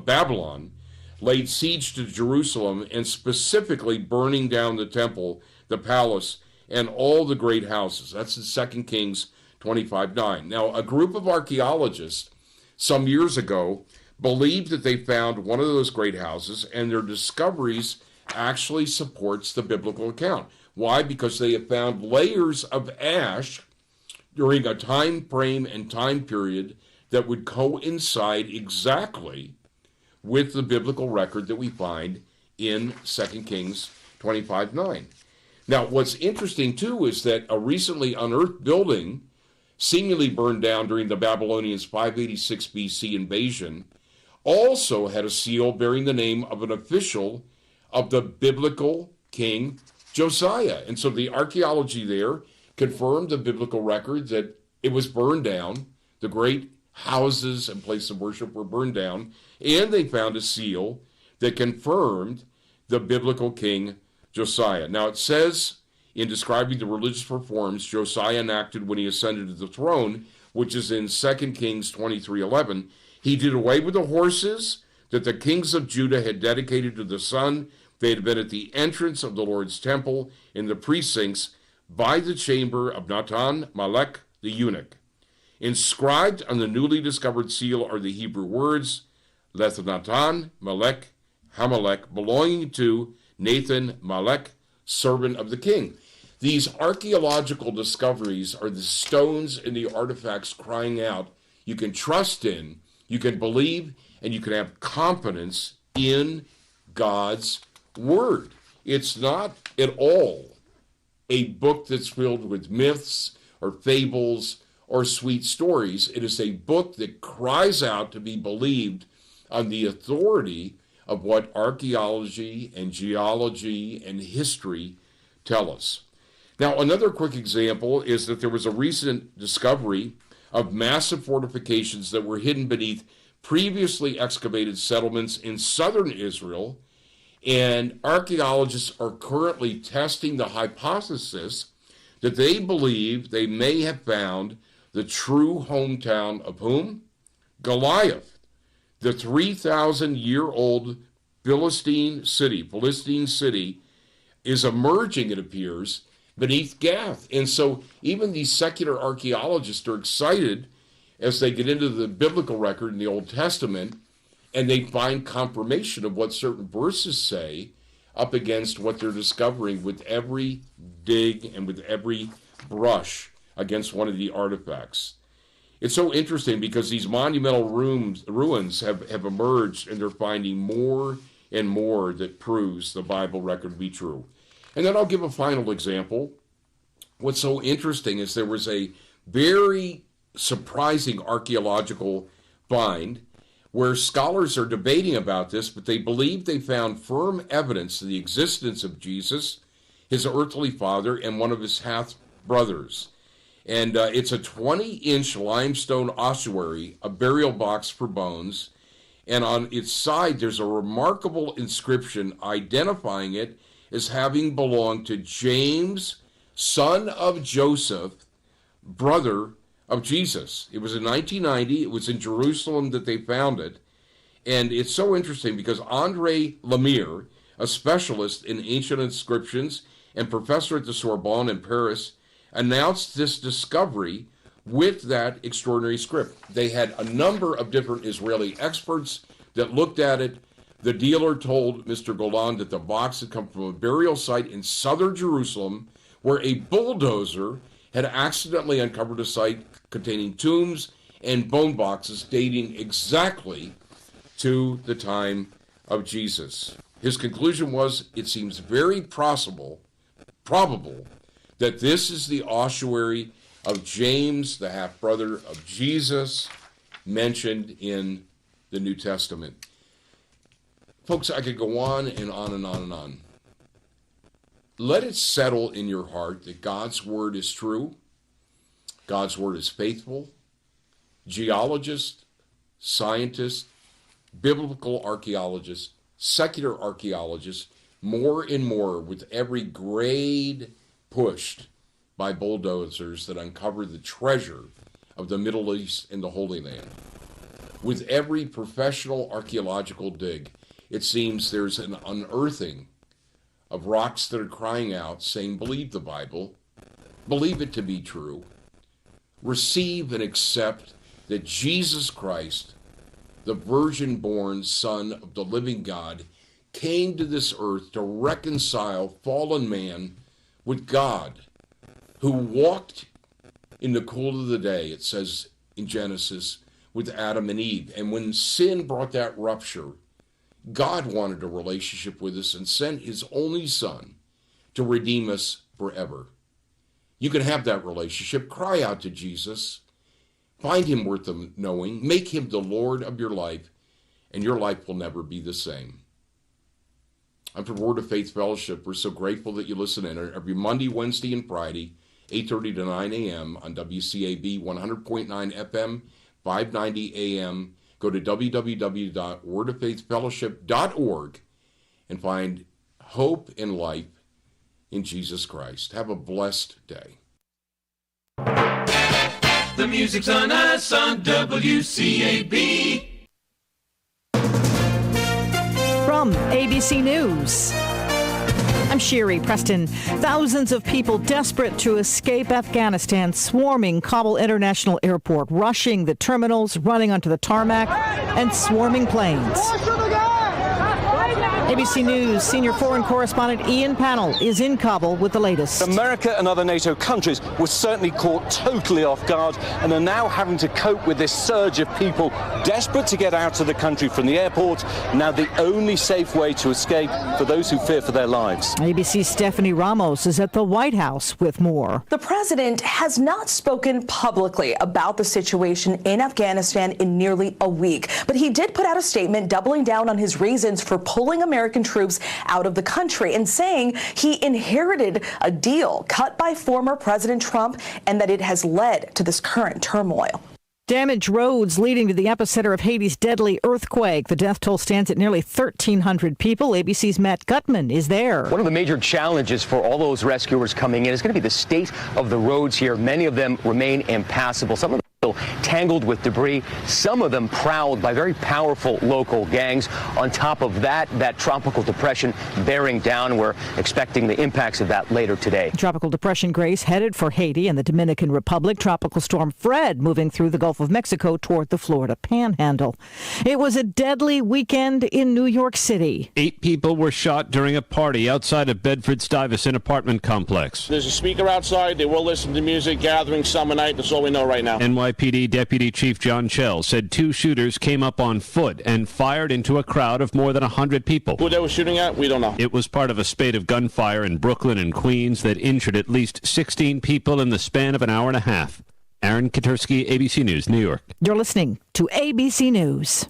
Babylon laid siege to Jerusalem, and specifically burning down the temple, the palace, and all the great houses. That's in 2 Kings 25:9. Now, a group of archaeologists some years ago believed that they found one of those great houses, and their discoveries actually supports the biblical account. Why? Because they have found layers of ash during a time frame and time period that would coincide exactly with the biblical record that we find in 2 Kings 25:9. Now, what's interesting, too, is that a recently unearthed building, seemingly burned down during the Babylonians' 586 BC invasion, also had a seal bearing the name of an official of the biblical king Josiah. And so the archaeology there confirmed the biblical record that it was burned down. The great houses and places of worship were burned down, and they found a seal that confirmed the biblical king Josiah. Now, it says in describing the religious reforms Josiah enacted when he ascended to the throne, which is in 2 Kings 23:11, he did away with the horses that the kings of Judah had dedicated to the sun. They had been at the entrance of the Lord's temple in the precincts by the chamber of Natan Malek the eunuch. Inscribed on the newly discovered seal are the Hebrew words, Leth Natan Malek Hamelech, belonging to Nathan Malek, servant of the king. These archaeological discoveries are the stones in the artifacts crying out, you can trust in, you can believe, and you can have confidence in God's word. It's not at all a book that's filled with myths or fables or sweet stories. It is a book that cries out to be believed on the authority of what archaeology and geology and history tell us. Now, another quick example is that there was a recent discovery of massive fortifications that were hidden beneath previously excavated settlements in southern Israel, and archaeologists are currently testing the hypothesis that they believe they may have found the true hometown of whom? Goliath, the 3,000-year-old Philistine city is emerging, it appears, beneath Gath. And so even these secular archaeologists are excited as they get into the biblical record in the Old Testament and they find confirmation of what certain verses say up against what they're discovering with every dig and with every brush against one of the artifacts. It's so interesting because these monumental ruins have emerged, and they're finding more and more that proves the Bible record to be true. And then I'll give a final example. What's so interesting is there was a very surprising archaeological find where scholars are debating about this, but they believe they found firm evidence of the existence of Jesus, his earthly father, and one of his half-brothers. And it's a 20-inch limestone ossuary, a burial box for bones, and on its side there's a remarkable inscription identifying it as having belonged to James, son of Joseph, brother of Jesus. It was in 1990. It was in Jerusalem that they found it. And it's so interesting because Andre Lemire, a specialist in ancient inscriptions and professor at the Sorbonne in Paris, announced this discovery with that extraordinary script. They had a number of different Israeli experts that looked at it. The dealer told Mr. Golan that the box had come from a burial site in southern Jerusalem where a bulldozer had accidentally uncovered a site containing tombs and bone boxes dating exactly to the time of Jesus. His conclusion was, it seems very probable that this is the ossuary of James, the half-brother of Jesus, mentioned in the New Testament. Folks, I could go on and on and on and on. Let it settle in your heart that God's word is true. God's word is faithful. Geologists, scientists, biblical archaeologists, secular archaeologists, more and more with every grade pushed by bulldozers that uncover the treasure of the Middle East and the Holy Land. With every professional archaeological dig, it seems there's an unearthing of rocks that are crying out, saying, believe the Bible, believe it to be true, receive and accept that Jesus Christ, the virgin-born Son of the living God, came to this earth to reconcile fallen man with God, who walked in the cool of the day, it says in Genesis, with Adam and Eve. And when sin brought that rupture, God wanted a relationship with us and sent his only Son to redeem us forever. You can have that relationship. Cry out to Jesus. Find him worth the knowing. Make him the Lord of your life, and your life will never be the same. I'm from Word of Faith Fellowship. We're so grateful that you listen in every Monday, Wednesday, and Friday, 8:30 to 9 a.m. on WCAB 100.9 FM, 590 AM. Go to www.wordoffaithfellowship.org and find hope and life in Jesus Christ. Have a blessed day. The music's on us on WCAB. From ABC News, I'm Sherry Preston. Thousands of people desperate to escape Afghanistan swarming Kabul International Airport, rushing the terminals, running onto the tarmac, and swarming planes. ABC News senior foreign correspondent Ian Pannell is in Kabul with the latest. America and other NATO countries were certainly caught totally off guard and are now having to cope with this surge of people desperate to get out of the country from the airport, now the only safe way to escape for those who fear for their lives. ABC's Stephanie Ramos is at the White House with more. The president has not spoken publicly about the situation in Afghanistan in nearly a week, but he did put out a statement doubling down on his reasons for pulling American troops out of the country and saying he inherited a deal cut by former President Trump and that it has led to this current turmoil. Damaged roads leading to the epicenter of Haiti's deadly earthquake. The death toll stands at nearly 1,300 people. ABC's Matt Gutman is there. One of the major challenges for all those rescuers coming in is going to be the state of the roads here. Many of them remain impassable. Some of them tangled with debris, some of them prowled by very powerful local gangs. On top of that, that tropical depression bearing down. We're expecting the impacts of that later today. Tropical depression Grace headed for Haiti and the Dominican Republic. Tropical storm Fred moving through the Gulf of Mexico toward the Florida Panhandle. It was a deadly weekend in New York City. 8 people were shot during a party outside of Bedford-Stuyvesant apartment complex. There's a speaker outside. They will listen to music, gathering summer night. That's all we know right now. NYPD Deputy Chief John Chell said 2 shooters came up on foot and fired into a crowd of more than 100 people. Who they were shooting at, we don't know. It was part of a spate of gunfire in Brooklyn and Queens that injured at least 16 people in the span of an hour and a half. Aaron Katursky, ABC News, New York. You're listening to ABC News.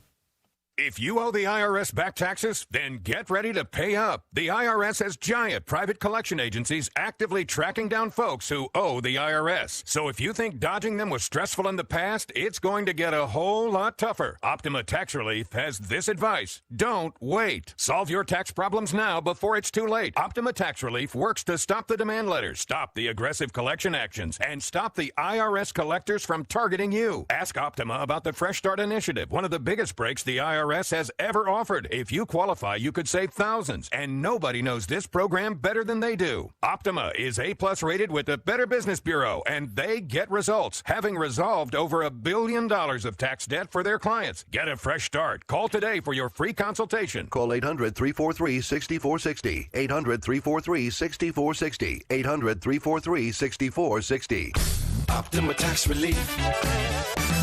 If you owe the IRS back taxes, then get ready to pay up. The IRS has giant private collection agencies actively tracking down folks who owe the IRS. So if you think dodging them was stressful in the past, it's going to get a whole lot tougher. Optima Tax Relief has this advice. Don't wait. Solve your tax problems now before it's too late. Optima Tax Relief works to stop the demand letters, stop the aggressive collection actions, and stop the IRS collectors from targeting you. Ask Optima about the Fresh Start Initiative, one of the biggest breaks the IRS has ever offered. If you qualify, you could save thousands, and nobody knows this program better than they do. Optima is A+ rated with the Better Business Bureau, and they get results, having resolved over $1 billion of tax debt for their clients. Get a fresh start. Call today for your free consultation. Call 800-343-6460. 800-343-6460. 800-343-6460. Optima Tax Relief.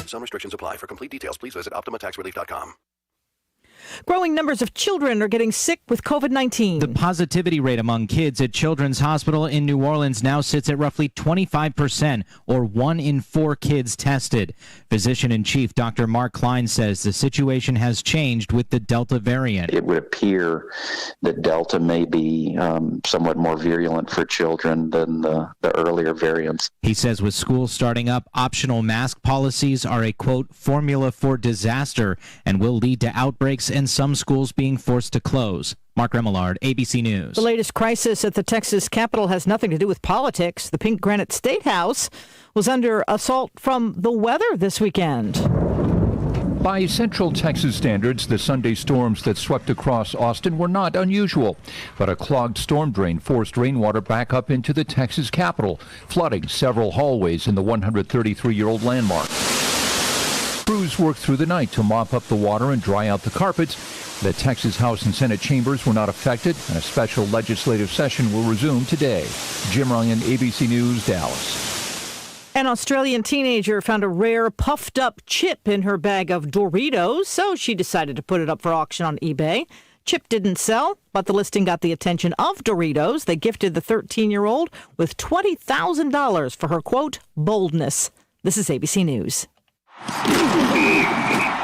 Some restrictions apply. For complete details, please visit OptimaTaxRelief.com. Growing numbers of children are getting sick with COVID-19. The positivity rate among kids at Children's Hospital in New Orleans now sits at roughly 25%, or 1 in 4 kids tested. Physician-in-chief Dr. Mark Klein says the situation has changed with the Delta variant. It would appear that Delta may be somewhat more virulent for children than the earlier variants. He says with schools starting up, optional mask policies are a, quote, formula for disaster and will lead to outbreaks and some schools being forced to close. Mark Remillard, ABC News. The latest crisis at the Texas Capitol has nothing to do with politics. The Pink Granite State House was under assault from the weather this weekend. By Central Texas standards, the Sunday storms that swept across Austin were not unusual. But a clogged storm drain forced rainwater back up into the Texas Capitol, flooding several hallways in the 133-year-old landmark. Crews worked through the night to mop up the water and dry out the carpets. The Texas House and Senate chambers were not affected, and a special legislative session will resume today. Jim Ryan, ABC News, Dallas. An Australian teenager found a rare puffed-up chip in her bag of Doritos, so she decided to put it up for auction on eBay. Chip didn't sell, but the listing got the attention of Doritos. They gifted the 13-year-old with $20,000 for her, quote, boldness. This is ABC News.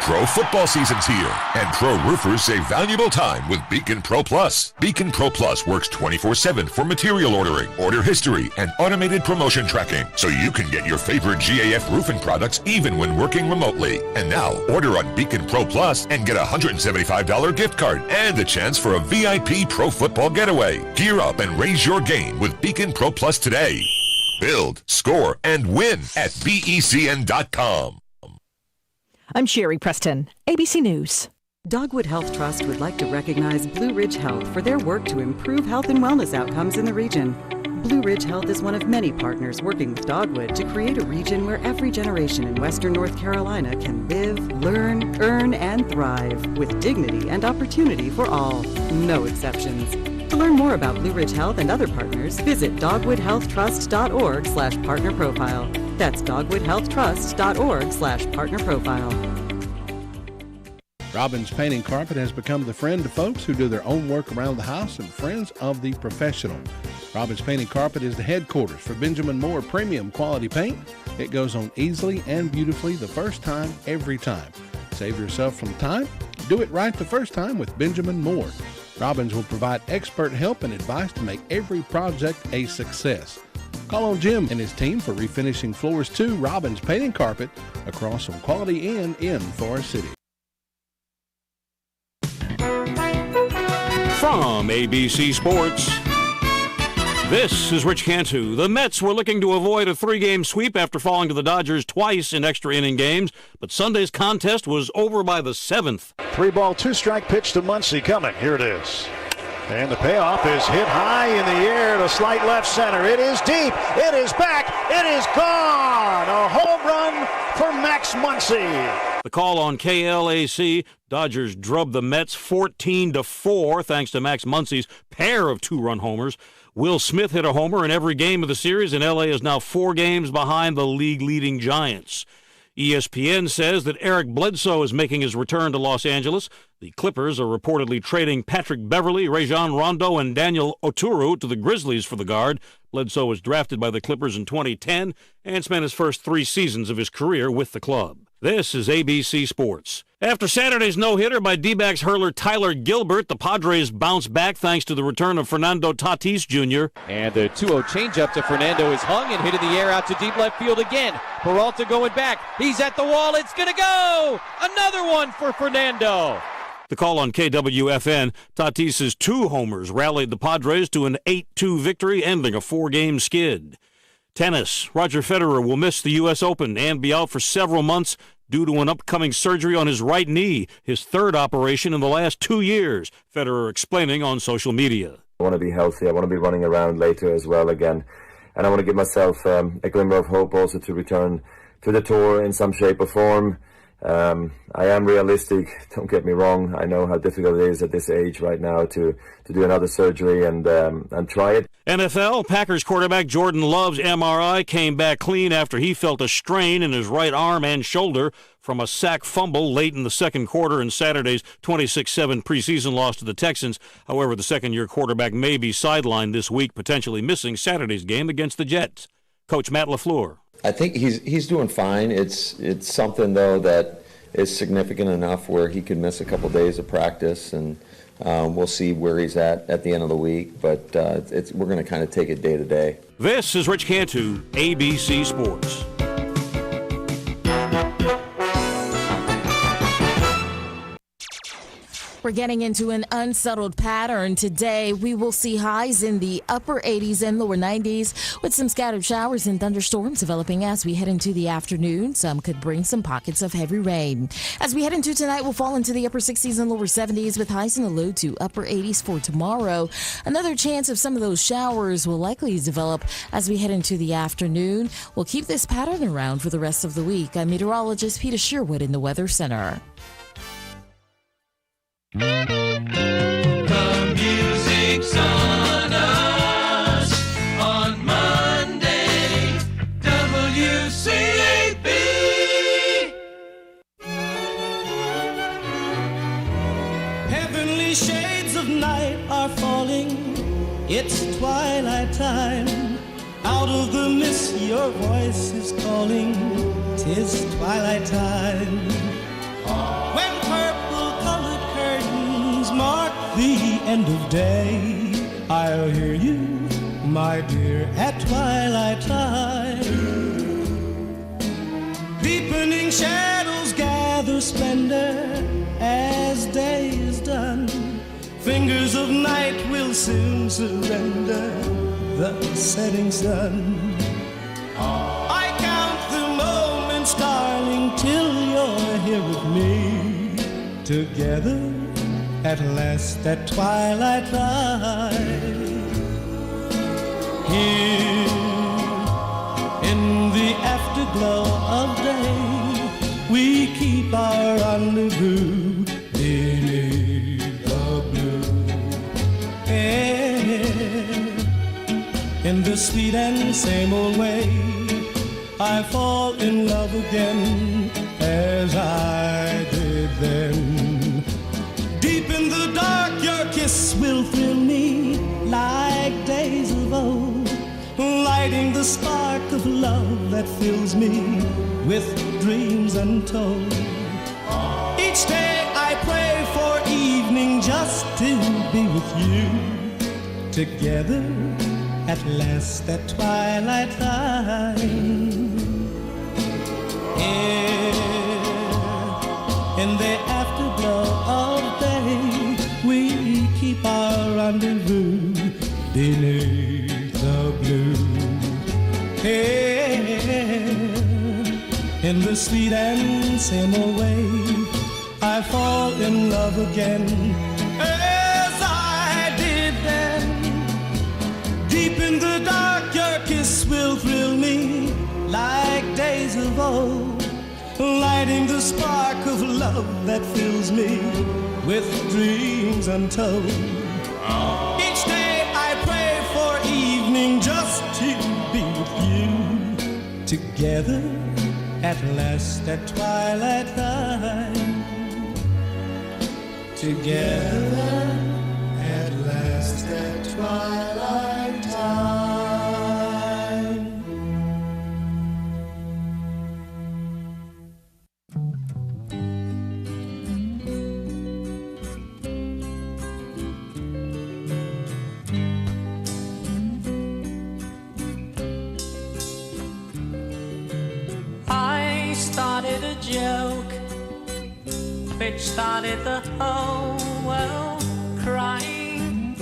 Pro football season's here, and pro roofers save valuable time with Beacon Pro Plus. Beacon Pro Plus works 24/7 for material ordering, order history, and automated promotion tracking, so you can get your favorite GAF roofing products even when working remotely. And now, order on Beacon Pro Plus and get a $175 gift card and the chance for a VIP pro football getaway. Gear up and raise your game with Beacon Pro Plus today. Build, score, and win at BECN.com. I'm Sherry Preston, ABC News. Dogwood Health Trust would like to recognize Blue Ridge Health for their work to improve health and wellness outcomes in the region. Blue Ridge Health is one of many partners working with Dogwood to create a region where every generation in Western North Carolina can live, learn, earn, and thrive with dignity and opportunity for all. No exceptions. To learn more about Blue Ridge Health and other partners, visit dogwoodhealthtrust.org/partner profile. That's dogwoodhealthtrust.org/partner profile. Robbins Painting Carpet has become the friend to folks who do their own work around the house and friends of the professional. Robbins Painting Carpet is the headquarters for Benjamin Moore Premium Quality Paint. It goes on easily and beautifully the first time, every time. Save yourself some time. Do it right the first time with Benjamin Moore. Robbins will provide expert help and advice to make every project a success. Call on Jim and his team for refinishing floors too. Robbins Painting Carpet across from Quality Inn in Forest City. From ABC Sports, this is Rich Cantu. The Mets were looking to avoid a 3-game sweep after falling to the Dodgers twice in extra inning games, but Sunday's contest was over by the 7th. 3-ball, 2-strike pitch to Muncy coming. Here it is. And the payoff is hit high in the air to slight left center. It is deep. It is back. It is gone. A home run for Max Muncy. The call on KLAC, Dodgers drubbed the Mets 14-4 thanks to Max Muncy's pair of 2-run homers. Will Smith hit a homer in every game of the series, and LA is now 4 games behind the league-leading Giants. ESPN says that Eric Bledsoe is making his return to Los Angeles. The Clippers are reportedly trading Patrick Beverly, Rajon Rondo, and Daniel Oturu to the Grizzlies for the guard. Bledsoe was drafted by the Clippers in 2010 and spent his first 3 seasons of his career with the club. This is ABC Sports. After Saturday's no-hitter by D-backs hurler Tyler Gilbert, the Padres bounced back thanks to the return of Fernando Tatis Jr. And the 2-0 changeup to Fernando is hung and hit in the air out to deep left field again. Peralta going back. He's at the wall. It's going to go! Another one for Fernando. The call on KWFN, Tatis's 2 homers rallied the Padres to an 8-2 victory, ending a 4-game skid. Tennis, Roger Federer will miss the U.S. Open and be out for several months due to an upcoming surgery on his right knee, his 3rd operation in the last 2 years, Federer explaining on social media. I want to be healthy. I want to be running around later as well again. And I want to give myself a glimmer of hope also to return to the tour in some shape or form. I am realistic, don't get me wrong. I know how difficult it is at this age right now to do another surgery and try it. NFL, Packers quarterback Jordan Love's MRI came back clean after he felt a strain in his right arm and shoulder from a sack fumble late in the second quarter in Saturday's 26-7 preseason loss to the Texans. However, the second-year quarterback may be sidelined this week, potentially missing Saturday's game against the Jets. Coach Matt LaFleur. I think he's doing fine. It's something, though, that is significant enough where he could miss a couple days of practice, and we'll see where he's at the end of the week. But we're going to kind of take it day to day. This is Rich Cantu, ABC Sports. We're getting into an unsettled pattern today. We will see highs in the upper 80s and lower 90s with some scattered showers and thunderstorms developing as we head into the afternoon. Some could bring some pockets of heavy rain. As we head into tonight, we'll fall into the upper 60s and lower 70s with highs in the low to upper 80s for tomorrow. Another chance of some of those showers will likely develop as we head into the afternoon. We'll keep this pattern around for the rest of the week. I'm meteorologist Peter Sherwood in the Weather Center. The music's on us on Monday, WCAB. Heavenly shades of night are falling. It's twilight time. Out of the mist your voice is calling. 'Tis twilight time. When purple-colored curtains mark the end of day, I'll hear you, my dear, at twilight time. Deepening shadows gather splendor as day is done. Fingers of night will soon surrender the setting sun. I count the moments, darling, till you're here with me. Together at last at twilight time. Here in the afterglow of day, we keep our rendezvous beneath the blue air. In the sweet and same old way, I fall in love again as I did then. Deep in the dark, your kiss will thrill me like days of old, lighting the spark of love that fills me with dreams untold. Each day I pray for evening just to be with you, together at last at twilight time. In the afterglow of day, we keep our rendezvous beneath the blue air. In the sweet and same old way, I fall in love again as I did then. Deep in the dark, your kiss will thrill me like days of old, lighting the spark of love that fills me with dreams untold. Each day I pray for evening just to be with you, together at last at twilight time. Together at last at twilight time. Started a joke which started the whole world crying,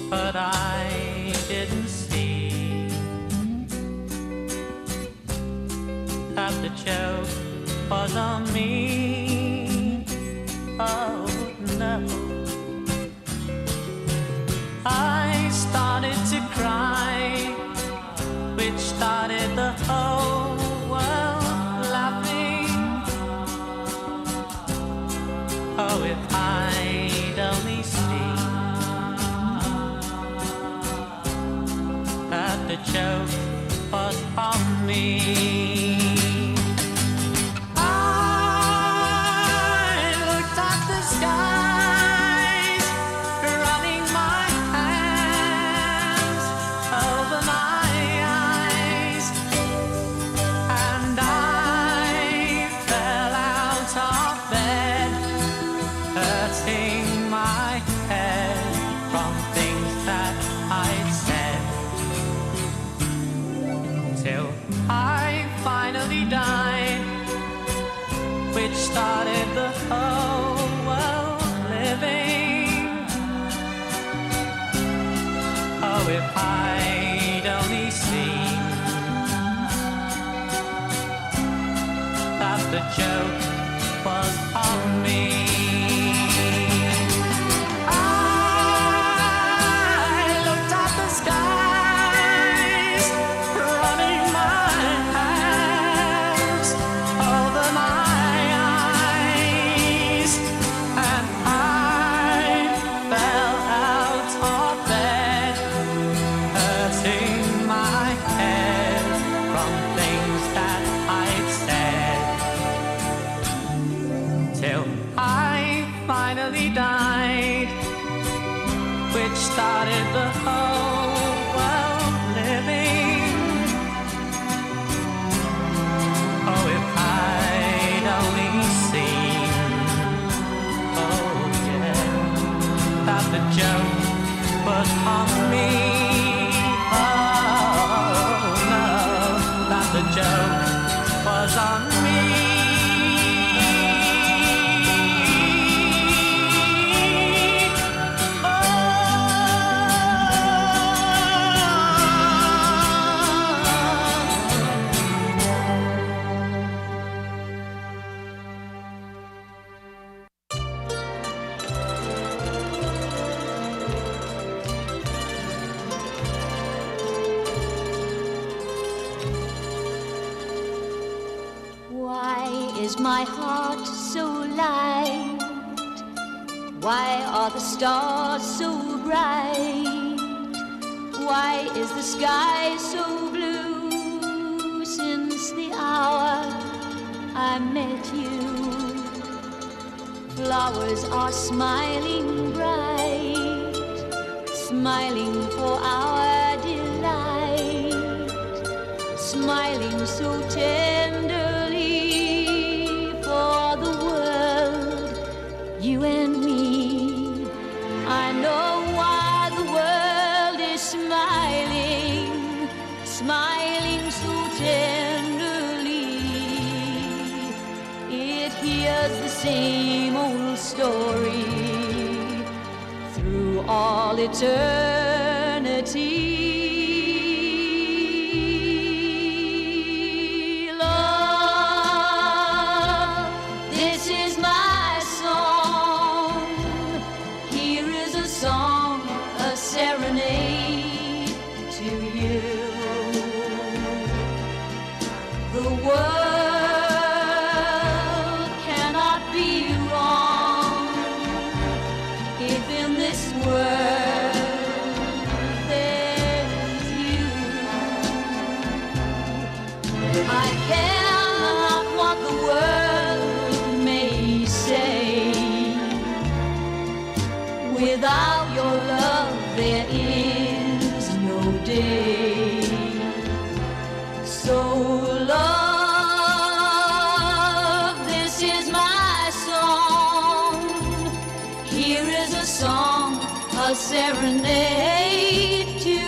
but I didn't see that the joke was on me. Oh no, I started to cry, which started the whole world laughing. Oh, if I'd only seen that the joke was on me. I looked at the skies, running my hands over my started the whole world living. Oh, if I'd only seen that the joke was on me. Started the whole world living. Oh, if I'd only seen, oh yeah, that the joke was on me. Oh no, that the joke was on me. my heart so light? Why are the stars so bright? Why is the sky so blue? Since the hour I met you, flowers are smiling bright, smiling for our delight, smiling so tenderly for the world, you and me. I know why the world is smiling, smiling so tenderly. It hears the same old story through all eternity. Love, this is my song. Here is a song, a serenade to you. The world cannot be wrong if in this world there's you. I care not what the world may say. Without your love there is no day. So love, this is my song. Here is a song, a serenade to you.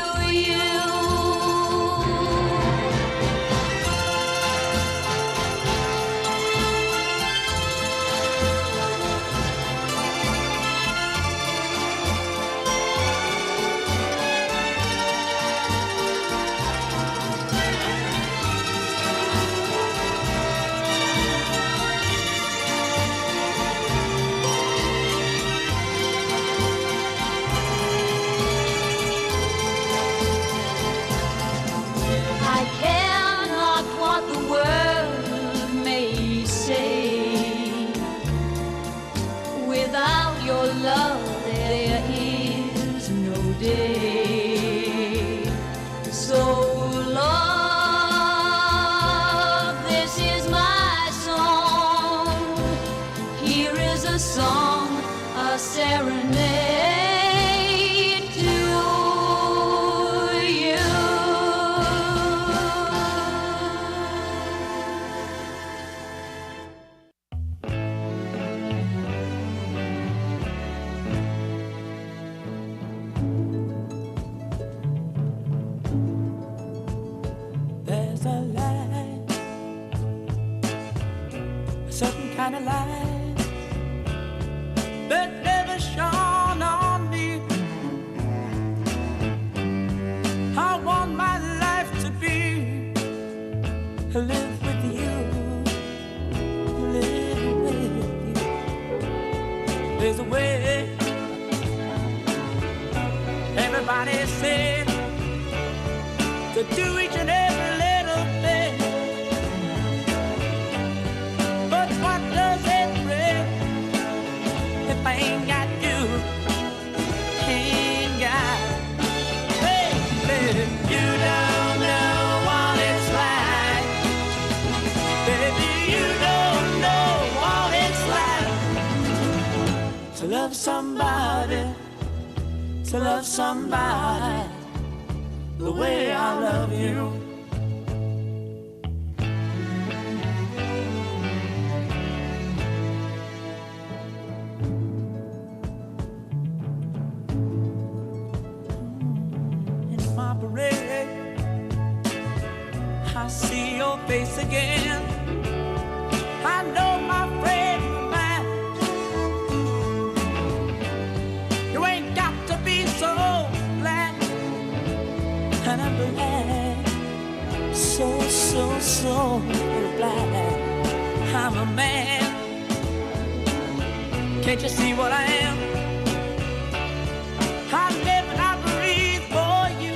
I care not what the world may say. Without your love there is no day. So love, this is my song. Here is a song, a serenade to you. There's a light, a certain kind of light that never shone on me. I want my life to be live with you, live with you. There's a way, everybody said, to do each and every little thing. But what does it bring if I ain't got you? Ain't got, baby, you don't know what it's like. Baby, you don't know what it's like to love somebody, to love somebody the way I love you. In my parade, I see your face again. I know my friend of mine. You ain't got to be so glad. And I'm glad, so glad I'm a man. Can't you see what I am? I live and I breathe for you.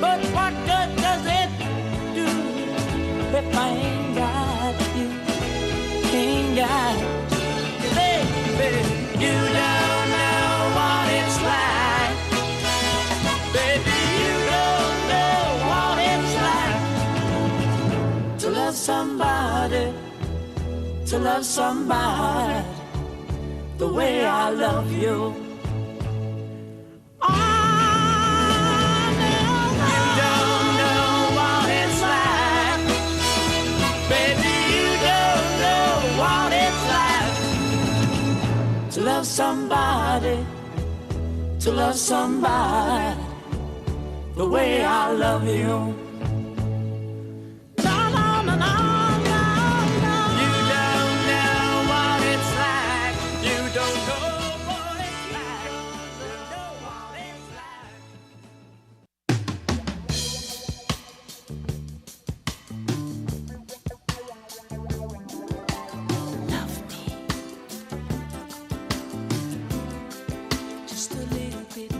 But what good does it do if I ain't to love somebody the way I love you. To love somebody the way I love you. No, no, no, no, no, no. You don't know what it's like. You don't know what it's like. You know what it's just a little bit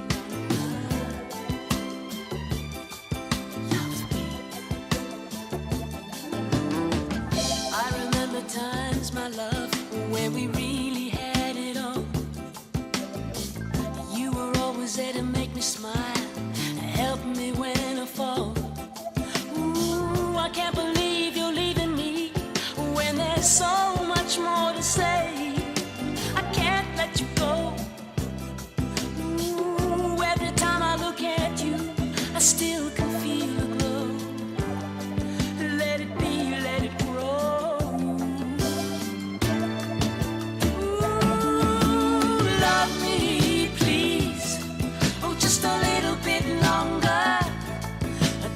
times, my love, where we really had it all. You were always there to make me smile, help me when I fall. Ooh, I can't believe you're leaving me when there's so much more to say. I can't let you go. Ooh, every time I look at you, I still can feel the glow. Let it be, let it grow.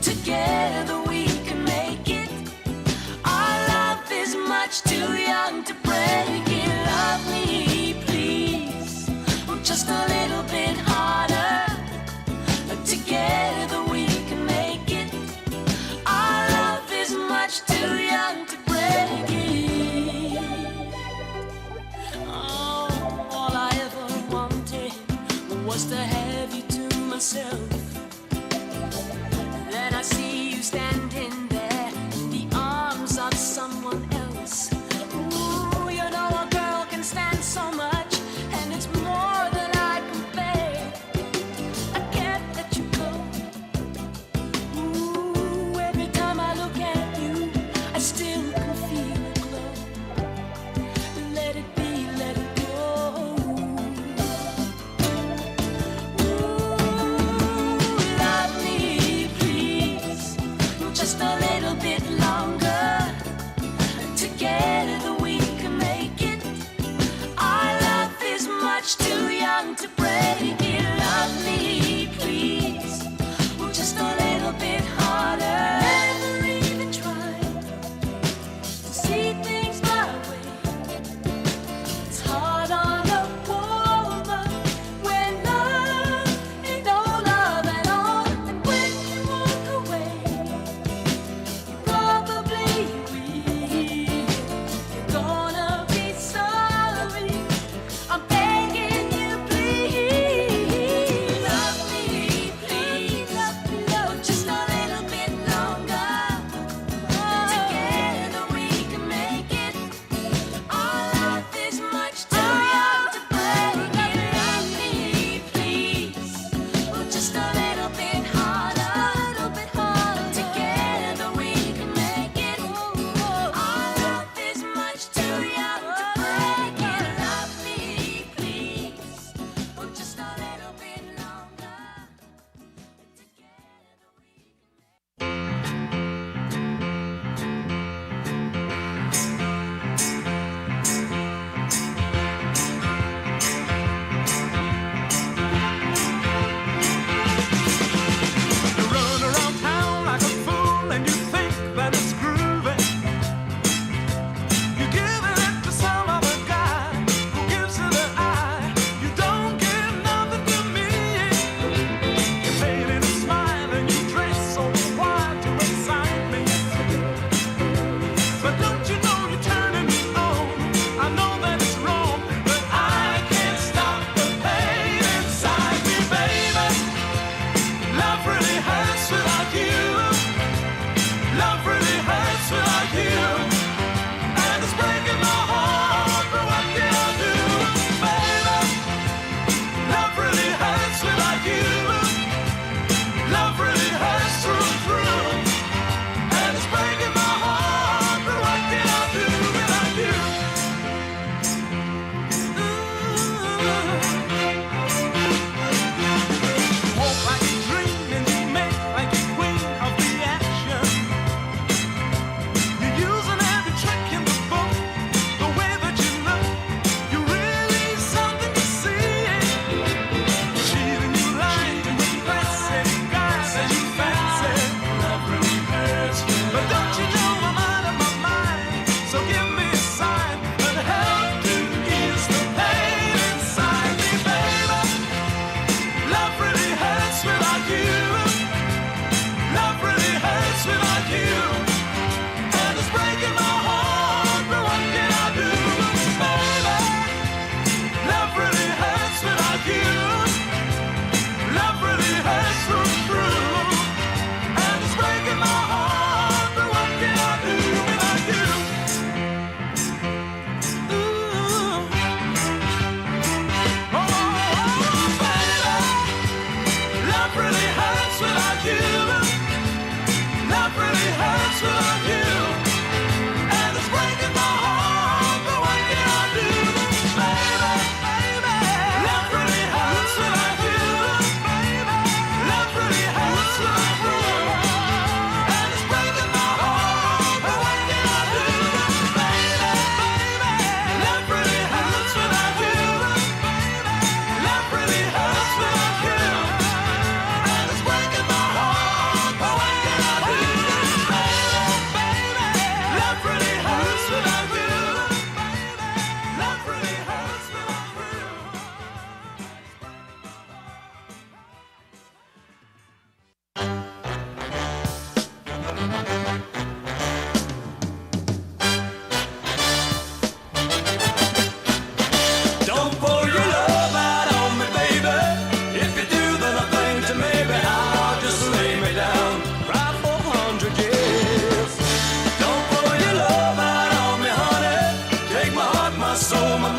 Together we can make it. Our love is much too young to break it. Love me, please, just a little bit harder. Together we can make it. Our love is much too young to break it. Oh, all I ever wanted was to have you to myself. Then I see you standing there in the arms of someone else. Ooh, you know a girl can stand so much, and it's more than I can bear. I can't let you go. Ooh, every time I look at you, I still can feel it glow. Let it be, let it go. Ooh,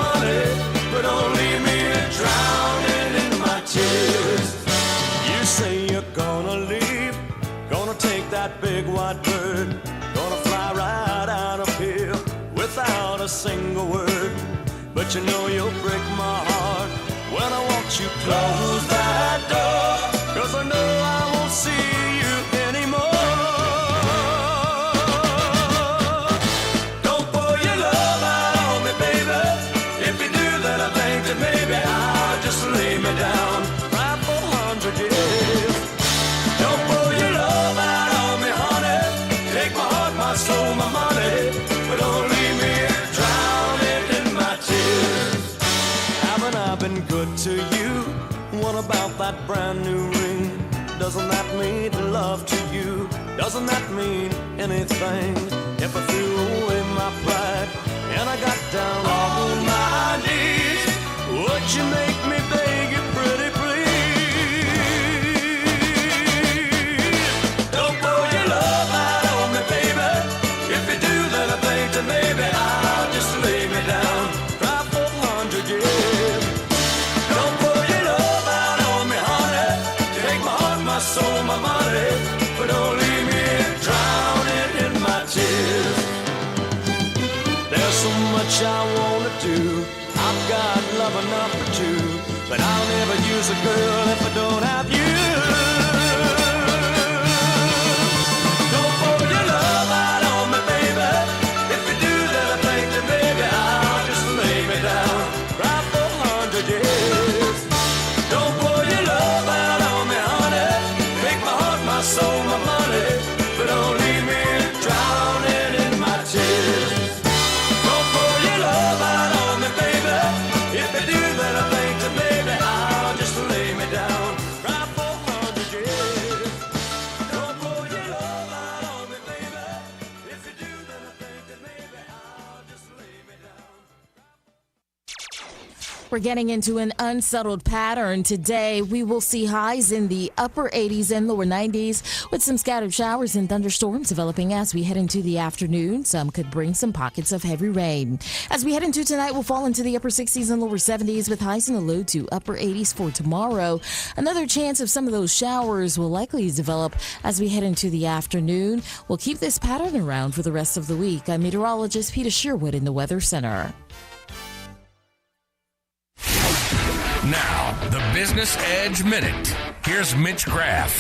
money, but don't leave me drowning in my tears. You say you're gonna leave, gonna take that big white bird, gonna fly right out of here without a single word. But you know you'll break my heart when I watch you close that door, 'cause I know I won't see you anymore. Don't pour your love out on me, baby. If you do, then I think that maybe I'll just lay me down, cry for 100 years. Don't pour your love out on me, honey. Take my heart, my soul, my money, but don't leave me drowning in my tears. Haven't I been good to you? What about that brand new ring? Doesn't that mean love to you? Doesn't that mean anything? If I threw away my pride and I got down on my knees, would you make me beg you pretty please? Don't pour your love out on me, baby. If you do, then I think that maybe I'll just lay me down, cry for 100 years. Don't pour your love out on me, honey. Take my heart, my soul, my money, but don't leave me drowning in my tears. There's so much I wanna do. I've got love enough for two, but I'll never use a girl if I don't have you. Don't pour your love out on me, baby. If you do, then I think that maybe I'll just lay me down, cry for 100 years. Don't pour your love out on me, honey. Take my heart, my soul, my money, but don't leave me drowning in my tears. Don't pour your love out on me, baby. If you do, then I think that maybe I'll just lay me down, cry for 100 years. Don't pour your love out on me, baby. If you do, then I think that maybe I'll just lay me down. We're getting into an unsettled pattern today. We will see highs in the upper 80s and lower 90s with some scattered showers and thunderstorms developing as we head into the afternoon. Some could bring some pockets of heavy rain. As we head into tonight, we'll fall into the upper 60s and lower 70s with highs in the low to upper 80s for tomorrow. Another chance of some of those showers will likely develop as we head into the afternoon. We'll keep this pattern around for the rest of the week. I'm meteorologist Peter Sherwood in the Weather Center. Now, the Business Edge Minute. Here's Mitch Graff.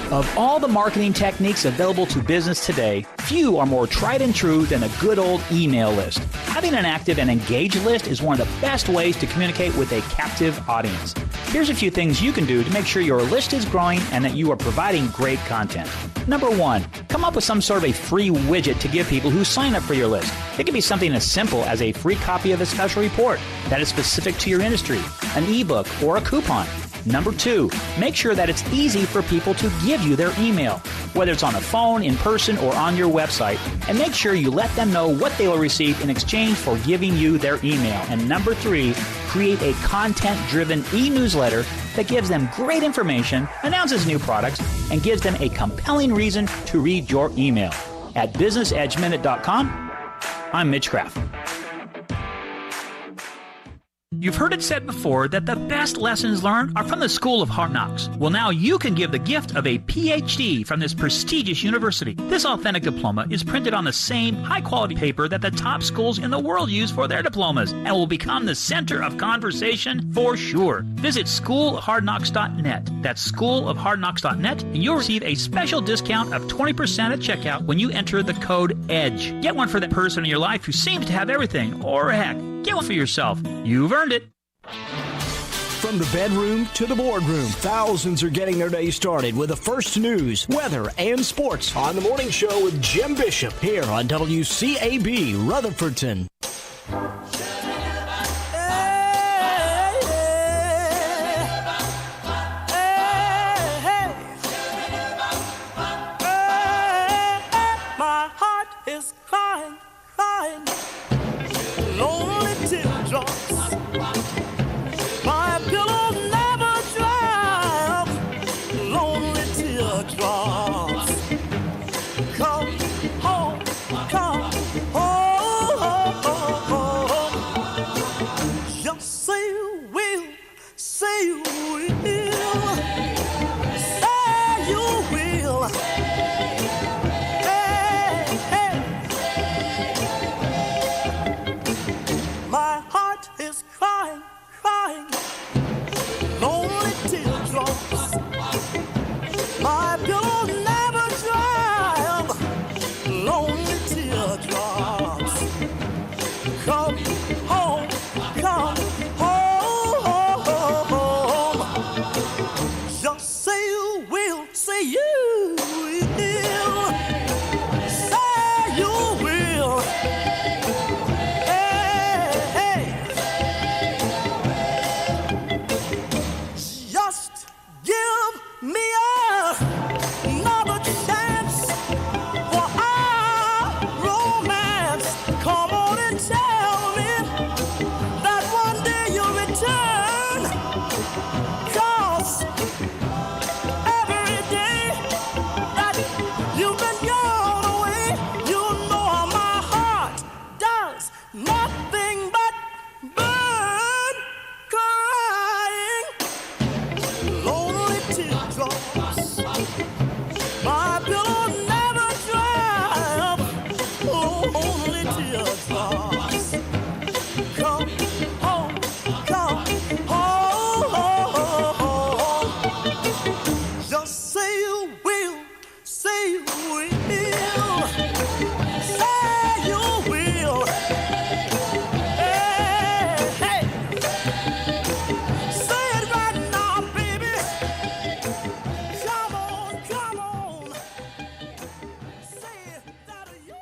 Of all the marketing techniques available to business today, few are more tried and true than a good old email list. Having an active and engaged list is one of the best ways to communicate with a captive audience. Here's a few things you can do to make sure your list is growing and that you are providing great content. Number one, come up with some sort of a free widget to give people who sign up for your list. It can be something as simple as a free copy of a special report that is specific to your industry, an ebook, or a coupon. Number two, make sure that it's easy for people to give you their email, whether it's on the phone, in person, or on your website, and make sure you let them know what they will receive in exchange for giving you their email. And number three, create a content-driven e-newsletter that gives them great information, announces new products, and gives them a compelling reason to read your email. At businessedgeminute.com, I'm Mitch Graff. You've heard it said before that the best lessons learned are from the School of Hard Knocks. Well, now you can give the gift of a PhD from this prestigious university. This authentic diploma is printed on the same high-quality paper that the top schools in the world use for their diplomas and will become the center of conversation for sure. Visit schoolofhardknocks.net. That's schoolofhardknocks.net, and you'll receive a special discount of 20% at checkout when you enter the code EDGE. Get one for that person in your life who seems to have everything, or heck, get one for yourself. You've earned it. From the bedroom to the boardroom, thousands are getting their day started with the first news, weather, and sports on The Morning Show with Jim Bishop here on WCAB Rutherfordton. My heart is crying, crying, lonely teardrops. My pillow never dry, lonely teardrops. Come home, is crying, crying, lonely teardrops. My pillow never dry up, lonely teardrops. Come home, come home. Just say you will, say you will, say you will. Hey, hey. Just give me another chance for our romance. Come on and tell me that one day you'll return. 'Cause every day that you've been gone away, you know my heart does nothing but burn, crying, lonely teardrops. My pillow never dry up, lonely teardrops. Come home, come home. Just say you will, say you will, say you will. Hey, hey. Say it right now, baby. Come on, come on. Say that you.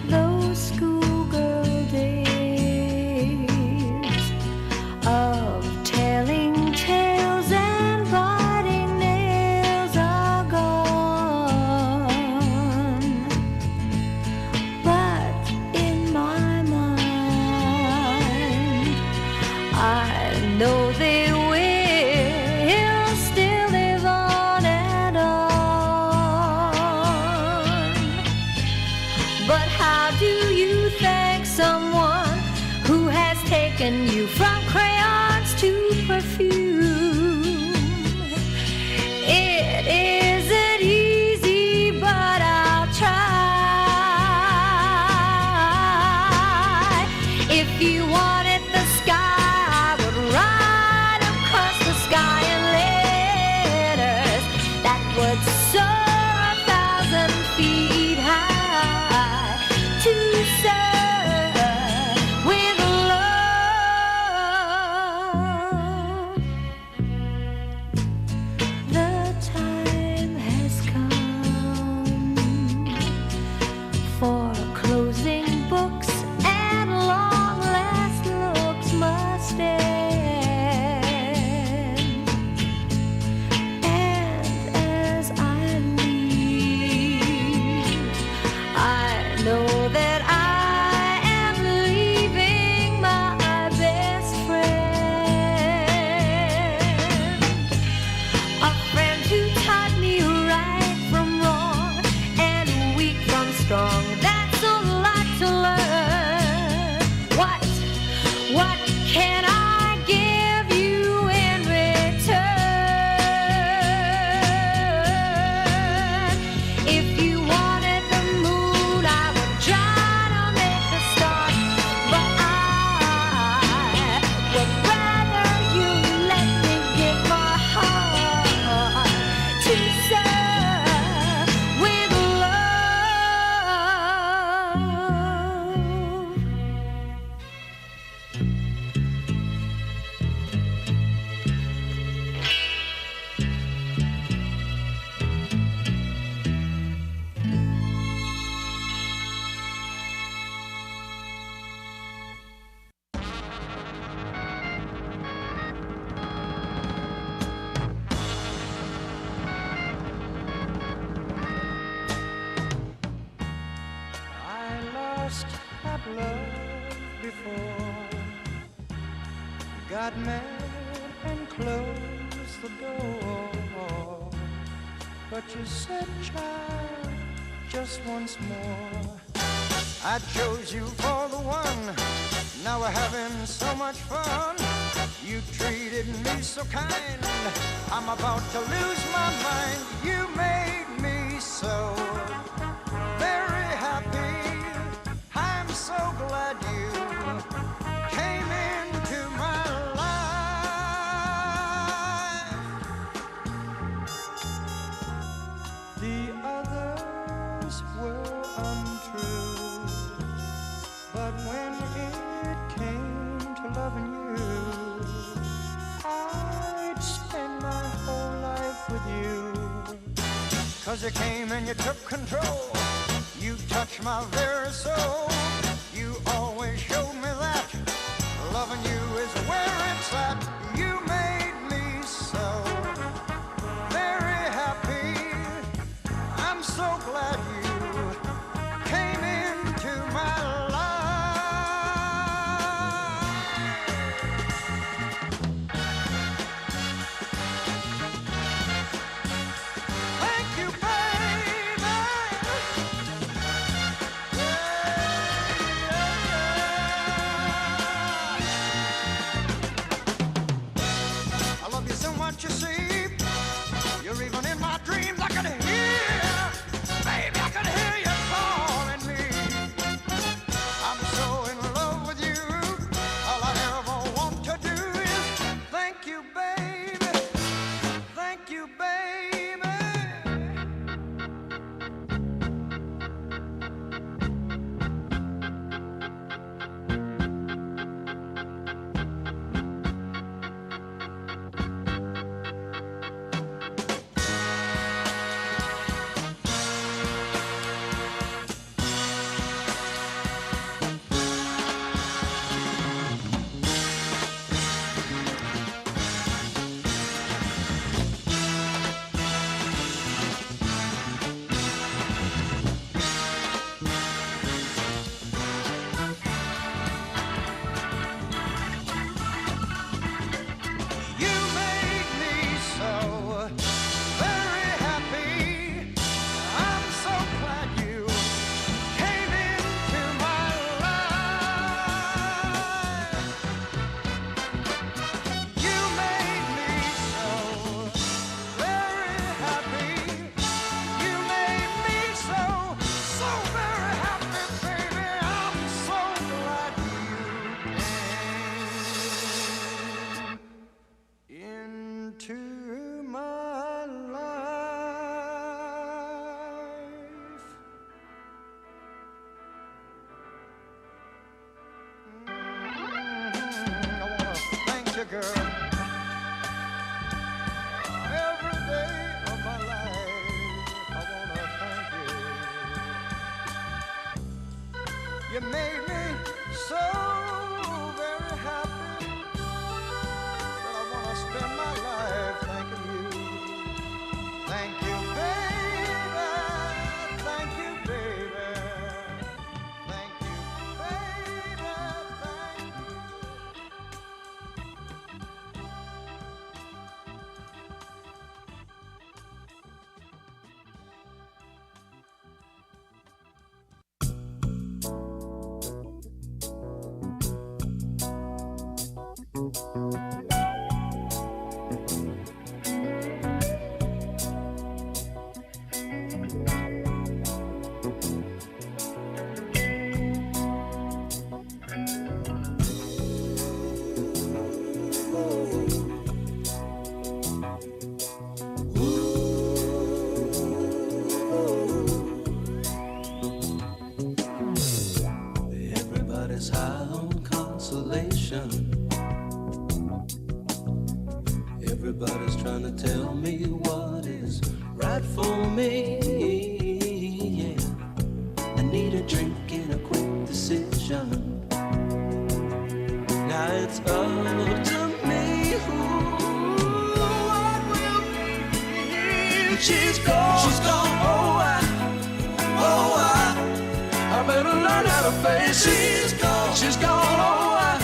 Those schoolgirl days of telling tales and biting nails are gone. But in my mind, I know they will still live on and on. But how do you thank someone who has taken you from crayons to perfume? It isn't easy, but I'll try. If you wanted the sky, I would ride across the sky in letters that would soar 1,000 feet high to serve with love. The time has come for closing books, and long last looks must end. And as I leave, I know that I am leaving my best friend, a friend who taught me right from wrong and weak from strong. That's a lot to learn. What can I give you in return? If you wanted the moon, I would try to make a start, but I would rather you let me give my heart to serve with love. I lost that love before, got mad and closed the door. But you said, child, just once more. I chose you for the one. Now we're having so much fun. You treated me so kind, I'm about to lose my mind. You made me so very happy. I'm so glad you came into my life. The others were untrue, but when it came to loving you, I'd spend my whole life with you. 'Cause you came and you took control. You touched my very soul. You always showed me that loving you is where it's at. You made me so very happy. I'm so glad you came into my life. Thank you, baby. I love you so much, you see. You're even in my dreams. I can hear, baby, I can hear you calling me. I'm so in love with you. All I ever want to do is thank you, baby. Thank you, baby. You made me so very happy. I'm so glad you came into my life. You made me so very happy. You made me so very happy, baby. I'm so glad you came into my life. I wanna thank you, girl, every day of my life. I wanna thank you. You made me so very happy that I wanna spend my life thanking you. Thank you, baby. Thank you, baby. Thank you, baby. Thank you. Everybody's high on consolation. Everybody's trying to tell me what is right for me. Yeah. I need a drink and a quick decision. Now it's up to me. Ooh, what will be? She's gone. She's gone. I better learn how to face it. She's gone. She's gone.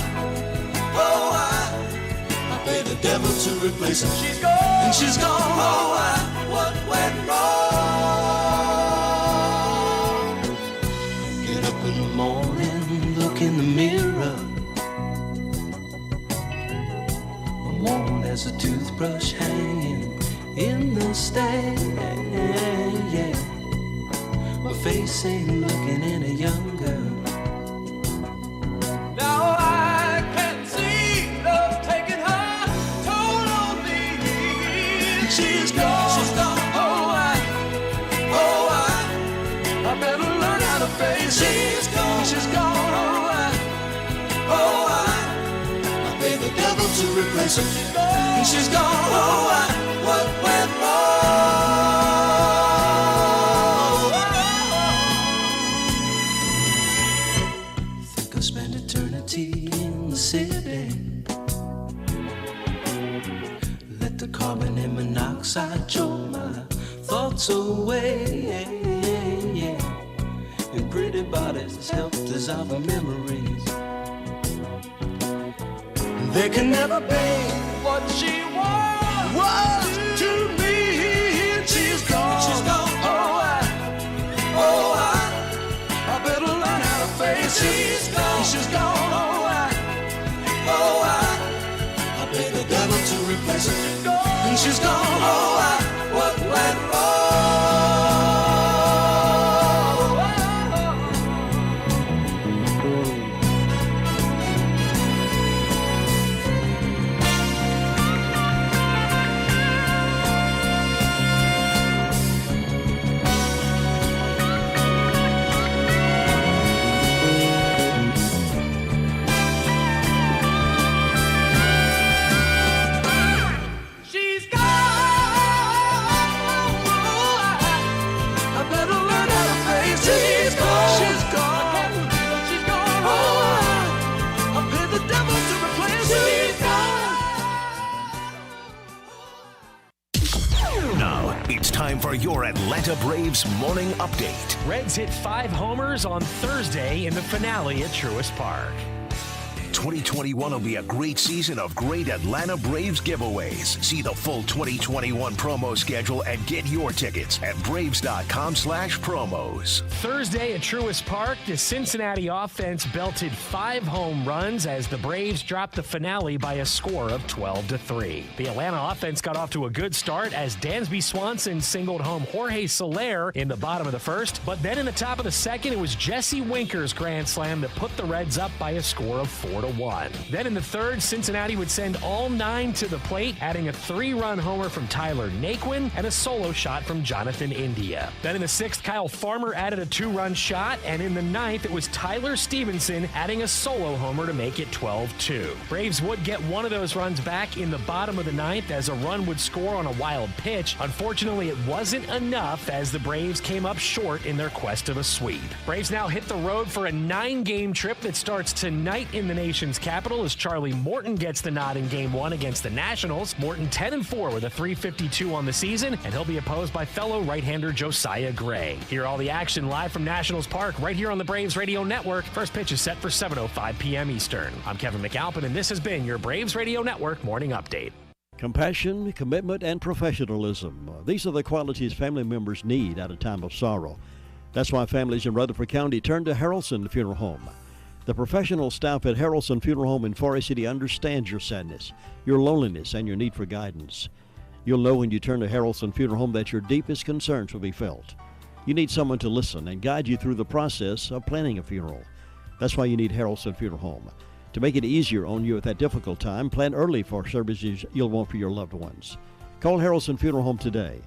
I pay the devil to replace her. She's gone. And she's gone. What went wrong? Get up in the morning, look in the mirror. There's a toothbrush hanging in the stand, yeah. My face ain't looking any younger. Now I can see love taking her toll on me. She's gone, I better learn how to face it. She's gone, I pay the devil to replace her. She's gone, what went wrong? Think I'll spend eternity in the city. Let the carbon and monoxide choke my thoughts away. And pretty bodies help dissolve the memories. They can never be what she was to me. She's gone. She's gone. I better learn how to face it. She's gone. She's gone. I pay the devil to replace her. And she's gone. What went wrong? It's time for your Atlanta Braves morning update. Reds hit 5 homers on Thursday in the finale at Truist Park. 2021 will be a great season of great Atlanta Braves giveaways. See the full 2021 promo schedule and get your tickets at braves.com/promos. Thursday at Truist Park, the Cincinnati offense belted 5 home runs as the Braves dropped the finale by a score of 12-3. The Atlanta offense got off to a good start as Dansby Swanson singled home Jorge Soler in the bottom of the first, but then in the top of the second, it was Jesse Winker's grand slam that put the Reds up by a score of 4-1. Then in the third, Cincinnati would send all 9 to the plate, adding a 3-run homer from Tyler Naquin and a solo shot from Jonathan India. Then in the sixth, Kyle Farmer added a 2-run shot, and in the ninth, it was Tyler Stevenson adding a solo homer to make it 12-2. Braves would get one of those runs back in the bottom of the ninth as a run would score on a wild pitch. Unfortunately, it wasn't enough as the Braves came up short in their quest of a sweep. Braves now hit the road for a 9-game trip that starts tonight in the nation's capital as Charlie Morton gets the nod in Game 1 against the Nationals. Morton 10-4 with a .352 on the season, and he'll be opposed by fellow right-hander Josiah Gray. Hear all the action live from Nationals Park right here on the Braves Radio Network. First pitch is set for 7:05 p.m. Eastern. I'm Kevin McAlpin, and this has been your Braves Radio Network Morning Update. Compassion, commitment, and professionalism. These are the qualities family members need at a time of sorrow. That's why families in Rutherford County turn to Harrelson Funeral Home. The professional staff at Harrelson Funeral Home in Forest City understands your sadness, your loneliness, and your need for guidance. You'll know when you turn to Harrelson Funeral Home that your deepest concerns will be felt. You need someone to listen and guide you through the process of planning a funeral. That's why you need Harrelson Funeral Home. To make it easier on you at that difficult time, plan early for services you'll want for your loved ones. Call Harrelson Funeral Home today.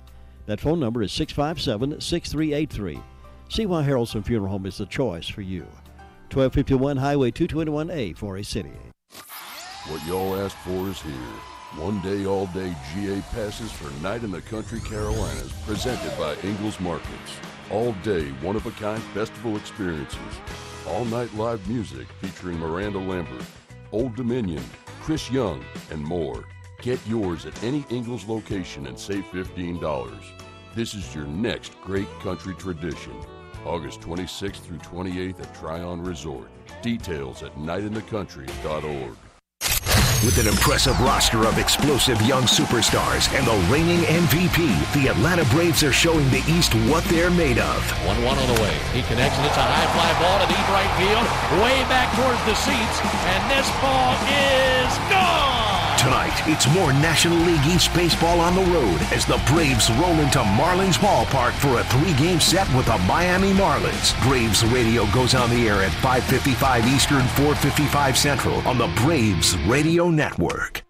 That phone number is 657-6383. See why Harrelson Funeral Home is the choice for you. 1251 Highway 221A, Forest City. What y'all asked for is here. One day, all day GA passes for Night in the Country Carolinas, presented by Ingles Markets. All day, one-of-a-kind festival experiences. All night live music featuring Miranda Lambert, Old Dominion, Chris Young, and more. Get yours at any Ingles location and save $15. This is your next great country tradition. August 26th through 28th at Tryon Resort. Details at nightinthecountry.org. With an impressive roster of explosive young superstars and the reigning MVP, the Atlanta Braves are showing the East what they're made of. 1-1 on the way. He connects, and it's a high fly ball to deep right field, way back towards the seats, and this ball is gone! Tonight, it's more National League East baseball on the road as the Braves roll into Marlins Ballpark for a 3-game set with the Miami Marlins. Braves Radio goes on the air at 5:55 Eastern, 4:55 Central on the Braves Radio Network.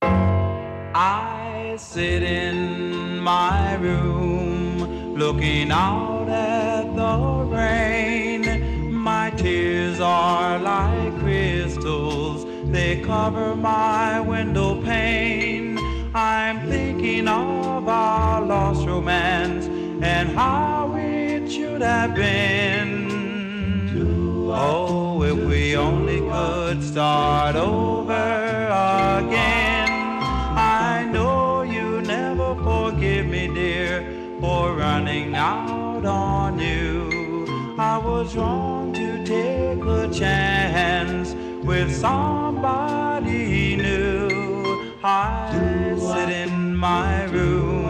I sit in my room looking out at the rain. My tears are like crystals, they cover my window pane. I'm thinking of our lost romance and how it should have been. Oh, if we only could start over again. I know you never forgive me, dear, for running out on you. I was wrong to take a chance with somebody new. I sit in my room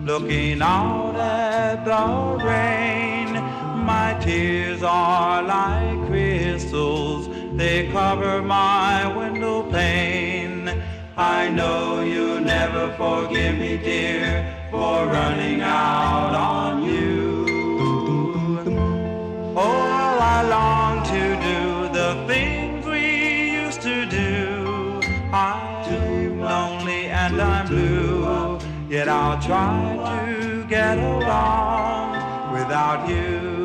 looking out at the rain. My tears are like crystals, they cover my window pane. I know you'll never forgive me, dear, for running out on you. Oh, I long to do the things we used to do. I'm lonely and I'm blue, yet I'll try to get along without you.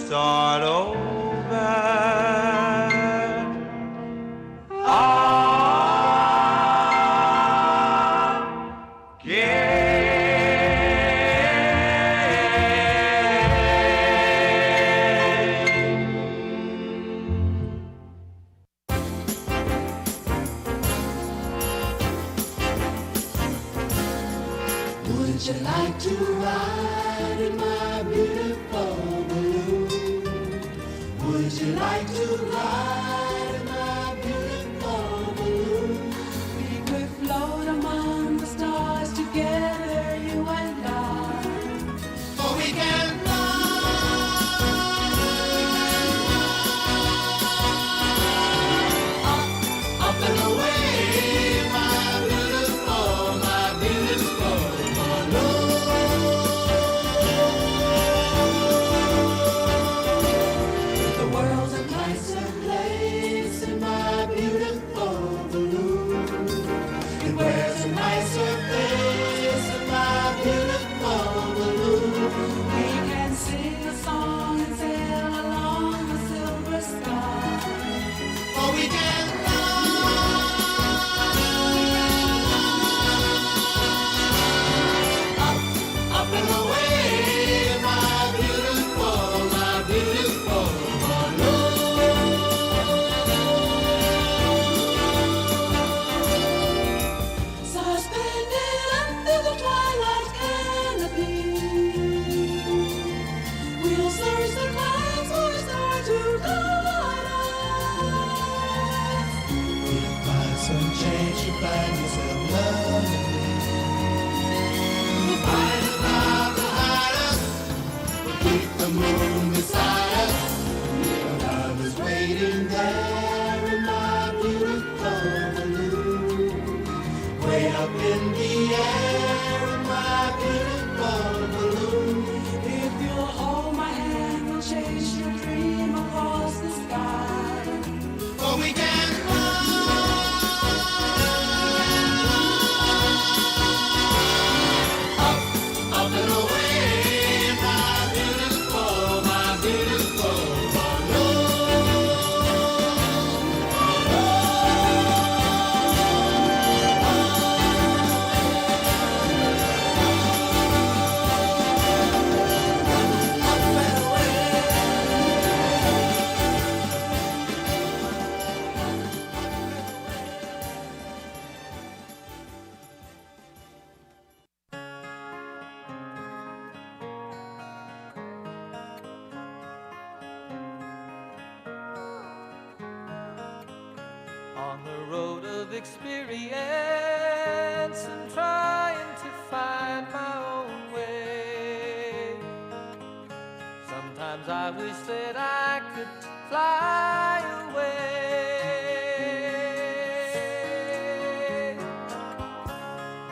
Start over. Would you like to ride in my beautiful balloon? Would you like to ride in my beautiful balloon? We could float among the stars together, you and I. For we can fly up and away, my beautiful balloon. The world's a nicer place in my beautiful balloon. It wears a nicer face in my beautiful balloon. We can sing a song and sail along the silver sky. Or we can fly up and away, my beautiful suspended under the twilight canopy. We'll search the clouds for a star to guide us. We'll find some change to find yourself loving me. We'll find a cloud to hide us. We'll keep the moon beside us. Your love is waiting there in my beautiful balloon. Way up in the air in my beautiful balloon. If you'll hold my hand, we'll chase your dream across the sky. For we can fly up and away, my beautiful balloon. road of experience, I'm trying to find my own way. Sometimes I wish that I could fly away.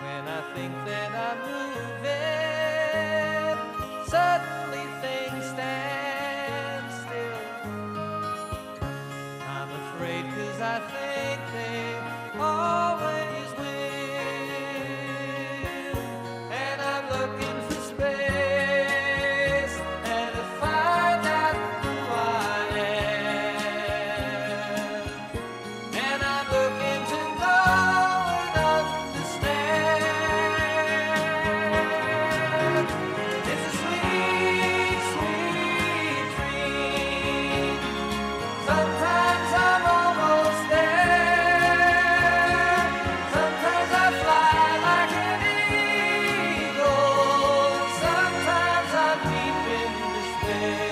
When I think that I'm moving, suddenly things stand still. I'm afraid 'cause I think they always will. And I'm looking for space and to find out who I am. And I'm looking to know and understand. It's a sweet, sweet dream. Sometimes I'm almost there. Sometimes I fly like an eagle. Sometimes I'm deep in despair.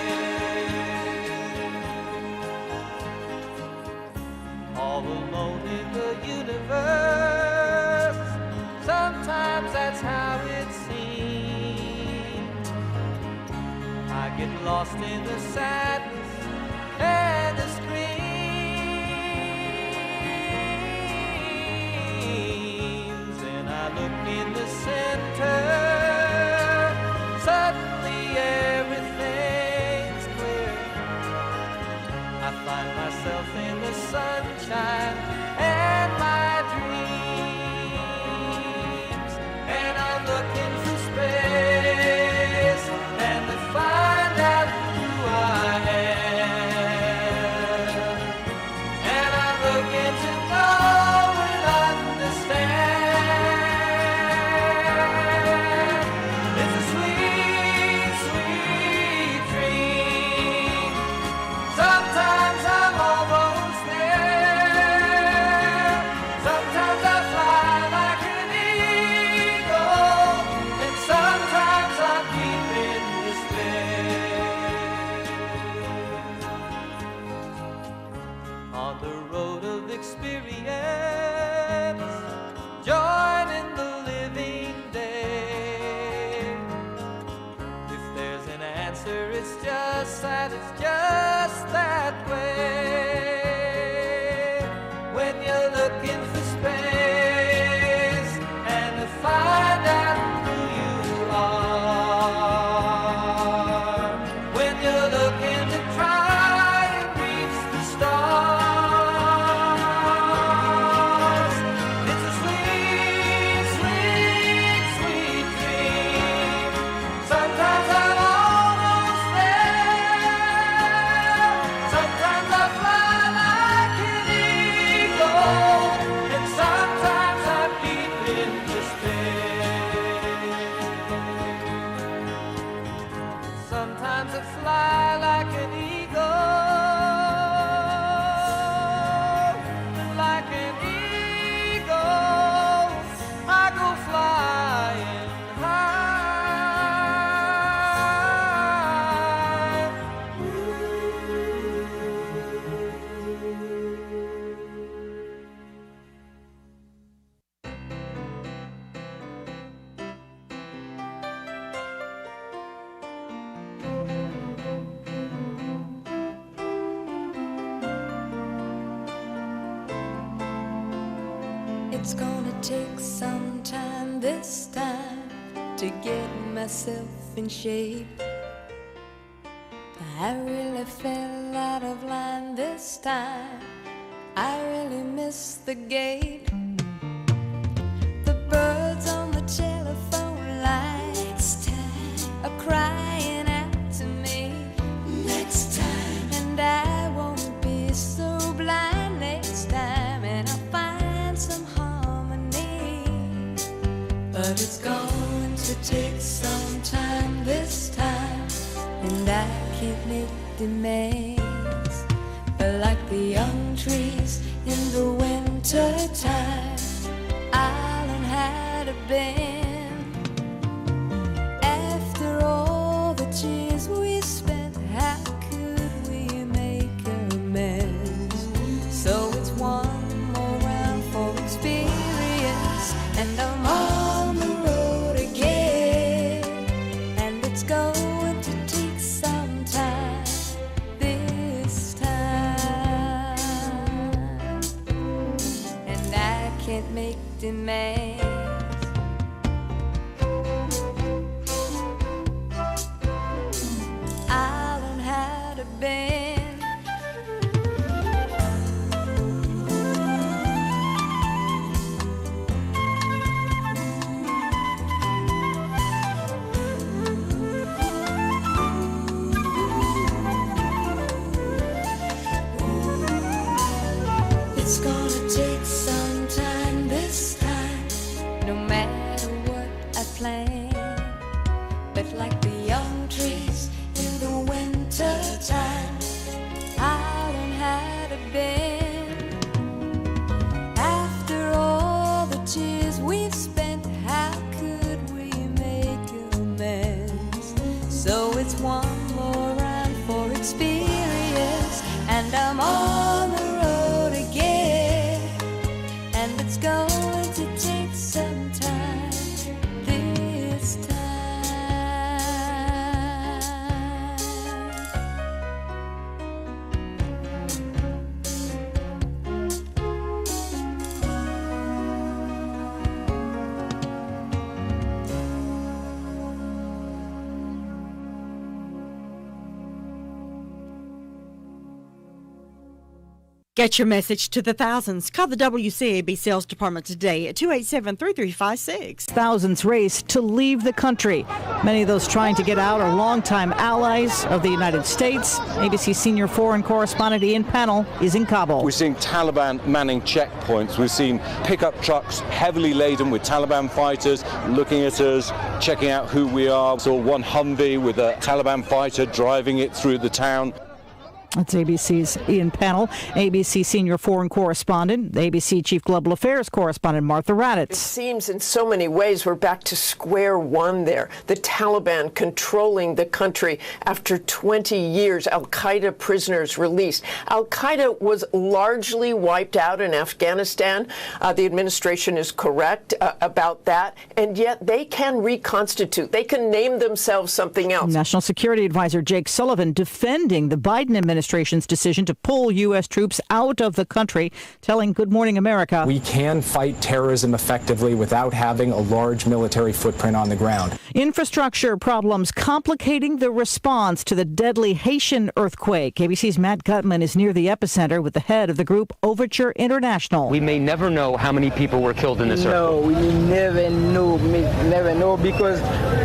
All alone in the universe. Sometimes that's how it seems. I get lost in the sadness and the screams, and I look in the center. Suddenly everything's clear. I find myself in the sunshine and my dreams, and I'm looking for space and to find out who I am. And I'm looking to know and understand. It's a sweet, sweet dream. Sometimes I'm almost there. Sometimes I fly like an eagle, and sometimes I'm deep in despair. On the road of experience, joining the living day. If there's an answer, it's just that way. When you're looking for space and to find out who you are. When you're looking to try and reach the stars. It's a sweet, sweet, sweet dream. Sometimes I'm almost there. Sometimes I fly like an eagle, and sometimes I'm deep in despair. Sometimes I fly like an eagle, and like an eagle, I go flying high. It's gonna take some time this time to get myself in shape. I really fell out of line this time. I really missed the gate. The birds on the telephone line next time are crying out to me. Next time. And I won't be so blind next time, and I'll find some harmony. But it's going to take some time this time, and I can't make demands. But like the young trees in the winter time, I'll learn how to bend. After all the tears we spent, how could we make amends? So it's one more round can't make demands. I learned how to bend. It's gonna take some time this time, No matter what I plan, but like the young trees in the winter time. I learned how to bend. After all the tears we've spent, how could we make amends? So it's one more round for experience, and I'm on the road again. And it's going to take some time this time. Get your message to the thousands. Call the WCAB Sales Department today at 287-3356. Thousands race to leave the country. Many of those trying to get out are longtime allies of the United States. ABC senior foreign correspondent Ian Pennell is in Kabul. We're seeing Taliban manning checkpoints. We've seen pickup trucks heavily laden with Taliban fighters looking at us, checking out who we are. Saw one Humvee with a Taliban fighter driving it through the town. That's ABC's Ian Pennell, ABC senior foreign correspondent, ABC chief global affairs correspondent Martha Raddatz. It seems in so many ways we're back to square one there. The Taliban controlling the country after 20 years. Al-Qaeda prisoners released. Al-Qaeda was largely wiped out in Afghanistan. The administration is correct about that. And yet they can reconstitute. They can name themselves something else. National Security Advisor Jake Sullivan defending the Biden administration's decision to pull U.S. troops out of the country, telling Good Morning America, "We can fight terrorism effectively without having a large military footprint on the ground." Infrastructure problems complicating the response to the deadly Haitian earthquake. ABC's Matt Gutman is near the epicenter with the head of the group Overture International. We may never know how many people were killed in this earthquake. No, we never know, because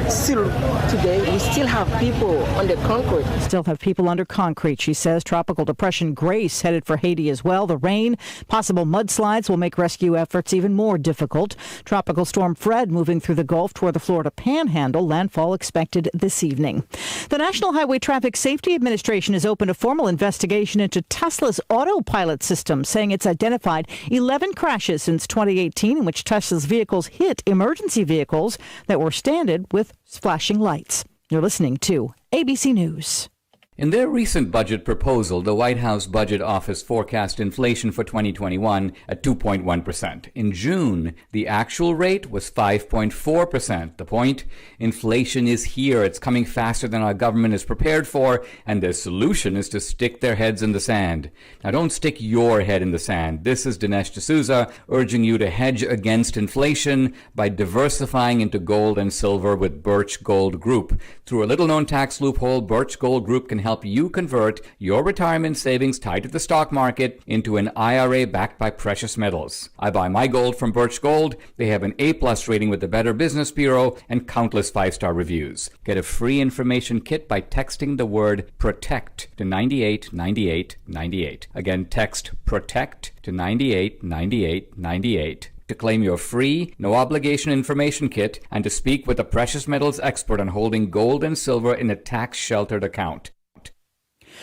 still today we still have people under concrete. Still have people under concrete, she says. Tropical Depression Grace headed for Haiti as well. The rain, possible mudslides will make rescue efforts even more difficult. Tropical Storm Fred moving through the Gulf toward the Florida Panhandle. Landfall expected this evening. The National Highway Traffic Safety Administration has opened a formal investigation into Tesla's autopilot system, saying it's identified 11 crashes since 2018 in which Tesla's vehicles hit emergency vehicles that were stranded with flashing lights. You're listening to ABC News. In their recent budget proposal, the White House Budget Office forecast inflation for 2021 at 2.1%. In June, the actual rate was 5.4%. The point? Inflation is here. It's coming faster than our government is prepared for, and their solution is to stick their heads in the sand. Now, don't stick your head in the sand. This is Dinesh D'Souza urging you to hedge against inflation by diversifying into gold and silver with Birch Gold Group. Through a little-known tax loophole, Birch Gold Group can help you convert your retirement savings tied to the stock market into an IRA backed by precious metals. I buy my gold from Birch Gold. They have an A+ rating with the Better Business Bureau and countless 5-star reviews. Get a free information kit by texting the word PROTECT to 989898. Again, text PROTECT to 989898. To claim your free, no-obligation information kit and to speak with a precious metals expert on holding gold and silver in a tax-sheltered account.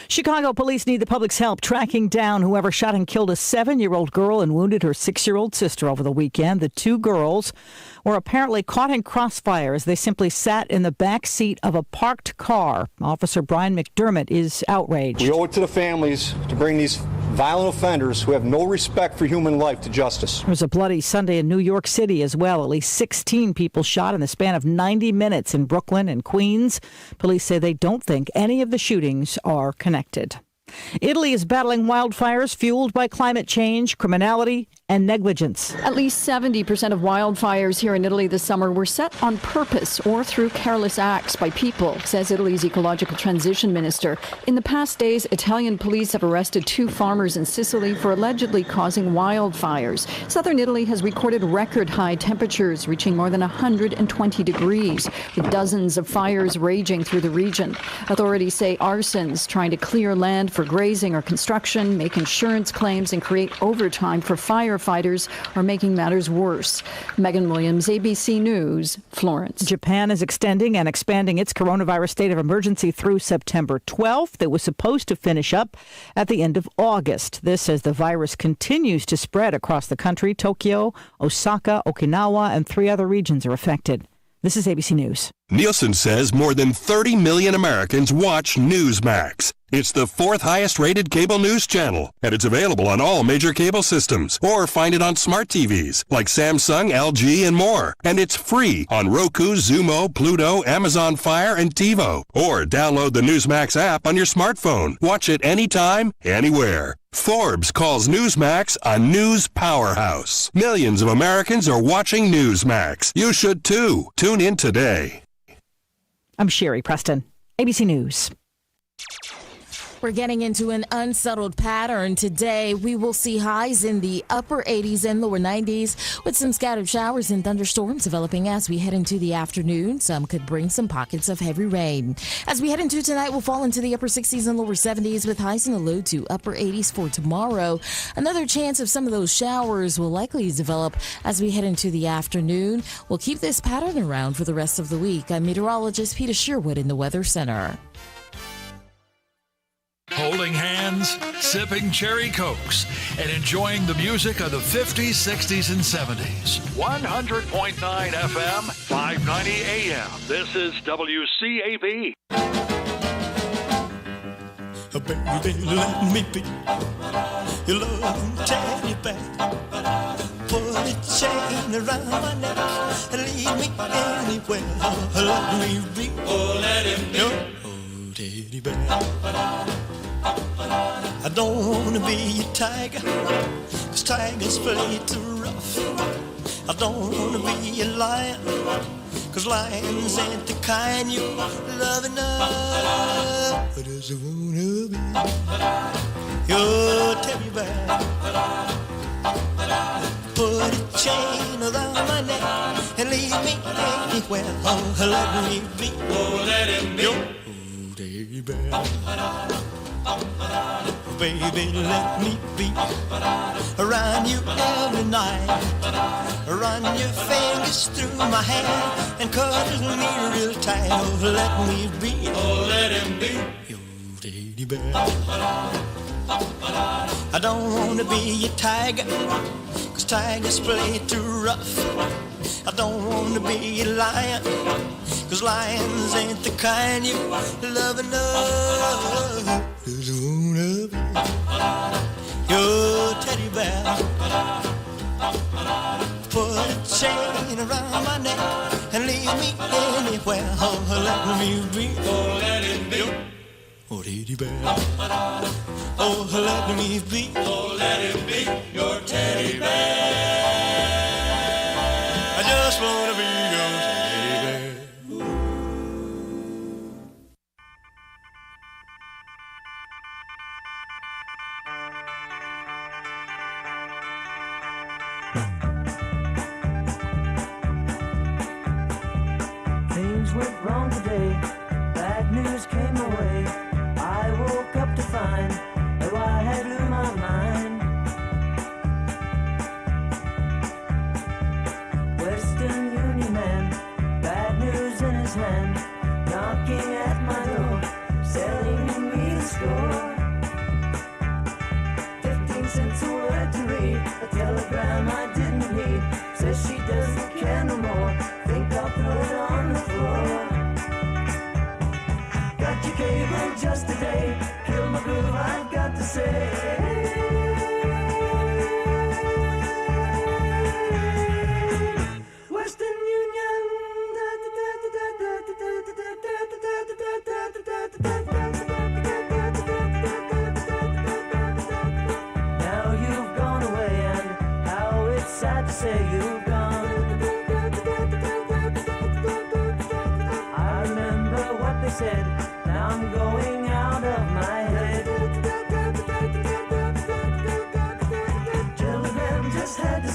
Chicago police need the public's help tracking down whoever shot and killed a 7-year-old girl and wounded her 6-year-old sister over the weekend. The two girls were apparently caught in crossfire as they simply sat in the back seat of a parked car. Officer Brian McDermott is outraged. We owe it to the families to bring these violent offenders who have no respect for human life to justice. There was a bloody Sunday in New York City as well. At least 16 people shot in the span of 90 minutes in Brooklyn and Queens. Police say they don't think any of the shootings are connected. Italy is battling wildfires fueled by climate change, criminality, and negligence. At least 70% of wildfires here in Italy this summer were set on purpose or through careless acts by people, says Italy's ecological transition minister. In the past days, Italian police have arrested 2 farmers in Sicily for allegedly causing wildfires. Southern Italy has recorded record high temperatures reaching more than 120 degrees, with dozens of fires raging through the region. Authorities say arsons trying to clear land for grazing or construction, make insurance claims, and create overtime for firefighters are making matters worse. Megan Williams, ABC News, Florence. Japan is extending and expanding its coronavirus state of emergency through September 12th. It was supposed to finish up at the end of August. This as the virus continues to spread across the country. Tokyo, Osaka, Okinawa, and 3 other regions are affected. This is ABC News. Nielsen says more than 30 million Americans watch Newsmax. It's the 4th highest rated cable news channel, and it's available on all major cable systems, or find it on smart TVs like Samsung, LG, and more. And it's free on Roku, Xumo, Pluto, Amazon Fire, and TiVo. Or download the Newsmax app on your smartphone. Watch it anytime, anywhere. Forbes calls Newsmax a news powerhouse. Millions of Americans are watching Newsmax. You should too. Tune in today. I'm Sherry Preston, ABC News. We're getting into an unsettled pattern today. We will see highs in the upper 80s and lower 90s with some scattered showers and thunderstorms developing as we head into the afternoon. Some could bring some pockets of heavy rain. As we head into tonight, we'll fall into the upper 60s and lower 70s with highs in the low to upper 80s for tomorrow. Another chance of some of those showers will likely develop as we head into the afternoon. We'll keep this pattern around for the rest of the week. I'm meteorologist Peter Sherwood in the Weather Center. Holding hands, sipping cherry cokes, and enjoying the music of the 50s, 60s, and 70s. 100.9 FM, 590 AM. This is WCAB. Baby, let me be your loving teddy bear. Put a chain around my neck and lead me anywhere. Let me be, oh, let him be your teddy bear. I don't wanna be a tiger, 'cause tigers play too rough. I don't wanna be a lion, 'cause lions ain't the kind you love enough. I just wanna be your teddy bear. Put a chain around my neck and lead me anywhere. Oh, let me be, oh, let him be your teddy bear. Baby, let me be around you every night. Run your fingers through my hair and cuddle me real tight. Oh, let me be, oh, let him be your teddy bear. I don't wanna be a tiger, 'cause tigers play too rough. I don't wanna be a lion, 'cause lions ain't the kind you love enough. Just wanna be your teddy bear. Put a chain around my neck and lead me anywhere. Oh, let me be, oh, let him be your teddy bear. Oh, let me be, oh, let him be your teddy bear. I just wanna be your teddy bear. Things went wrong today, bad news came my way. I woke up to find that I had blew my mind. Western Union man, bad news in his hand, knocking at my door, selling me the score. 15 cents a word to read, a telegram I didn't need, says she doesn't care no more, think I'll throw it on the floor. Got your cable just today, kill my groove, I've got to say. Western Union. Now you've gone away, and how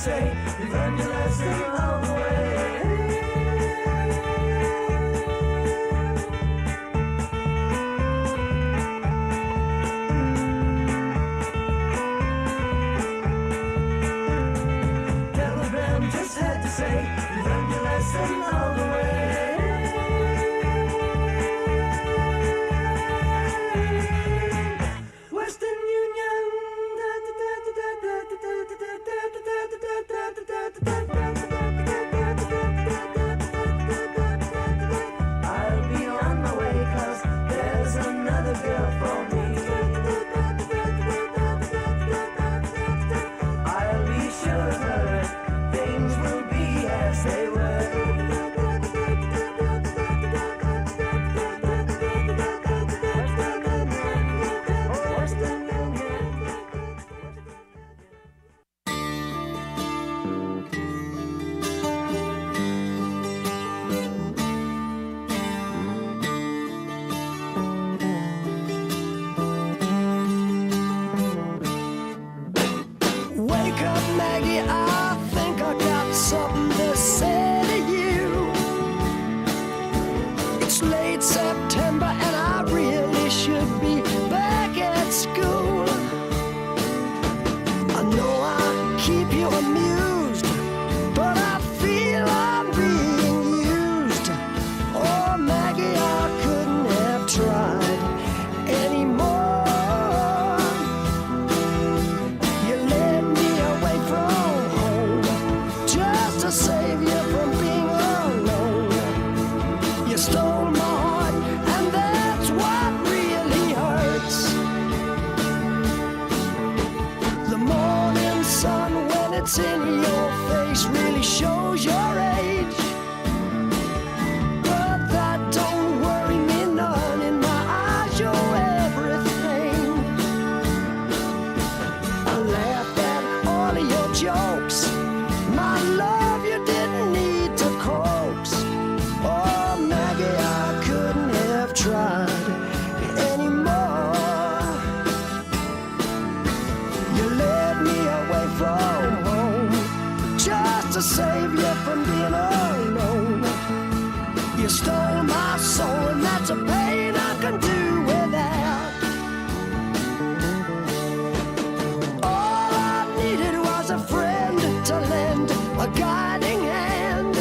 say you learned your lesson all the way. Telegram just had to say you learned your lesson all the way. Western Union. I'll be on my way 'cause there's another girl for me. I'll be sure that things will be as they were. Wake up, Maggie, I think I got something to say to you. It's late September and I really should be back at school. I know I keep you amused, but I feel I'm being used. Oh, Maggie, I couldn't have tried anymore. You led me away from home just to save you from being alone. You stole my heart, and that's what really hurts. The morning sun, when it's in your face, really shows your age. But that don't worry me none. In my eyes, you're everything. I laughed at all of your jokes. My love, you didn't need to coax. Oh, Maggie, I couldn't have tried anymore. You led me away from home just to save you from being alone. You stole my soul, and that's a pain I can do without. All I needed was a friend to lend a guiding hand.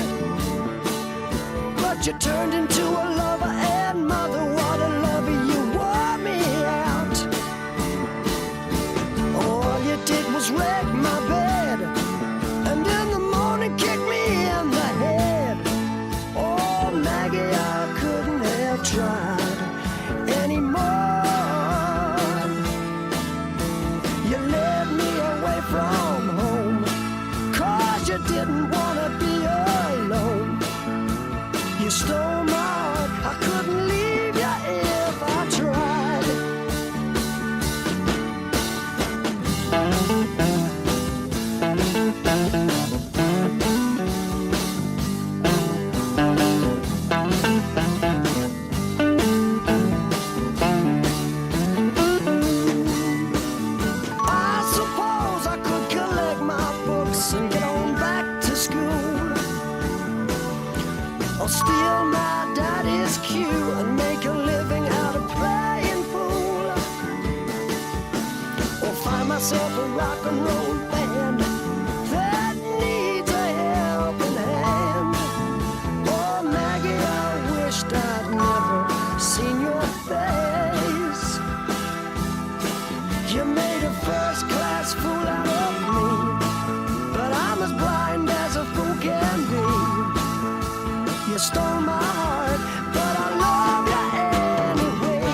But you turned into a lover and mother. What a lover, you wore me out. All you did was wreck my bed, and in the morning kick me in the head. Oh, Maggie, I couldn't have tried anymore. You led me away from home 'cause you didn't want to be alone. You stole my heart, I couldn't leave you if I tried. I suppose I could collect my books and get on back to school, or steal my daddy's cue and make a living out of playing pool, or find myself a rock and roll band that needs a helping hand. Oh, Maggie, I wished I'd never seen your face. You made a first-class fool out of me, but I'm as blind as a fool can be. You stole my heart, but I love you anyway.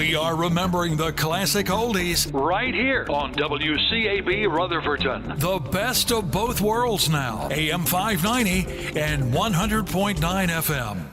We are remembering the classic oldies right here on WCAB Rutherfordton. The best of both worlds now. AM 590 and 100.9 FM.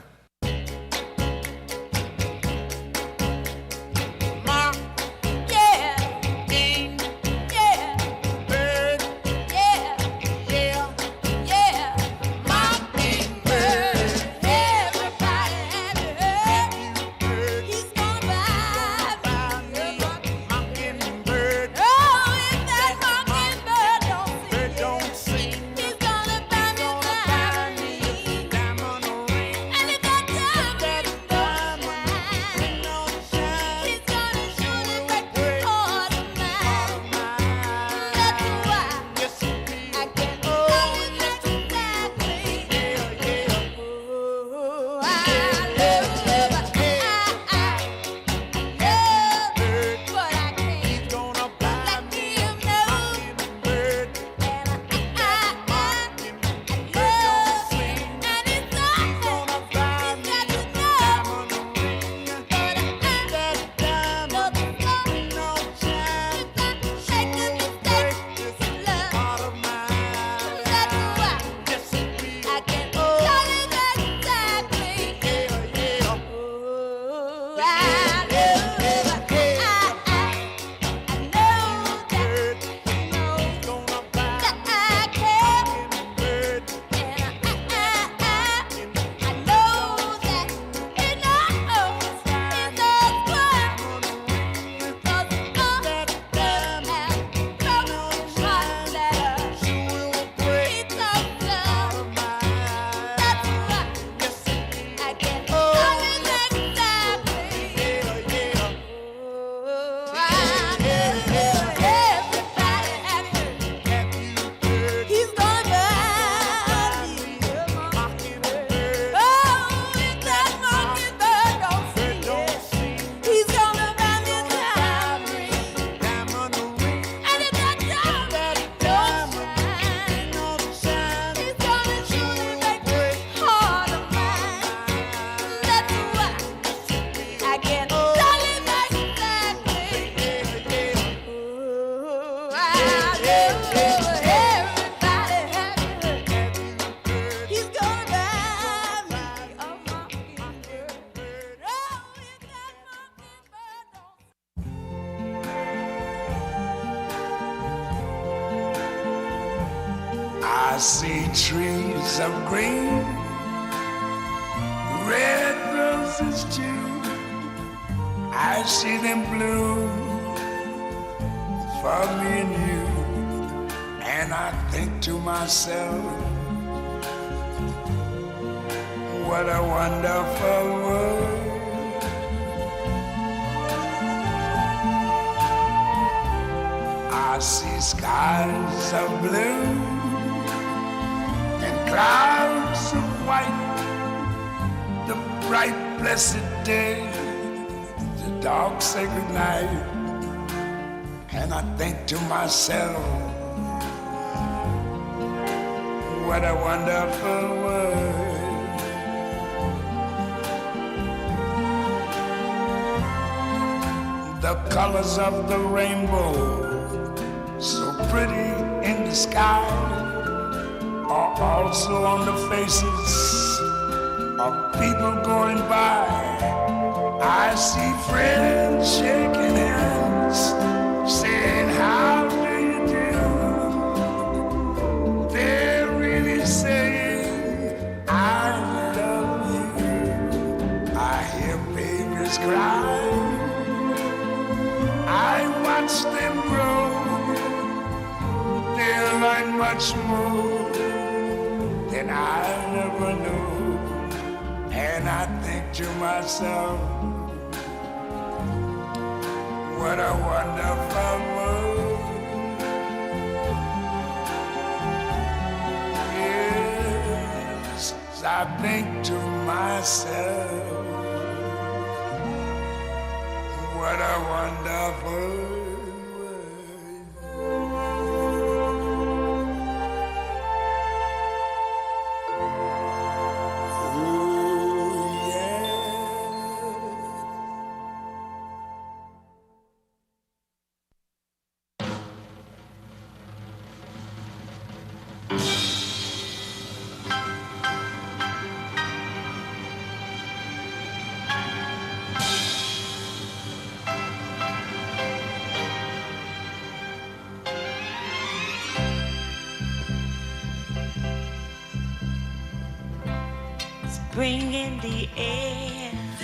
I see trees of green, red roses too. I see them bloom for me and you. And I think to myself, what a wonderful world. I see skies of blue and clouds of white, the bright blessed day, the dark sacred night. And I think to myself, what a wonderful world. The colors of the rainbow, so pretty in the sky, are also on the faces of people going by. I see friends shaking hands, saying, how do you do? They're really saying, I love you. I hear babies cry, I watch them grow. They'll learn much more than I never knew. And I think to myself, what a wonderful world. Yes, I think to myself, what a wonderful world. Spring in the air,